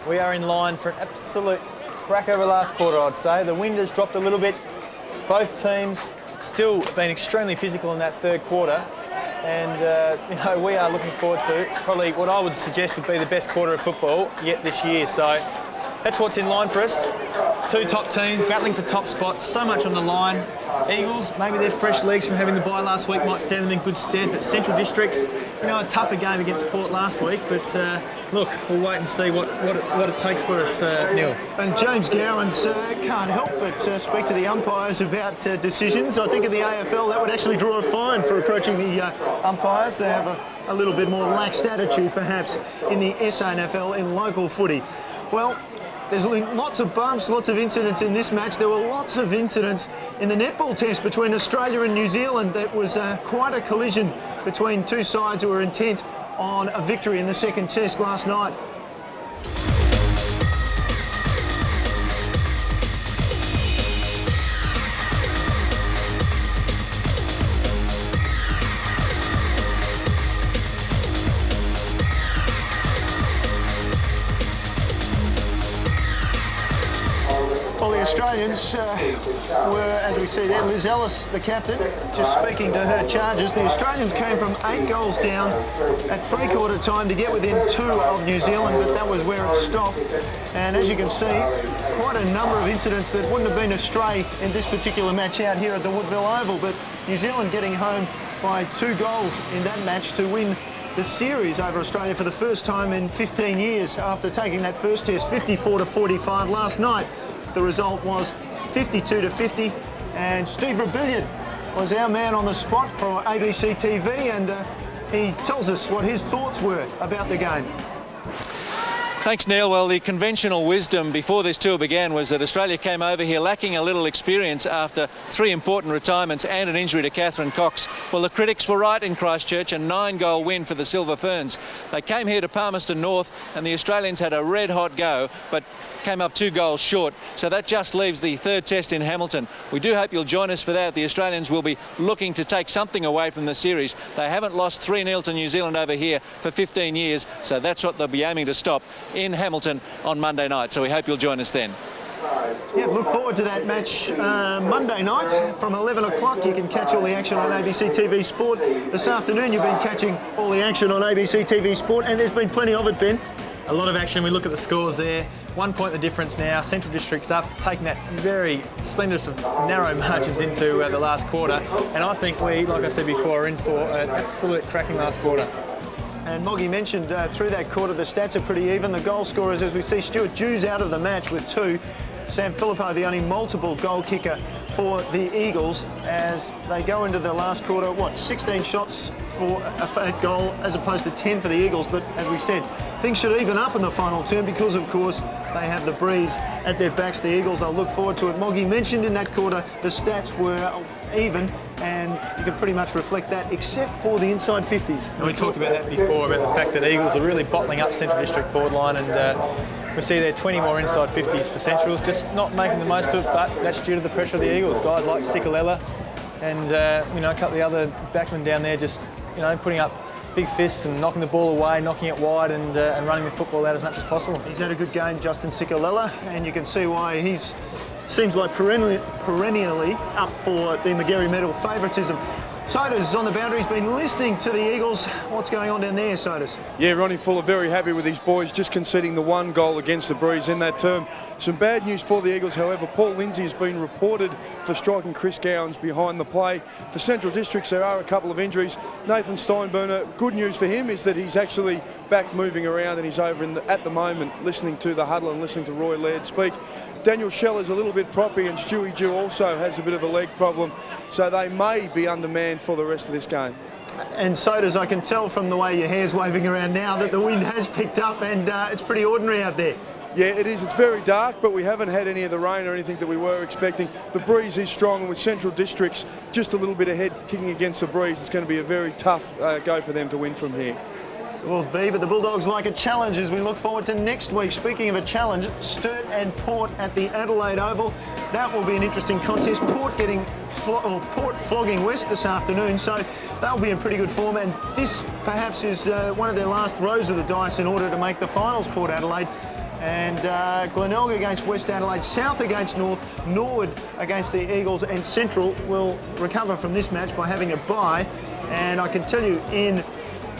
S2: We are in line for an absolute crack over last quarter, I'd say. The wind has dropped a little bit. Both teams still been extremely physical in that third quarter. And, you know, we are looking forward to probably what I would suggest would be the best quarter of football yet this year. So that's what's in line for us. 2 top teams battling for top spots, so much on the line. Eagles, maybe their fresh legs from having the bye last week might stand them in good stead, but Central Districts, you know, a tougher game against Port last week, but look, we'll wait and see what it takes for us, Neil.
S1: And James Gowans can't help but speak to the umpires about decisions. I think in the AFL that would actually draw a fine for approaching the umpires. They have a little bit more laxed attitude perhaps in the SANFL in local footy. Well, there's lots of bumps, lots of incidents in this match. There were lots of incidents in the netball test between Australia and New Zealand. That was quite a collision between two sides who were intent on a victory in the second test last night. Well, the Australians were, as we see there, Liz Ellis, the captain, just speaking to her charges. The Australians came from 8 goals down at three-quarter time to get within 2 of New Zealand, but that was where it stopped. And as you can see, quite a number of incidents that wouldn't have been astray in this particular match out here at the Woodville Oval, but New Zealand getting home by 2 goals in that match to win the series over Australia for the first time in 15 years after taking that first test 54-45 last night. The result was 52-50, and Steve Rebilliard was our man on the spot for ABC TV, and he tells us what his thoughts were about the game.
S12: Thanks, Neil. Well, the conventional wisdom before this tour began was that Australia came over here lacking a little experience after 3 important retirements and an injury to Catherine Cox. Well, the critics were right in Christchurch, a 9-goal win for the Silver Ferns. They came here to Palmerston North and the Australians had a red-hot go, but came up 2 goals short. So that just leaves the third test in Hamilton. We do hope you'll join us for that. The Australians will be looking to take something away from the series. They haven't lost 3-0 to New Zealand over here for 15 years, so that's what they'll be aiming to stop in Hamilton on Monday night, so we hope you'll join us then.
S1: Yeah, look forward to that match Monday night from 11 o'clock. You can catch all the action on ABC TV Sport. This afternoon you've been catching all the action on ABC TV Sport, and there's been plenty of it, Ben.
S2: A lot of action. We look at the scores there. 1 point the difference now. Central District's up, taking that very slender, narrow margins into the last quarter. And I think we, like I said before, are in for an absolute cracking last quarter.
S1: And Moggy mentioned through that quarter the stats are pretty even. The goal scorers, as we see, Stuart Dew's out of the match with 2. Sam Philippo, the only multiple goal kicker for the Eagles, as they go into the last quarter, 16 shots for a goal as opposed to 10 for the Eagles. But as we said, things should even up in the final term because, of course, they have the breeze at their backs. The Eagles, they'll look forward to it. Moggy mentioned in that quarter the stats were even, and you can pretty much reflect that, except for the inside 50s.
S2: And we talked about that before, about the fact that Eagles are really bottling up Central District forward line, and we see there 20 more inside 50s for Centrals, just not making the most of it, but that's due to the pressure of the Eagles. Guys like Sikalella and a couple of the other backmen down there just putting up big fists and knocking the ball away, knocking it wide, and running the football out as much as possible.
S1: He's had a good game, Justin Sikalella, and you can see why he's seems like perennially up for the McGarry Medal favouritism. Sodas on the boundary, he's been listening to the Eagles. What's going on down there, Sodas?
S3: Yeah, Ronnie Fuller very happy with his boys, just conceding the one goal against the Breeze in that term. Some bad news for the Eagles, however. Paul Lindsay has been reported for striking Chris Gowans behind the play. For Central Districts, there are a couple of injuries. Nathan Steinburner, good news for him is that he's actually back moving around, and he's over at the moment listening to the huddle and listening to Roy Laird speak. Daniel Shell is a little bit proppy, and Stewie Dew also has a bit of a leg problem, so they may be undermanned for the rest of this game.
S1: And Sodas, I can tell from the way your hair's waving around now that the wind has picked up, and it's pretty ordinary out there.
S3: Yeah, it is. It's very dark, but we haven't had any of the rain or anything that we were expecting. The breeze is strong, and with Central Districts just a little bit ahead kicking against the breeze, it's going to be a very tough go for them to win from here.
S1: Will be, but the Bulldogs like a challenge as we look forward to next week. Speaking of a challenge, Sturt and Port at the Adelaide Oval. That will be an interesting contest. Port flogging West this afternoon, so they'll be in pretty good form. And this perhaps is one of their last throws of the dice in order to make the finals, Port Adelaide. And Glenelg against West Adelaide, South against North, Norwood against the Eagles, and Central will recover from this match by having a bye. And I can tell you, in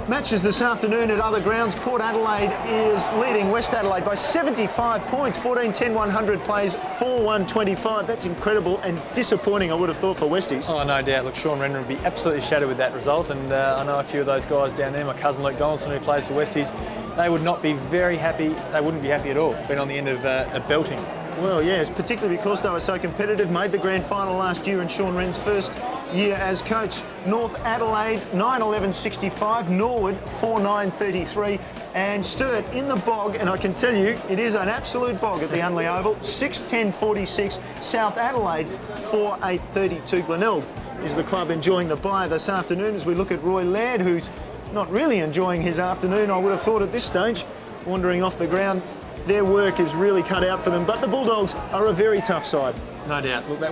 S1: matches this afternoon at other grounds, Port Adelaide is leading West Adelaide by 75 points. 14-10-100 plays 4-1-25. That's incredible and disappointing, I would have thought, for Westies.
S2: Oh, no doubt. Look, Sean Renner would be absolutely shattered with that result, and I know a few of those guys down there. My cousin Luke Donaldson, who plays for Westies, they would not be very happy. They wouldn't be happy at all, being on the end of a belting.
S1: Well, yes, particularly because they were so competitive. Made the grand final last year in Sean Wren's first year as coach. North Adelaide 9-11-65, Norwood 4-9-33, and Sturt in the bog, and I can tell you it is an absolute bog at the Unley Oval, 6-10-46. South Adelaide 4-8-32. Glenelg is the club enjoying the bye this afternoon as we look at Roy Laird, who's not really enjoying his afternoon, I would have thought, at this stage, wandering off the ground. Their work is really cut out for them, but the Bulldogs are a very tough side.
S2: No doubt. Look, that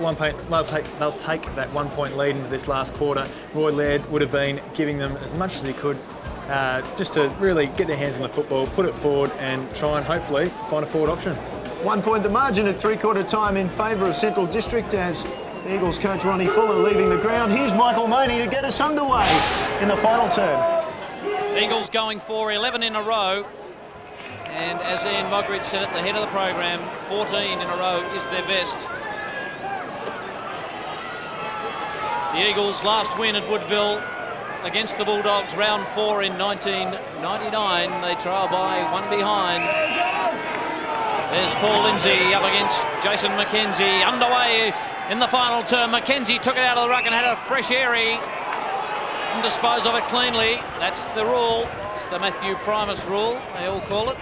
S2: they'll take that 1 point lead into this last quarter. Roy Laird would have been giving them as much as he could just to really get their hands on the football, put it forward, and try and hopefully find a forward option.
S1: 1 point the margin at three-quarter time in favour of Central District as the Eagles coach Ronnie Fuller leaving the ground. Here's Michael Money to get us underway in the final term.
S16: Eagles going for 11 in a row. And as Ian Mogridge said at the head of the program, 14 in a row is their best. The Eagles' last win at Woodville against the Bulldogs, round 4 in 1999. They trail by one behind. There's Paul Lindsay up against Jason McKenzie. Underway in the final term. McKenzie took it out of the ruck and had a fresh airy and disposed of it cleanly. That's the rule. It's the Matthew Primus rule, they all call it.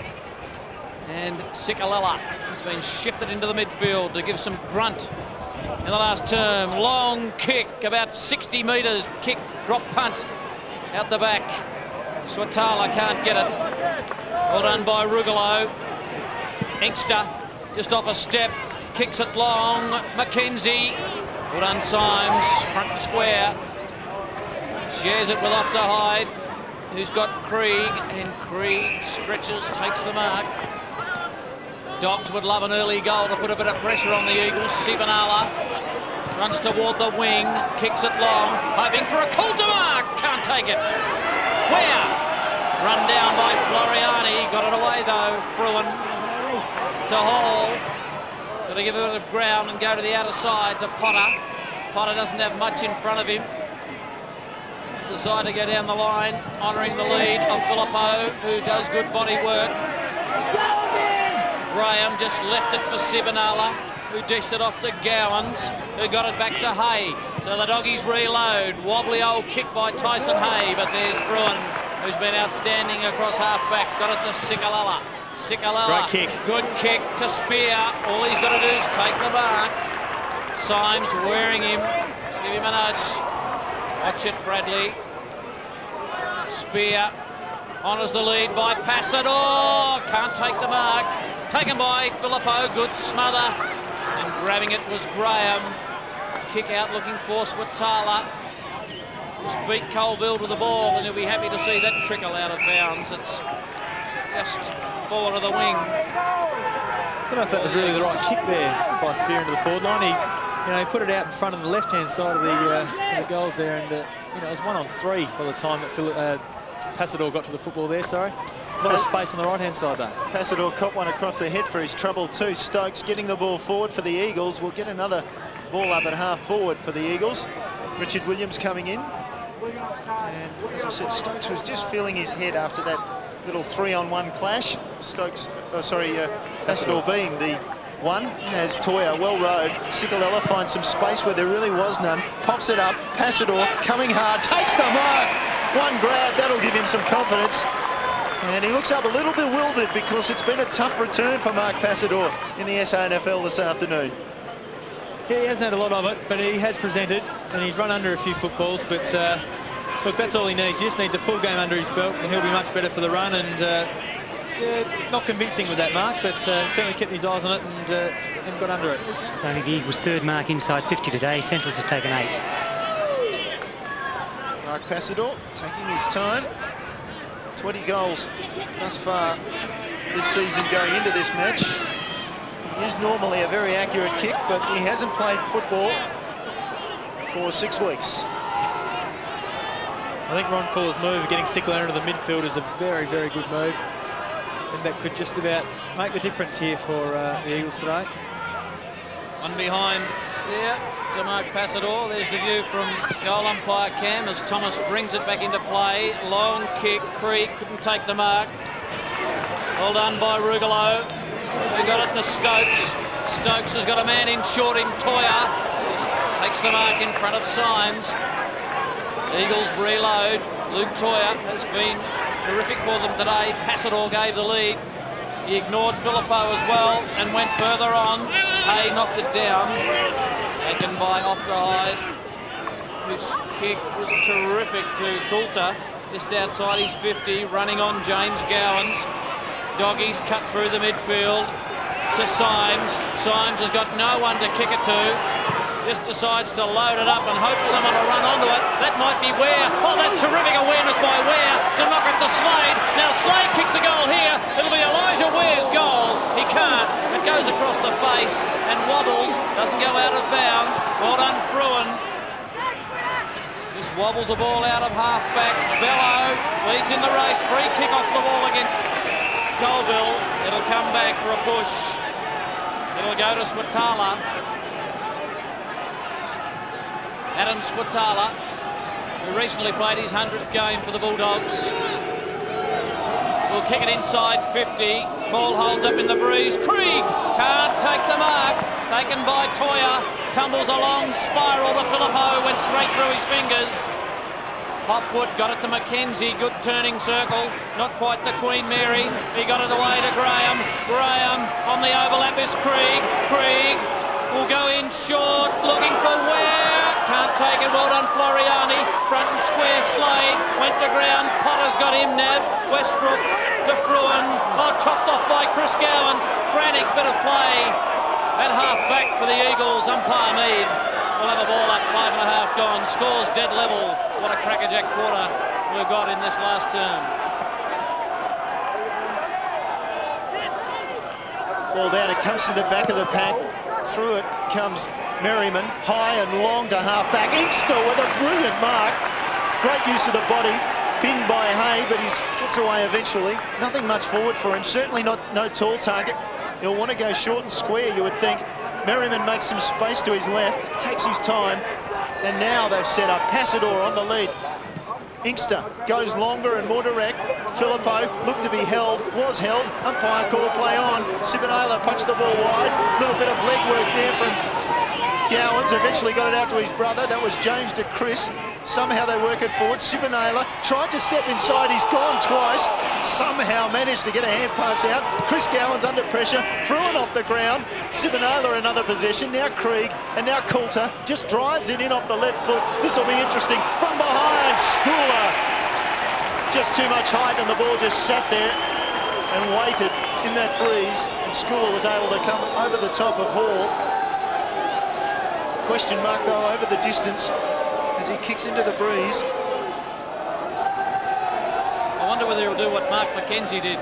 S16: And Sikalella has been shifted into the midfield to give some grunt in the last term. Long kick, about 60 metres. Kick, drop, punt out the back. Swatala can't get it. Well done by Rugolo. Inkster just off a step, kicks it long. McKenzie. Well done, Symes, front and square. Shares it with Off to Hyde, who's got Krieg, and Krieg stretches, takes the mark. Dogs would love an early goal to put a bit of pressure on the Eagles. Sivanala runs toward the wing, kicks it long, hoping for a call to mark. Can't take it. Where? Run down by Floriani. Got it away though. Fruin to Hall. Got to give a bit of ground and go to the outer side to Potter. Potter doesn't have much in front of him. Decide to go down the line, honouring the lead of Philippo, who does good body work. Graham just left it for Sibonala, who dished it off to Gowans, who got it back to Hay. So the Doggies reload. Wobbly old kick by Tyson Hay, but there's Bruin, who's been outstanding across half-back. Got it to Sikalala. Sikalala.
S2: Great kick.
S16: Good kick to Spear. All he's got to do is take the mark. Symes wearing him. Let's give him a nudge. Watch it, Bradley. Spear honours the lead by Passador. Can't take the mark. Taken by Filippo. Good smother. And grabbing it was Graham. Kick out looking for Swatala. Just beat Colville to the ball, and he'll be happy to see that trickle out of bounds. It's just forward of the wing.
S2: I don't know if that was really the right kick there by Spear into the forward line. He put it out in front of the left-hand side of the goals there, and it was 1 on 3 by the time that Passador got to the football there. Sorry, a lot of space on the right-hand side though.
S1: Passador caught one across the head for his trouble too. Stokes getting the ball forward for the Eagles. We'll get another ball up at half forward for the Eagles. Richard Williams coming in, and as I said, Stokes was just feeling his head after that little 3-on-1 clash. Passador being the one, as Toya well rode. Sikalella finds some space where there really was none, pops it up. Passador coming hard, takes the mark. One grab, that'll give him some confidence. And he looks up a little bewildered because it's been a tough return for Mark Passador in the SANFL this afternoon.
S2: Yeah, he hasn't had a lot of it, but he has presented, and he's run under a few footballs. But look, that's all he needs. He just needs a full game under his belt, and he'll be much better for the run. And yeah, not convincing with that mark, but certainly kept his eyes on it and got under it.
S7: It's only the Eagles' third mark inside 50 today. Centrals have taken 8.
S1: Mark Passador taking his time. 20 goals thus far this season going into this match. He is normally a very accurate kick, but he hasn't played football for 6 weeks.
S2: I think Ron Fuller's move of getting Sickler into the midfield is a very, very good move. And that could just about make the difference here for the Eagles today.
S16: One behind there to Mark Passador. There's the view from goal umpire Cam as Thomas brings it back into play. Long kick. Krieg couldn't take the mark. Well done by Rugolo. He got it to Stokes. Stokes has got a man in short him. Toya takes the mark in front of Symes. Eagles reload. Luke Toya has been terrific for them today. Passador gave the lead. He ignored Filippo as well and went further on. Hay knocked it down. Taken by Off-the-Hide, whose kick was terrific to Coulter. Just outside his 50, running on James Gowans. Doggies cut through the midfield to Symes. Symes has got no one to kick it to. Just decides to load it up and hope someone will run onto it. That might be Ware. Oh, that's terrific awareness by Ware to knock it to Slade. Now Slade kicks the goal here. It'll be Elijah Ware's goal. He can't. It goes across the face and wobbles. Doesn't go out of bounds. Well done, Fruin. Just wobbles the ball out of half-back. Bello leads in the race. Free kick off the ball against Colville. It'll come back for a push. It'll go to Swatala. Adam Swatala, who recently played his 100th game for the Bulldogs. Will kick it inside 50. Ball holds up in the breeze. Krieg can't take the mark. Taken by Toya. Tumbles along, spiral to Filippo. Went straight through his fingers. Hopwood got it to Mackenzie. Good turning circle. Not quite the Queen Mary. He got it away to Graham. Graham on the overlap is Krieg. Krieg will go in short, looking for Ware. Can't take it. Well done, Floriani. Front and square. Slade went to ground. Potter's got him. Nab. Westbrook to Fruin. Oh, chopped off by Chris Gowans. Frantic bit of play at half back for the Eagles. Umpire Mead will have a ball up. 5.5 gone. Scores dead level. What a crackerjack quarter we've got in this last term.
S1: Ball down. It comes to the back of the pack. Through it comes Merriman, high and long to half-back. Inkster with a brilliant mark. Great use of the body. Pinned by Hay, but he gets away eventually. Nothing much forward for him. Certainly no tall target. He'll want to go short and square, you would think. Merriman makes some space to his left, takes his time, and now they've set up Passador on the lead. Inkster goes longer and more direct. Filippo looked to be held, was held. Umpire call play on. Sibanala punched the ball wide. Little bit of leg work there from Gowans. Eventually got it out to his brother. That was James to Chris. Somehow they work it forward. Sibanala tried to step inside. He's gone twice. Somehow managed to get a hand pass out. Chris Gowans under pressure. Fruin off the ground. Sibanala another possession. Now Krieg and now Coulter just drives it in off the left foot. This will be interesting. From behind, Schooler. Just too much height and the ball just sat there and waited in that breeze. And Schooler was able to come over the top of Hall. Question mark though over the distance as he kicks into the breeze.
S16: I wonder whether he'll do what Mark McKenzie did.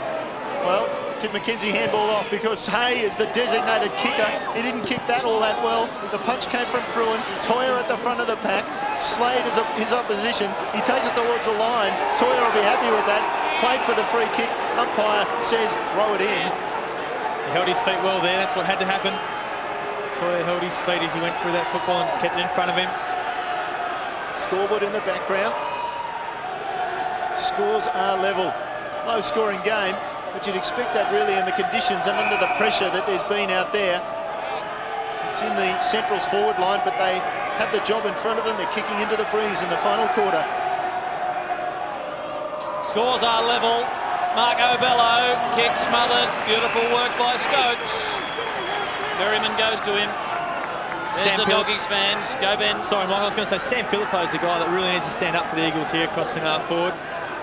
S1: Well, did McKenzie handball off because Hay is the designated kicker. He didn't kick that all that well. The punch came from Fruin. Toyer at the front of the pack. Slade is his opposition. He takes it towards the line. Toyer will be happy with that. Played for the free kick. Umpire says throw it in.
S2: He held his feet well there. That's what had to happen. Toyer held his feet as he went through that football and just kept it in front of him.
S1: Scoreboard in the background. Scores are level. Low scoring game, but you'd expect that really in the conditions and under the pressure that there's been out there. It's in the Central's forward line, but they have the job in front of them. They're kicking into the breeze in the final quarter.
S16: Scores are level. Marco Bello, kick smothered. Beautiful work by Stokes. Merriman goes to him. There's the Doggies fans. Go, Ben.
S2: Sorry, Mike, I was going to say Sam Filippo is the guy that really needs to stand up for the Eagles here across centre forward.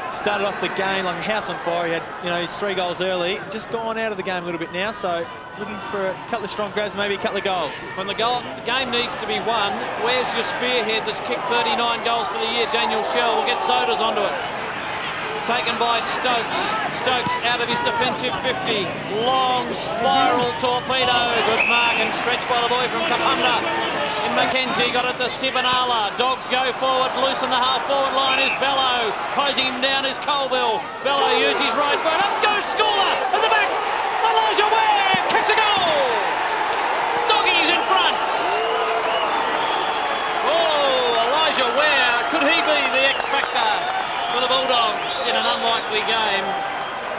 S2: Started off the game like a house on fire. He had, his 3 goals early. Just gone out of the game a little bit now, so looking for a couple of strong grabs, maybe a couple of goals.
S16: When the game needs to be won, where's your spearhead that's kicked 39 goals for the year? Daniel Shell will get Sodas onto it. Taken by Stokes. Stokes out of his defensive 50. Long spiral torpedo. Good mark and stretched by the boy from Kapunda. In McKenzie, got it to Sibanala. Dogs go forward, loose on the half-forward line is Bello. Closing him down is Colville. Bello uses his right foot. Up goes Schooler at the back. Elijah Ware kicks a goal. Doggies in front. Oh, Elijah Ware. Could he be the X-factor for the Bulldogs in an unlikely game?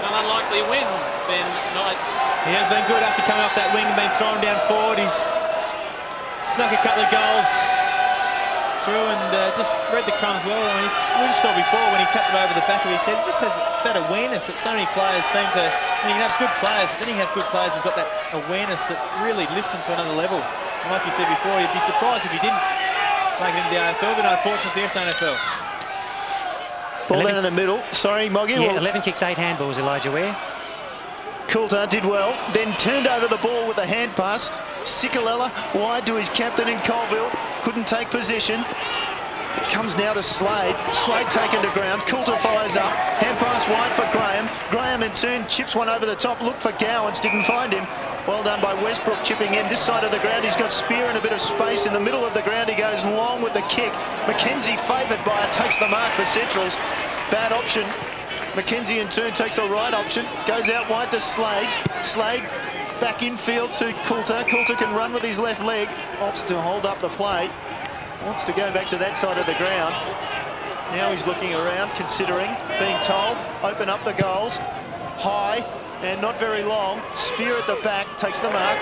S16: An unlikely win, Ben Knights.
S2: He has been good after coming off that wing and been thrown down forward. He's snuck a couple of goals through and just read the crumbs well. I mean, we just saw before when he tapped it over the back of his head, he just has that awareness that so many players seem to. I mean, you can have good players, but then you have good players who've got that awareness that really lifts them to another level. And like you said before, you'd be surprised if he didn't make it into the AFL, but unfortunately the SANFL.
S1: Ball down in the middle. Sorry, Moggy.
S7: Yeah, 11 kicks, 8 handballs, Elijah Ware.
S1: Coulter did well, then turned over the ball with a hand pass. Sikalella wide to his captain in Colville. Couldn't take possession. Comes now to Slade. Slade taken to ground. Coulter fires up. Hand pass wide for Graham. Graham in turn chips one over the top. Looked for Gowans. Didn't find him. Well done by Westbrook chipping in. This side of the ground, he's got Spear in a bit of space. In the middle of the ground, he goes long with the kick. McKenzie favoured by it. Takes the mark for Centrals. Bad option. McKenzie in turn takes a right option. Goes out wide to Slade. Slade back infield to Coulter. Coulter can run with his left leg. Opts to hold up the play. Wants to go back to that side of the ground. Now he's looking around, considering, being told, open up the goals. High and not very long. Spear at the back, takes the mark.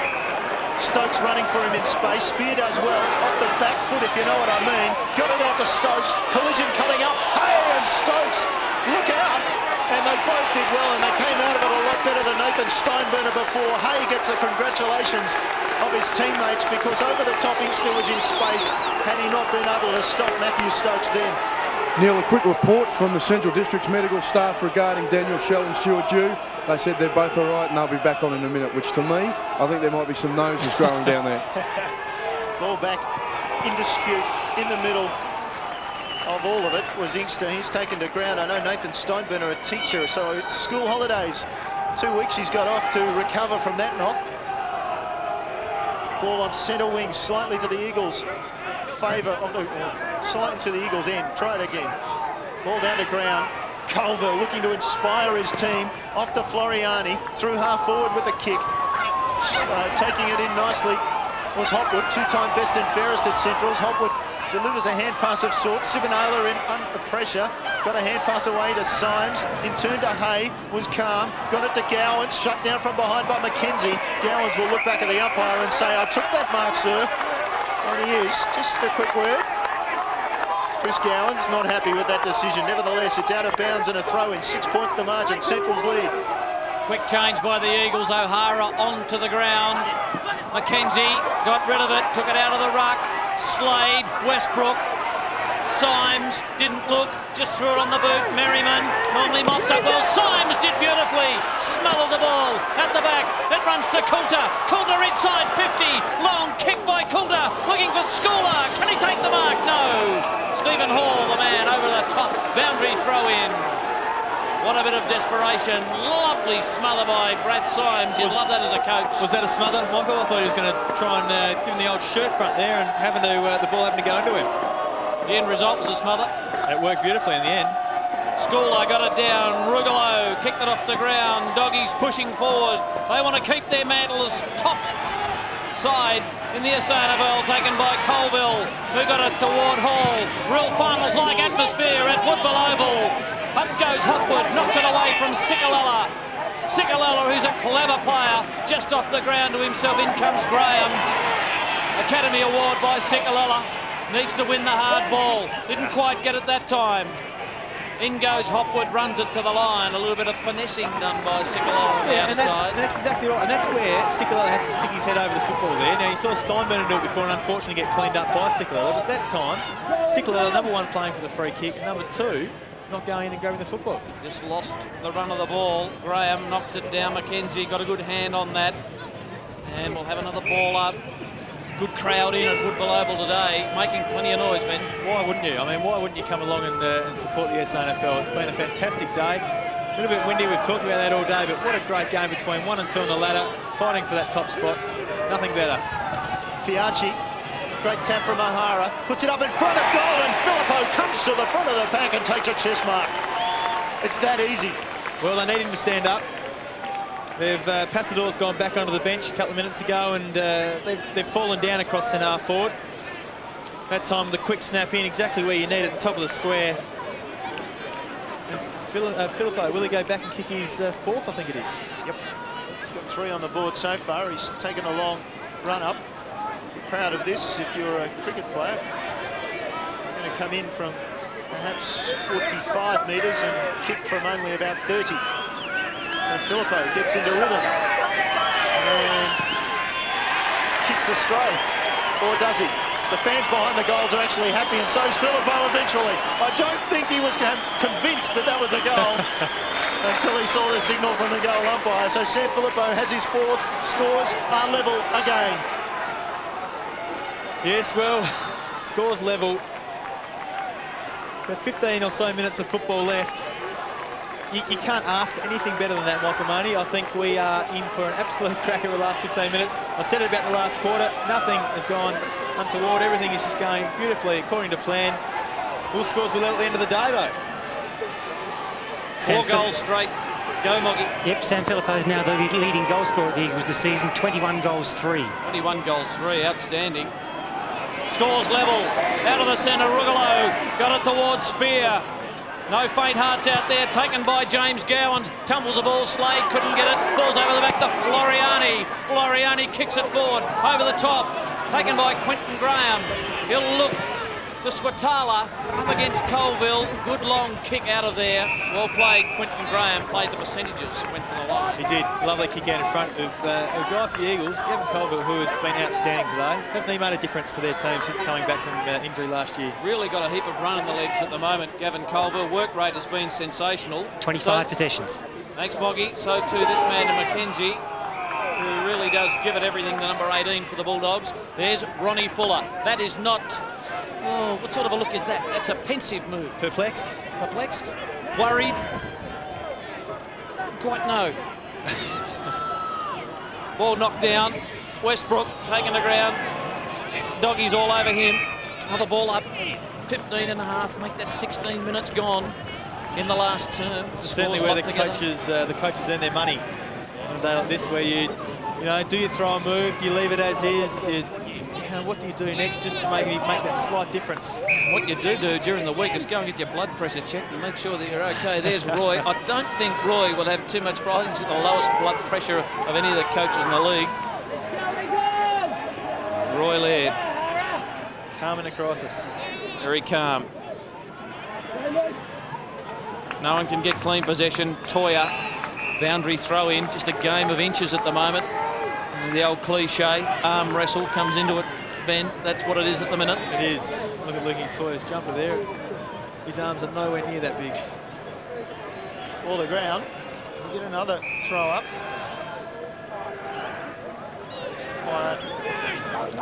S1: Stokes running for him in space. Spear does well. Off the back foot, if you know what I mean. Got it out to Stokes. Collision coming up. Hay and Stokes, look out. And they both did well, and they came out of it a lot better than Nathan Steinberner before. Hay gets the congratulations of his teammates because over the top Inkster was in space had he not been able to stop Matthew Stokes then.
S3: Neil, a quick report from the Central District's medical staff regarding Daniel Shell and Stuart Dew. They said they're both all right and they'll be back on in a minute, which to me, I think there might be some noses growing down there.
S1: Ball back in dispute in the middle of all of it was Inkster. He's taken to ground. I know Nathan Steinberner, a teacher, so it's school holidays. 2 weeks he's got off to recover from that knock. Ball on centre wing, slightly to the Eagles' favour, slightly to the Eagles' end. Try it again. Ball down to ground. Colville looking to inspire his team. Off to Floriani, through half forward with a kick. Taking it in nicely was Hopwood, 2-time best and fairest at Centrals. Hopwood delivers a hand pass of sorts. Sibanala in under pressure, got a hand pass away to Symes, in turn to Hay, was calm, got it to Gowans, shut down from behind by McKenzie. Gowans will look back at the umpire and say, I took that mark, sir. And he is. Just a quick word. Chris Gowans not happy with that decision. Nevertheless, it's out of bounds and a throw in. 6 points the margin. Central's lead.
S16: Quick change by the Eagles. O'Hara onto the ground. McKenzie got rid of it, took it out of the ruck. Slade, Westbrook, Symes didn't look, just threw it on the boot. Merriman normally mops up well. Symes did beautifully, smothered the ball at the back. It runs to Coulter. Coulter inside 50. Long kick by Coulter, looking for Schooler. Can he take the mark? No. Stephen Hall, the man over the top. Boundary throw in. What a bit of desperation. Lovely smother by Brad Symes. You'd love that as a coach.
S2: Was that a smother, Michael? I thought he was going to try and give him the old shirt front there and having to, the ball having to go into him.
S16: The end result was a smother.
S2: It worked beautifully in the end.
S16: Schooler got it down. Rugolo kicked it off the ground. Doggies pushing forward. They want to keep their mantle as top side in the SANFL, taken by Colville, who got it toward Hall. Real finals-like atmosphere at Woodville Oval. Up goes Hopwood, knocks it away from Sikalala. Sikalala, who's a clever player, just off the ground to himself. In comes Graham. Academy Award by Sikalala. Needs to win the hard ball. Didn't quite get it that time. In goes Hopwood, runs it to the line. A little bit of finessing done by Sikalala on the outside.
S2: And that's exactly right. And that's where Sikalala has to stick his head over the football there. Now, you saw Steinbrenner do it before and unfortunately get cleaned up by Sikalala. But at that time, Sikalala, number one, playing for the free kick, and number two, not going in and grabbing the football.
S16: Just lost the run of the ball. Graham knocks it down. McKenzie got a good hand on that. And we'll have another ball up. Good crowd in at Woodville Oval today, making plenty of noise, man.
S2: Why wouldn't you? I mean, why wouldn't you come along and support the SANFL? It's been a fantastic day. A little bit windy, we've talked about that all day, but what a great game between 1 and 2 on the ladder, fighting for that top spot. Nothing better.
S1: Fiachi, great tap from O'Hara, puts it up in front of goal, and Filippo comes to the front of the pack and takes a chest mark. It's that easy.
S2: Well, they need him to stand up. Passador's gone back onto the bench a couple of minutes ago, and they've fallen down across centre forward. That time, the quick snap in, exactly where you need it, top of the square. And Filippo, will he go back and kick his fourth? I think it is.
S1: Yep. He's got 3 on the board so far. He's taken a long run up. Be proud of this if you're a cricket player. You're going to come in from perhaps 45 metres and kick from only about 30. So Filippo gets into rhythm and kicks astray, or does he? The fans behind the goals are actually happy, and so is Filippo eventually. I don't think he was convinced that that was a goal until he saw the signal from the goal umpire. So Sam Filippo has his 4th, scores are level again.
S2: Yes, well, scores level. About 15 or so minutes of football left. You can't ask for anything better than that, Michael Money. I think we are in for an absolute cracker the last 15 minutes. I said it about the last quarter. Nothing has gone untoward. Everything is just going beautifully according to plan. All scores will at the end of the day, though.
S16: 4 goals straight. Go, Moggy.
S7: Yep, Sam Filippo is now the leading goal scorer at the Eagles this season. 21 goals, 3.
S16: 21 goals, 3. Outstanding. Scores level. Out of the centre, Rugolo. Got it towards Spear. No faint hearts out there, taken by James Gowans. Tumbles the ball, Slade couldn't get it. Falls over the back to Floriani. Floriani kicks it forward, over the top. Taken by Quentin Graham. He'll look to Swatala, up against Colville. Good long kick out of there. Well played, Quentin Graham. Played the percentages, went for the line.
S2: He did. Lovely kick out in front of a guy for the Eagles, Gavin Colville, who has been outstanding today. Hasn't he made a difference to their team since coming back from injury last year?
S16: Really got a heap of run in the legs at the moment, Gavin Colville. Work rate has been sensational.
S7: 25 possessions.
S16: Thanks, Moggy. So too this man to McKenzie, who really does give it everything, the number 18 for the Bulldogs. There's Ronnie Fuller. That is not... Oh, what sort of a look is that? That's a pensive move.
S2: Perplexed?
S16: Perplexed? Worried? Quite no. Ball knocked down. Westbrook taking the ground. Doggies all over him. Another ball up. 15 and a half. Make that 16 minutes gone in the last term.
S2: This is certainly where the coaches earn their money. On a day like this, where you know, do you throw a move? Do you leave it as is? what do you do next just to maybe make that slight difference?
S16: What you do during the week is go and get your blood pressure checked and make sure that you're okay. There's Roy. I don't think Roy will have too much problem. I think he's got the lowest blood pressure of any of the coaches in the league. Roy Laird.
S2: Calm in a crisis.
S16: Very calm. No one can get clean possession. Toya, boundary throw in, just a game of inches at the moment. And the old cliche, arm wrestle comes into it, Ben. That's what it is at the minute.
S2: It is. Look at Toya's jumper there. His arms are nowhere near that big.
S1: Ball to ground. We'll get another throw up.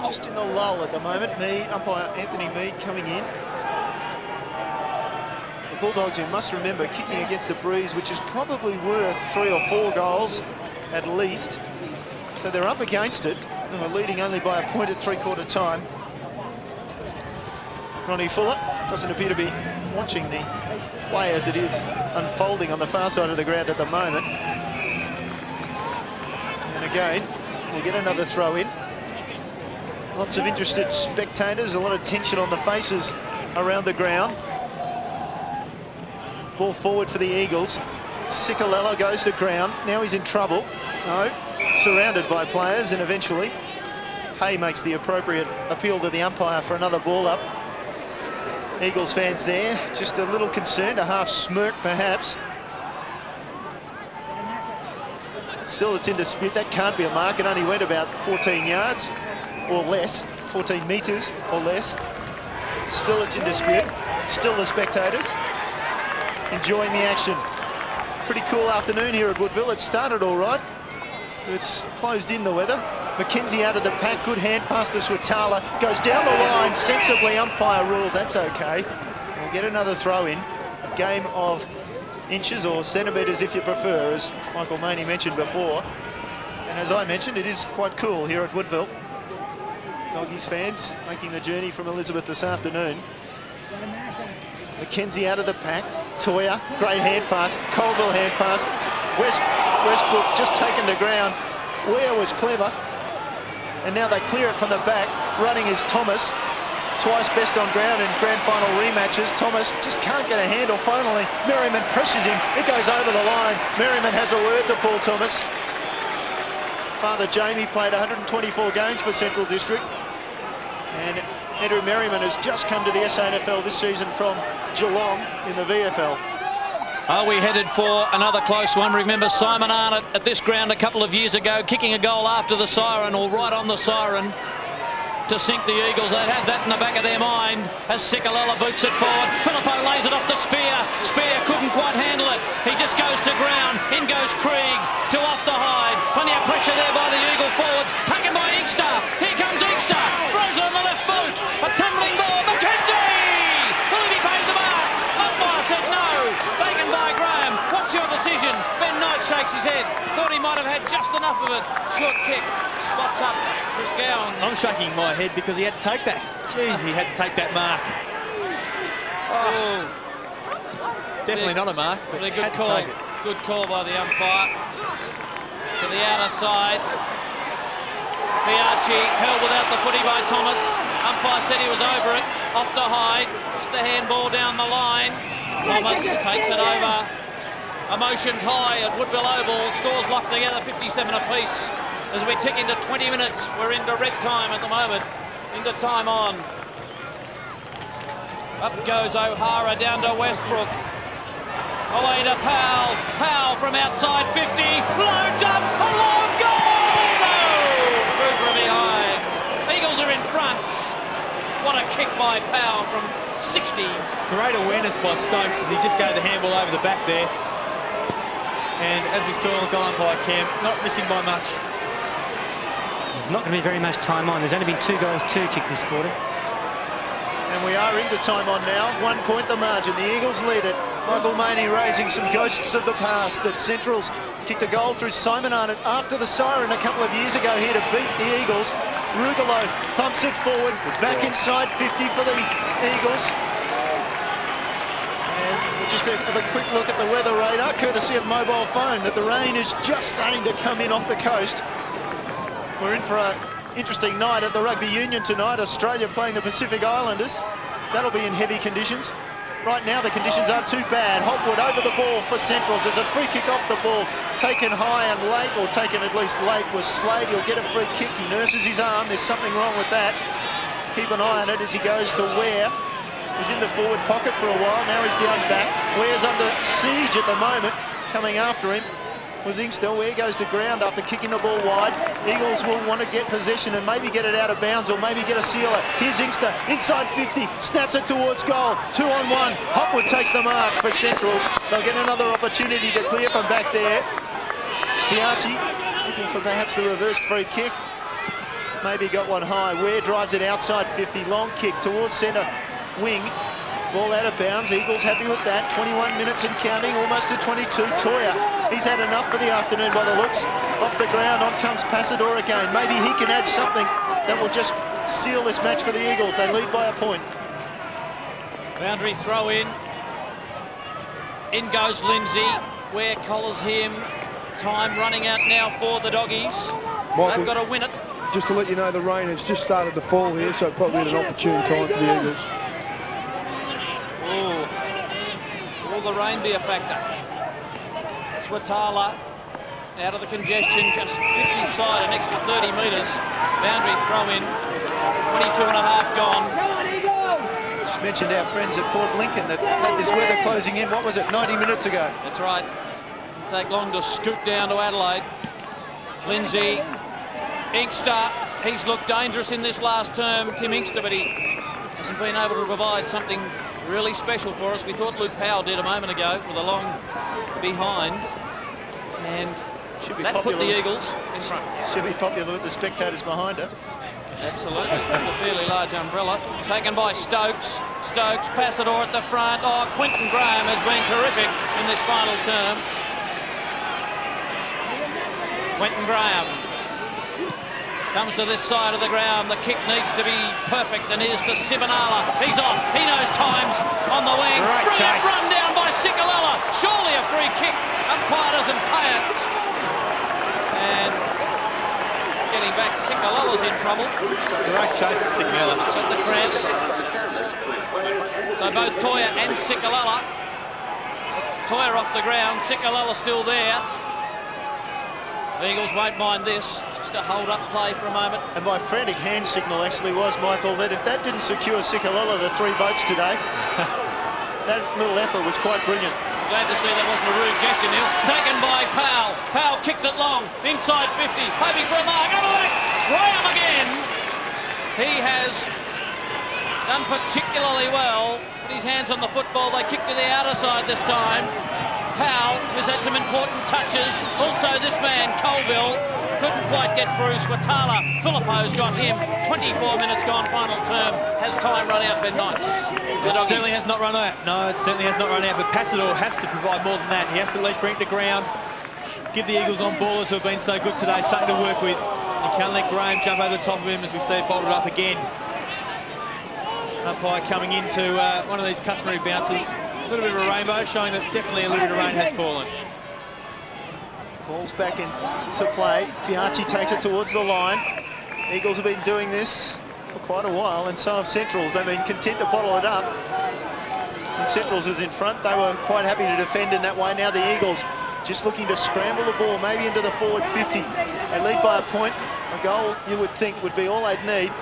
S1: Just in the lull at the moment. Umpire Anthony Mead coming in. The Bulldogs, you must remember, kicking against a breeze which is probably worth 3 or 4 goals at least. So they're up against it, and we're leading only by a point at 3/4 time. Ronnie Fuller doesn't appear to be watching the play as it is unfolding on the far side of the ground at the moment. And again, we'll get another throw in. Lots of interested spectators, a lot of tension on the faces around the ground. Ball forward for the Eagles. Cicolello goes to ground. Now he's in trouble. No, surrounded by players, and eventually Hay makes the appropriate appeal to the umpire for another ball up. Eagles fans there, just a little concerned, a half smirk perhaps. Still, it's in dispute. That can't be a mark. It only went about 14 yards or less, 14 metres or less. Still, it's in dispute. Still, the spectators enjoying the action. Pretty cool afternoon here at Woodville. It started all right. It's closed in, the weather. McKenzie out of the pack. Good hand pass to Swatala. Goes down the line sensibly. Umpire rules. That's okay. We'll get another throw in. Game of inches or centimetres if you prefer, as Michael Maney mentioned before. And as I mentioned, it is quite cool here at Woodville. Doggies fans making the journey from Elizabeth this afternoon. McKenzie out of the pack. Toya, great hand pass. Colville hand pass. Westbrook just taken to ground. Weir was clever. And now they clear it from the back. Running is Thomas. Twice best on ground in grand final rematches. Thomas just can't get a handle. Finally, Merriman presses him. It goes over the line. Merriman has a word to Paul Thomas. Father Jamie played 124 games for Central District. And Andrew Merriman has just come to the SANFL this season from Geelong in the VFL.
S16: Are we headed for another close one? Remember Simon Arnott at this ground a couple of years ago, kicking a goal after the siren, or right on the siren, to sink the Eagles. They'd had that in the back of their mind as Cicolella boots it forward. Filippo lays it off to Spear. Spear couldn't quite handle it. He just goes to ground. In goes Krieg to off to Hyde. Plenty of pressure there by the Eagle forwards. Taken by Inkster. Here comes Inkster. Throws it on the left boot. A tumbling ball. McKenzie! Will he be paid the mark? Umpire said no. Taken by Graham. What's your decision? Ben Knight shakes his head. Thought he might have had just enough of it. Short kick. Spots up Chris Gowan.
S2: I'm shaking my head because he had to take that. Jeez, he had to take that mark. Oh. Definitely not a mark, but
S16: a
S2: had
S16: good call.
S2: to take it.
S16: Good call by the umpire. To the outer side. Fiacci held without the footy by Thomas. Umpire said he was over it. Off to Hyde. It's the handball down the line. Thomas takes it over. Emotions high at Woodville Oval. Scores locked together, 57 apiece. As we tick into 20 minutes, we're into red time at the moment. Into time on. Up goes O'Hara down to Westbrook. Away to Powell. Powell from outside 50. Loads up. A long goal! No! Through from behind. Eagles are in front. What a kick by Powell from 60.
S2: Great awareness by Stokes as he just gave the handball over the back there. And as we saw on goal umpire Cam, not missing by much.
S7: There's not going to be very much time on. There's only been 2 goals, 2 kicked this quarter.
S1: And we are into time on now. 1 point the margin. The Eagles lead it. Michael Maney raising some ghosts of the past that Central's kicked a goal through Simon Arnott after the siren a couple of years ago here to beat the Eagles. Rugolo thumps it forward, back inside 50 for the Eagles. And we'll just have a quick look at the weather radar, courtesy of mobile phone, that the rain is just starting to come in off the coast. We're in for a interesting night at the Rugby Union tonight. Australia playing the Pacific Islanders. That'll be in heavy conditions. Right now the conditions aren't too bad. Hopwood over the ball for Centrals. There's a free kick off the ball, taken high and late, or taken at least late, was Slade. He'll get a free kick. He nurses his arm. There's something wrong with that. Keep an eye on it as he goes to Ware. He's in the forward pocket for a while. Now he's down back. Ware's under siege at the moment. Coming after him was Inkster. Ware goes to ground after kicking the ball wide. Eagles will want to get possession and maybe get it out of bounds or maybe get a sealer. Here's Inkster inside 50, snaps it towards goal. 2-on-1. Hopwood takes the mark for Centrals. They'll get another opportunity to clear from back there. Fiachi looking for perhaps the reversed free kick. Maybe got one high. Ware drives it outside 50. Long kick towards centre wing. Ball out of bounds. Eagles happy with that. 21 minutes and counting, almost to 22. Toya, he's had enough for the afternoon by the looks. Off the ground, on comes Passador again. Maybe he can add something that will just seal this match for the Eagles. They lead by a point.
S16: Boundary throw in. In goes Lindsay. Ware collars him. Time running out now for the Doggies.
S3: Michael,
S16: they've got to win it.
S3: Just to let you know, the rain has just started to fall here, so probably an opportune time for the Eagles.
S16: Oh, will the rain be a factor? Swatala out of the congestion, just gives his side an extra 30 metres. Boundary throw in, 22 and a half gone.
S1: Just mentioned our friends at Port Lincoln that had this weather closing in, what was it, 90 minutes ago?
S16: That's right. It'll take long to scoot down to Adelaide. Lindsay, Inkster, he's looked dangerous in this last term, Tim Inkster, but he hasn't been able to provide something really special for us. We thought Luke Powell did a moment ago with a long behind, and that put the Eagles in front.
S1: Should be popular with the spectators behind her.
S16: Absolutely. It's a fairly large umbrella. Taken by Stokes. Stokes, Passador at the front. Oh, Quentin Graham has been terrific in this final term. Quentin Graham comes to this side of the ground. The kick needs to be perfect, and here's to Sibanala. He's off. He knows times on the wing.
S2: Right,
S16: brilliant run down by Sikalala. Surely a free kick. Umpire doesn't pay it. And getting back, Sikalala's in trouble.
S2: Great chase for Sikalala.
S16: Got the cramp. So both Toya and Sikalala. Toya off the ground. Sikalala still there. The Eagles won't mind this. Just a hold-up play for a moment.
S1: And my frantic hand signal actually was, Michael, that if that didn't secure Sikalala the 3 votes today, that little effort was quite brilliant.
S16: Glad to see that wasn't a rude gesture, Neil. Taken by Powell. Powell kicks it long, inside 50, hoping for a mark. Graham again. He has done particularly well. Put his hands on the football. They kick to the outer side this time. Powell, who's had some important touches. Also this man, Colville, couldn't quite get through. Swatala, Filippo's got him. 24 minutes gone, final term. Has time run out, Ben Knights?
S2: It certainly has not run out. No, it certainly has not run out, but Passador has to provide more than that. He has to at least bring it to ground. Give the Eagles on ballers who have been so good today something to work with. He can't let Graham jump over the top of him, as we see it bolted up again. Umpire coming into one of these customary bounces. A little bit of a rainbow, showing that definitely a little bit of rain has fallen.
S1: Ball's back into play. Fiachi takes it towards the line. Eagles have been doing this for quite a while, and so have Centrals. They've been content to bottle it up. When Centrals was in front, they were quite happy to defend in that way. Now the Eagles just looking to scramble the ball, maybe into the forward 50. They lead by a point. A goal, you would think, would be all they'd need.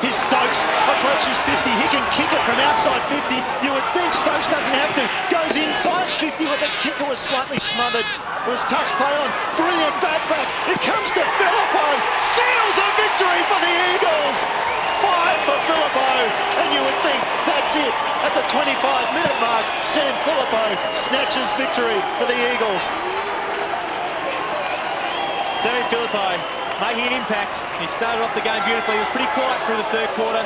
S1: Here's Stokes, approaches 50, he can kick it from outside 50. You would think Stokes doesn't have to. Goes inside 50, but the kicker was slightly smothered. It was touch play on, brilliant back. It comes to Filippo, seals a victory for the Eagles. 5 for Filippo, and you would think that's it. At the 25-minute mark, Sam Filippo snatches victory for the Eagles.
S2: Sammy Filippo making an impact. He started off the game beautifully. He was pretty quiet through the third quarter.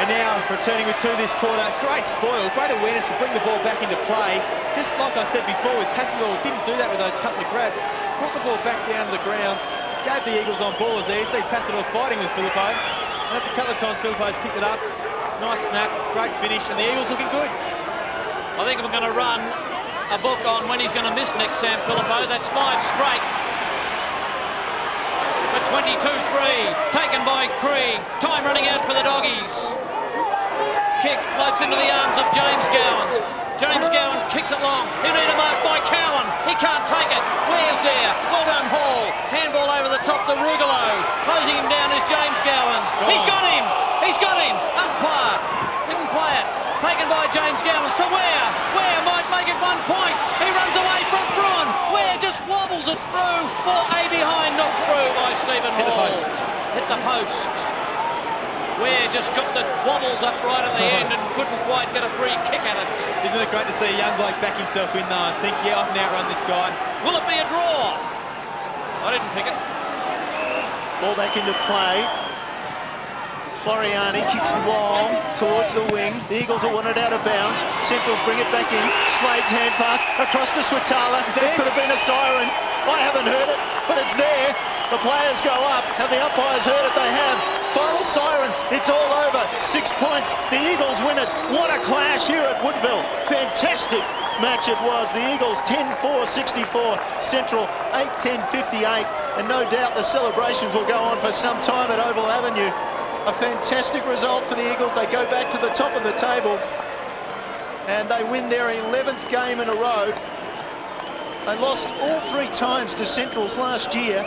S2: And now returning with 2 this quarter. Great spoil, great awareness to bring the ball back into play. Just like I said before with Passador, didn't do that with those couple of grabs. Brought the ball back down to the ground. Gave the Eagles on ballers there. You see Passador fighting with Filippo. And that's a couple of times Filippo's picked it up. Nice snap, great finish, and the Eagles looking good.
S16: I think we're going to run a book on when he's going to miss next, Sam Filippo. That's 5 straight. But 22-3, taken by Krieg. Time running out for the Doggies. Kick floats into the arms of James Gowans. James Gowans kicks it long. He need a mark by Cowan. He can't take it. Ware's there. Well done, Hall. Handball over the top to Rugolo. Closing him down is James Gowans. He's got him. He's got him. Umpire didn't play it. Taken by James Gowans to Ware. Ware might make it 1 point. He runs away from Bruin. Ware just wobbles it through. 4A behind, knocked through by Stephen Hall. Hit the post. Ware just got the wobbles up right at the end and couldn't quite get a free kick at it.
S2: Isn't it great to see a young bloke back himself in though and think, yeah, I can outrun this guy?
S16: Will it be a draw? I didn't pick it.
S1: Ball back into play. Floriani kicks long towards the wing. The Eagles will want it out of bounds. Centrals bring it back in. Slade's hand pass across to Switala. It could have been a siren. I haven't heard it, but it's there. The players go up. Have the umpires heard it? They have. Final siren. It's all over. 6 points. The Eagles win it. What a clash here at Woodville. Fantastic match it was. The Eagles 10-4-64. Central 8-10-58. And no doubt the celebrations will go on for some time at Oval Avenue. A fantastic result for the Eagles. They go back to the top of the table and they win their 11th game in a row. They lost all 3 times to Centrals last year.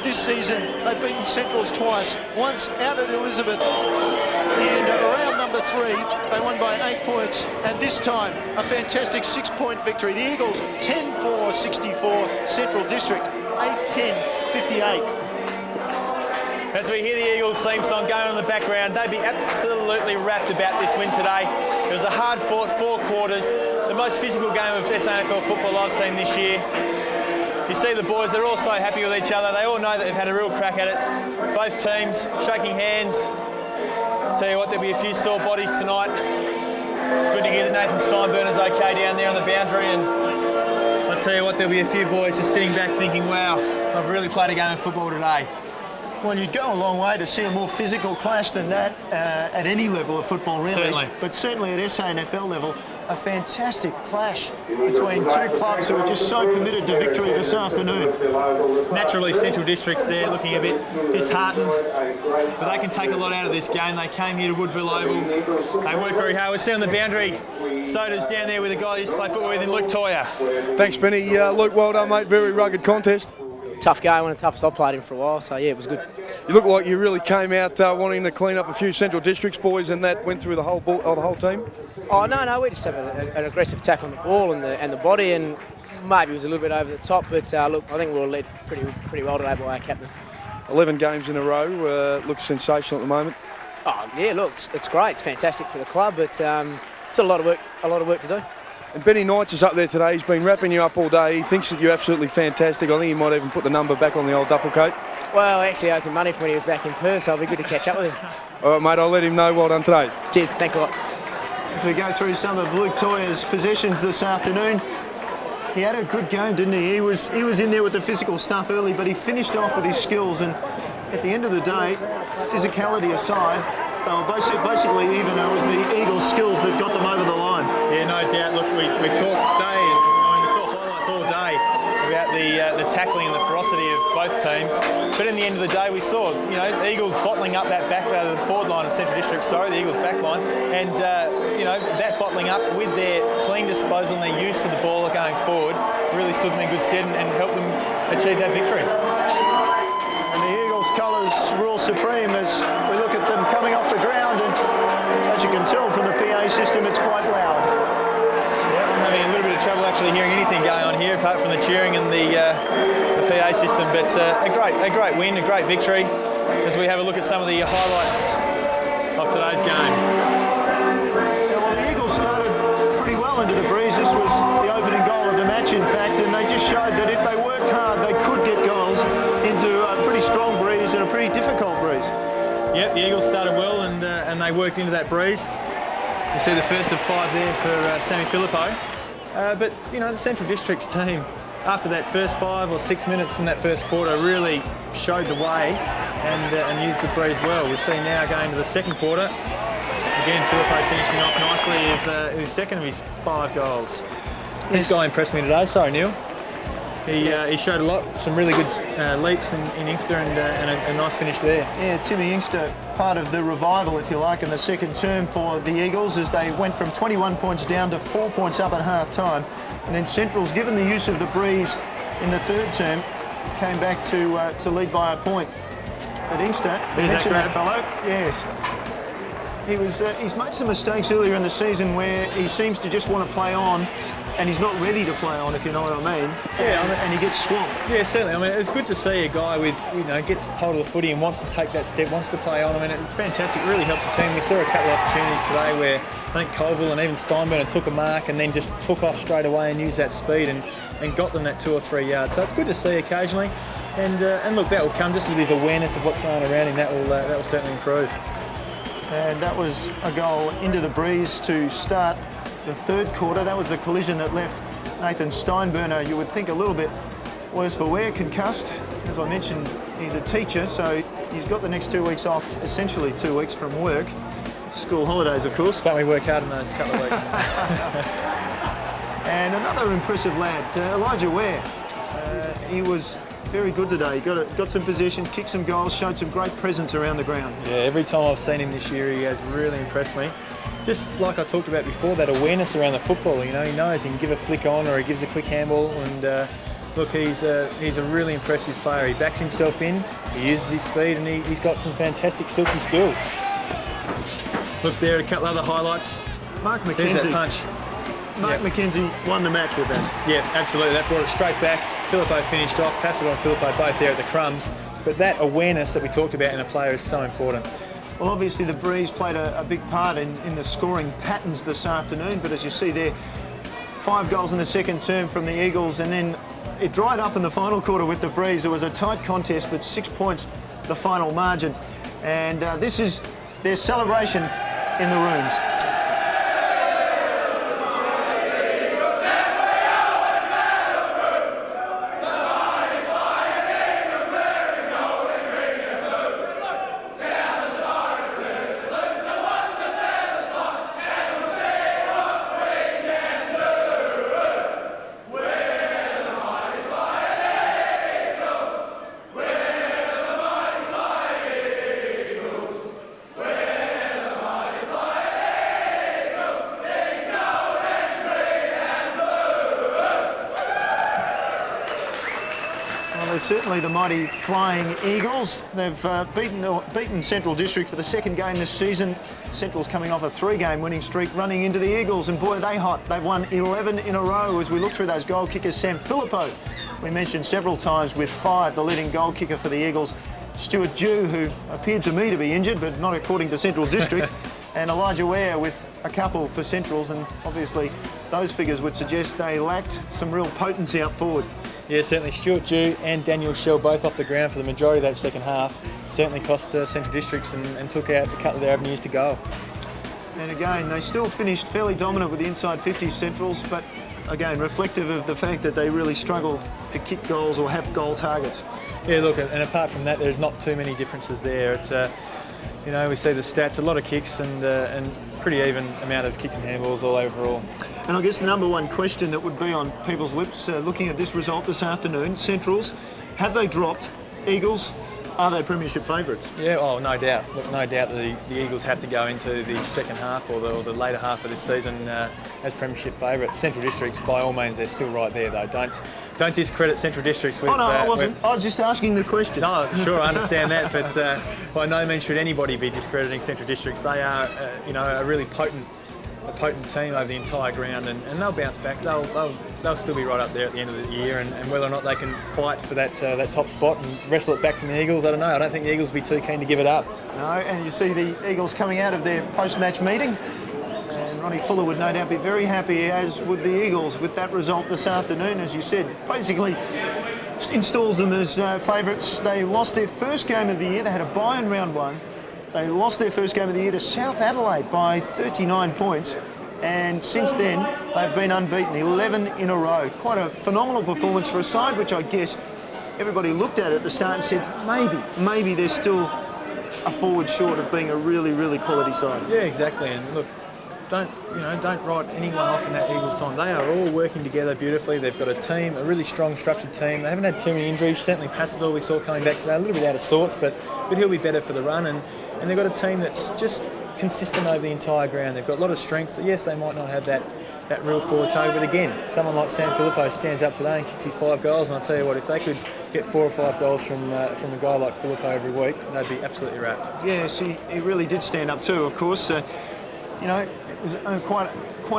S1: This season they've beaten Centrals twice. Once out at Elizabeth in round number 3. They won by 8 points, and this time a fantastic 6-point victory. The Eagles 10-4-64. Central District 8-10-58.
S2: As we hear the Eagles theme song going on in the background, they'd be absolutely wrapped about this win today. It was a hard-fought 4 quarters, the most physical game of SANFL football I've seen this year. You see the boys, they're all so happy with each other. They all know that they've had a real crack at it. Both teams shaking hands. I'll tell you what, there'll be a few sore bodies tonight. Good to hear that Nathan Steinburner's okay down there on the boundary, and I'll tell you what, there'll be a few boys just sitting back thinking, wow, I've really played a game of football today.
S1: Well, you'd go a long way to see a more physical clash than that at any level of football, really.
S2: Certainly.
S1: But certainly at SANFL level, a fantastic clash between 2 clubs who are just so committed to victory this afternoon.
S2: Naturally, Central District's there looking a bit disheartened, but they can take a lot out of this game. They came here to Woodville Oval. They worked very hard. We see on the boundary, Soda's down there with a guy who used to play football with him, Luke Toyer.
S3: Thanks, Benny. Luke, well done, mate. Very rugged contest.
S15: Tough game, one of the toughest I've played in for a while, so yeah, it was good.
S3: You look like you really came out wanting to clean up a few Central Districts boys, and that went through the whole team?
S15: Oh, no, we just have an aggressive tackle on the ball and the body, and maybe it was a little bit over the top, but look, I think we were led pretty well today by our captain.
S3: 11 games in a row, looks sensational at the moment.
S15: Oh, yeah, look, it's great, it's fantastic for the club, but it's a lot of work to do.
S3: And Benny Knights is up there today. He's been wrapping you up all day. He thinks that you're absolutely fantastic. I think he might even put the number back on the old duffel coat.
S15: Well, actually, I owes him money from when he was back in Perth, so it'll be good to catch up with him.
S3: All right, mate, I'll let him know. Well done today.
S15: Cheers, thanks a lot.
S1: As we go through some of Luke Toyer's possessions this afternoon, he had a good game, didn't he? He was in there with the physical stuff early, but he finished off with his skills, and at the end of the day, physicality aside, they were basically even. It was the Eagles' skills that got them over the line.
S2: Yeah, no doubt. Look, we talked today, and we saw highlights all day about the tackling and the ferocity of both teams. But in the end of the day, we saw, the Eagles bottling up that back the forward line of Central District. The Eagles' back line, and that bottling up with their clean disposal and their use of the ball going forward really stood them in good stead and helped them achieve that victory.
S1: And the Eagles' colours rule supreme as we look at them coming off the ground, and as you can tell from the PA system, it's quite loud.
S2: Yeah, I'm having a little bit of trouble actually hearing anything going on here apart from the cheering and the PA system, but a great win, a great victory as we have a look at some of the highlights of today's game.
S1: Yeah, well, the Eagles started pretty well into the breeze. This was the opening goal of the match, in fact, and they just showed that if they worked hard, they could get goals into a pretty strong breeze and a pretty difficult breeze.
S2: Yep, the Eagles started well and they worked into that breeze. You see the first of 5 there for Sammy Filippo. But, the Central Districts team, after that first 5 or 6 minutes in that first quarter, really showed the way and used the breeze well. We see now going to the second quarter. Again, Filippo finishing off nicely with his second of his 5 goals. This guy impressed me today. Sorry, Neil. He showed a lot, some really good leaps in Inkster and a nice finish there.
S1: Yeah, Timmy Inkster, part of the revival, if you like, in the second term for the Eagles as they went from 21 points down to 4 points up at half-time. And then Central's, given the use of the breeze in the third term, came back to lead by a point. But Inkster, you mentioned that fellow, yes. He's made some mistakes earlier in the season where he seems to just want to play on and he's not ready to play on, if you know what I mean. Yeah, and he gets swamped.
S2: Yeah, certainly. I mean, it's good to see a guy with, gets hold of the footy and wants to take that step, wants to play on. I mean, it's fantastic. It really helps the team. We saw a couple of opportunities today where I think Colville and even Steinburner took a mark and then just took off straight away and used that speed and got them that 2 or 3 yards. So it's good to see occasionally. And look, that will come just with his awareness of what's going around him. That will certainly improve.
S1: And that was a goal into the breeze to start the third quarter. That was the collision that left Nathan Steinburner, you would think, a little bit worse for wear, concussed. As I mentioned, he's a teacher, so he's got the next 2 weeks off, essentially 2 weeks from work. School holidays, of course.
S2: Don't we work hard in those couple of weeks?
S1: And another impressive lad, Elijah Ware. He was very good today. Got some possessions, kicked some goals, showed some great presence around the ground.
S2: Yeah, every time I've seen him this year, he has really impressed me. Just like I talked about before, that awareness around the football. He knows he can give a flick on or he gives a quick handball. And look, he's a really impressive player. He backs himself in, he uses his speed, and he's got some fantastic silky skills. Look there, a couple other highlights.
S1: Mark McKenzie.
S2: There's that punch.
S1: Mark McKenzie won the match with that.
S2: Yeah, absolutely. That brought it straight back. Filippo finished off, passed it on Filippo, both there at the crumbs. But that awareness that we talked about in a player is so important.
S1: Well, obviously the breeze played a big part in the scoring patterns this afternoon, but as you see there, 5 goals in the second term from the Eagles, and then it dried up in the final quarter with the breeze. It was a tight contest, but 6 points the final margin. And this is their celebration in the rooms. Certainly the mighty Flying Eagles. They've beaten Central District for the second game this season. Central's coming off a 3-game winning streak, running into the Eagles, and boy, are they hot. They've won 11 in a row. As we look through those goal kickers, Sam Filippo, we mentioned several times, with 5, the leading goal kicker for the Eagles. Stuart Dew, who appeared to me to be injured, but not according to Central District, and Elijah Ware with a couple for Centrals, and obviously those figures would suggest they lacked some real potency up forward.
S2: Yeah, certainly Stuart Dew and Daniel Shell both off the ground for the majority of that second half. Certainly cost Central Districts and took out a couple of their avenues to goal.
S1: And again, they still finished fairly dominant with the inside 50 Centrals, but again, reflective of the fact that they really struggled to kick goals or have goal targets.
S2: Yeah, look, and apart from that, there's not too many differences there. It's we see the stats, a lot of kicks and pretty even amount of kicks and handballs all overall.
S1: And I guess the number one question that would be on people's lips looking at this result this afternoon, Centrals, have they dropped? Eagles, are they premiership favourites?
S2: Yeah, no doubt. Look, no doubt the Eagles have to go into the second half or the later half of this season as premiership favourites. Central Districts, by all means, they're still right there though. Don't discredit Central Districts with...
S1: Oh no, I wasn't. I was just asking the question.
S2: No, sure, I understand that, but by no means should anybody be discrediting Central Districts. They are, a really potent team over the entire ground, and they'll bounce back. They'll still be right up there at the end of the year, and whether or not they can fight for that top spot and wrestle it back from the Eagles, I don't know. I don't think the Eagles will be too keen to give it up.
S1: No, and you see the Eagles coming out of their post-match meeting, and Ronnie Fuller would no doubt be very happy, as would the Eagles, with that result this afternoon. As you said, basically installs them as favourites. They lost their first game of the year. They had a bye in round 1. They lost their first game of the year to South Adelaide by 39 points. And since then, they've been unbeaten, 11 in a row. Quite a phenomenal performance for a side which I guess everybody looked at the start and said, maybe they're still a forward short of being a really, really quality side.
S2: Yeah, exactly. And look, don't write anyone off in that Eagles time. They are all working together beautifully. They've got a team, a really strong, structured team. They haven't had too many injuries. Certainly Passador we saw coming back today, a little bit out of sorts, but he'll be better for the run. And they've got a team that's just consistent over the entire ground. They've got a lot of strengths. Yes, they might not have that real forward target, but again, someone like Sam Filippo stands up today and kicks his 5 goals, and I'll tell you what, if they could get 4 or 5 goals from a guy like Filippo every week, they'd be absolutely wrapped.
S1: Yes, he really did stand up too, of course. It was quite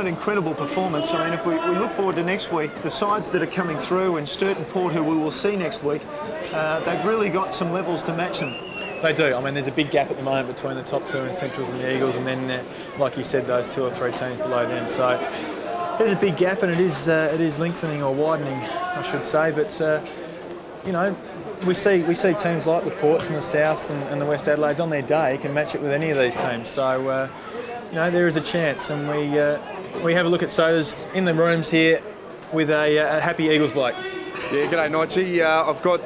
S1: an incredible performance. I mean, if we look forward to next week, the sides that are coming through, and Sturt and Port, who we will see next week, they've really got some levels to match them.
S2: They do. I mean, there's a big gap at the moment between the top 2 in Centrals and the Eagles, and then, like you said, those 2 or 3 teams below them. So there's a big gap, and it is lengthening or widening, I should say. But we see teams like the Ports and the Souths and the West Adelaides on their day can match it with any of these teams. So there is a chance, and we have a look at Sodas in the rooms here with a happy Eagles bloke.
S3: Yeah, g'day, Knightsy. I've got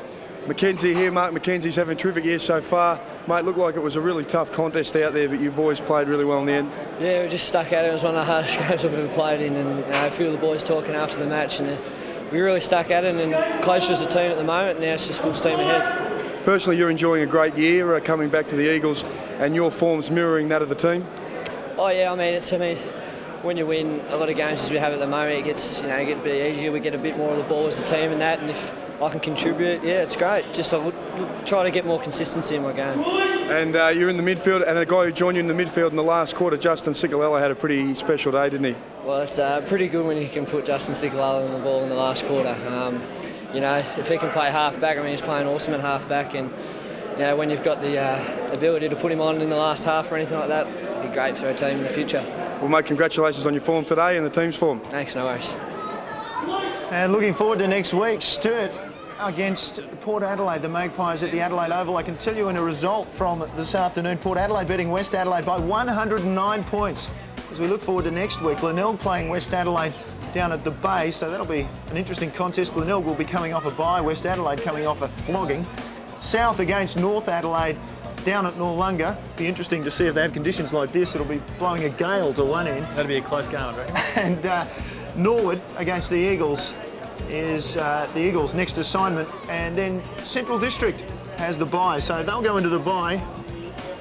S3: Mackenzie here. Mark Mackenzie's having a terrific year so far. Mate, looked like it was a really tough contest out there, but you boys played really well in the end.
S17: Yeah, we just stuck at it. It was one of the hardest games I've ever played in, and a few of the boys talking after the match, and we really stuck at it, and closer as a team at the moment. Now it's just full steam ahead.
S3: Personally, you're enjoying a great year coming back to the Eagles, and your form's mirroring that of the team?
S17: Oh yeah, I mean, when you win a lot of games as we have at the moment, it gets get a bit easier. We get a bit more of the ball as a team and that, and if I can contribute, yeah, it's great. Just I would try to get more consistency in my game. And
S3: you're in the midfield, and a guy who joined you in the midfield in the last quarter, Justin Cicolella, had a pretty special day, didn't he?
S17: Well, it's pretty good when you can put Justin Cicolella on the ball in the last quarter. If he can play half back, I mean, he's playing awesome at half back, and when you've got the ability to put him on in the last half or anything like that, it'd be great for a team in the future.
S3: Well, mate, congratulations on your form today and the team's form.
S17: Thanks, no worries.
S1: And looking forward to next week, Sturt against Port Adelaide, the Magpies at the Adelaide Oval. I can tell you in a result from this afternoon, Port Adelaide beating West Adelaide by 109 points. As we look forward to next week, Glenelg playing West Adelaide down at the Bay, so that'll be an interesting contest. Glenelg will be coming off a bye, West Adelaide coming off a flogging. South against North Adelaide down at Noarlunga. Be interesting to see if they have conditions like this. It'll be blowing a gale to one end.
S2: That'll be a close game, I reckon.
S1: And Norwood against the Eagles is the Eagles' next assignment, and then Central District has the bye, so they'll go into the bye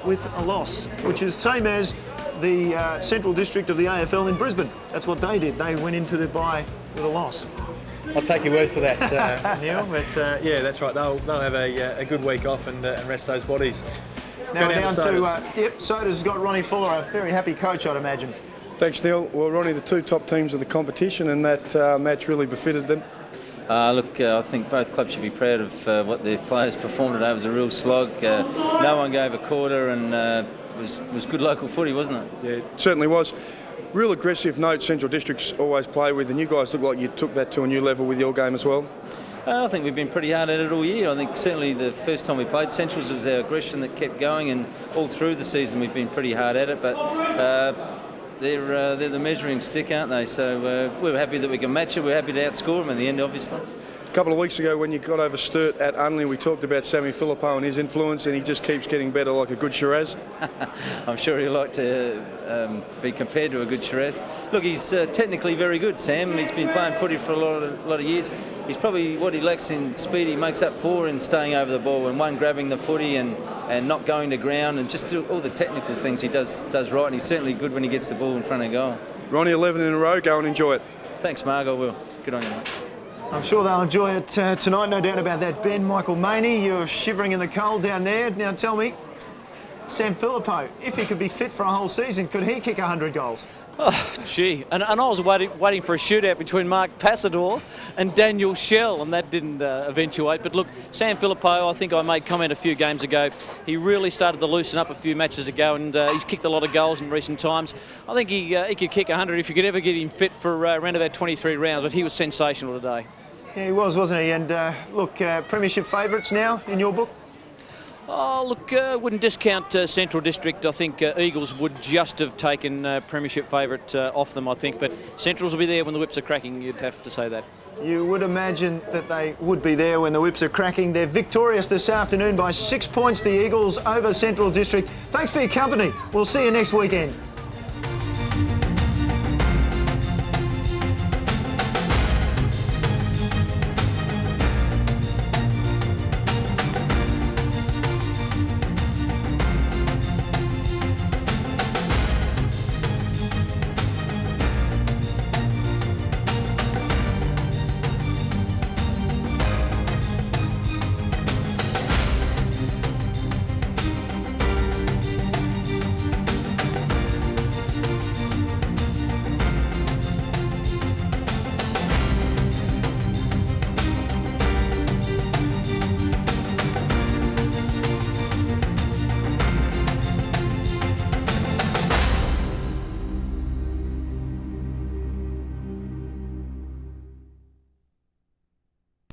S1: with a loss, which is same as the Central District of the AFL in Brisbane. That's what they did. They went into the bye with a loss.
S2: I'll take your word for that, Neil. But yeah, that's right. They'll have a good week off and rest those bodies.
S1: Now down to Sodas has got Ronnie Fuller, a very happy coach, I'd imagine.
S3: Thanks, Neil. Well, Ronnie, the 2 top teams of the competition, and that match really befitted them.
S4: I think both clubs should be proud of what their players performed today. It was a real slog. No one gave a quarter, and it was good local footy, wasn't it?
S3: Yeah, it certainly was. Real aggressive note Central Districts always play with, and you guys look like you took that to a new level with your game as well.
S4: I think we've been pretty hard at it all year. I think certainly the first time we played Centrals, it was our aggression that kept going, and all through the season we've been pretty hard at it. But they're the measuring stick, aren't they? So we're happy that we can match it. We're happy to outscore them in the end, obviously.
S3: A couple of weeks ago when you got over Sturt at Unley, we talked about Sammy Filippo and his influence, and he just keeps getting better like a good Shiraz.
S4: I'm sure he'll like to be compared to a good Shiraz. Look, he's technically very good, Sam. He's been playing footy for a lot of years. He's probably what he lacks in speed, he makes up for in staying over the ball, and one, grabbing the footy and not going to ground, and just do all the technical things he does right, and he's certainly good when he gets the ball in front of goal.
S3: Ronnie, 11 in a row, go and enjoy it.
S4: Thanks, Mark, I will. Good on you, mate.
S1: I'm sure they'll enjoy it tonight, no doubt about that. Ben, Michael Maney, you're shivering in the cold down there. Now tell me, Sam Filippo, if he could be fit for a whole season, could he kick 100 goals?
S16: Oh, gee. And I was waiting for a shootout between Mark Passador and Daniel Schell, and that didn't eventuate. But look, Sam Filippo, I think I made comment a few games ago, he really started to loosen up a few matches ago, and he's kicked a lot of goals in recent times. I think he could kick 100 if you could ever get him fit for around about 23 rounds, but he was sensational today.
S1: Yeah, he was, wasn't he? And look, premiership favourites now in your book?
S16: Oh, look, wouldn't discount Central District. I think Eagles would just have taken premiership favourite off them, I think. But Centrals will be there when the whips are cracking, you'd have to say that.
S1: You would imagine that they would be there when the whips are cracking. They're victorious this afternoon by 6 points, the Eagles over Central District. Thanks for your company. We'll see you next weekend.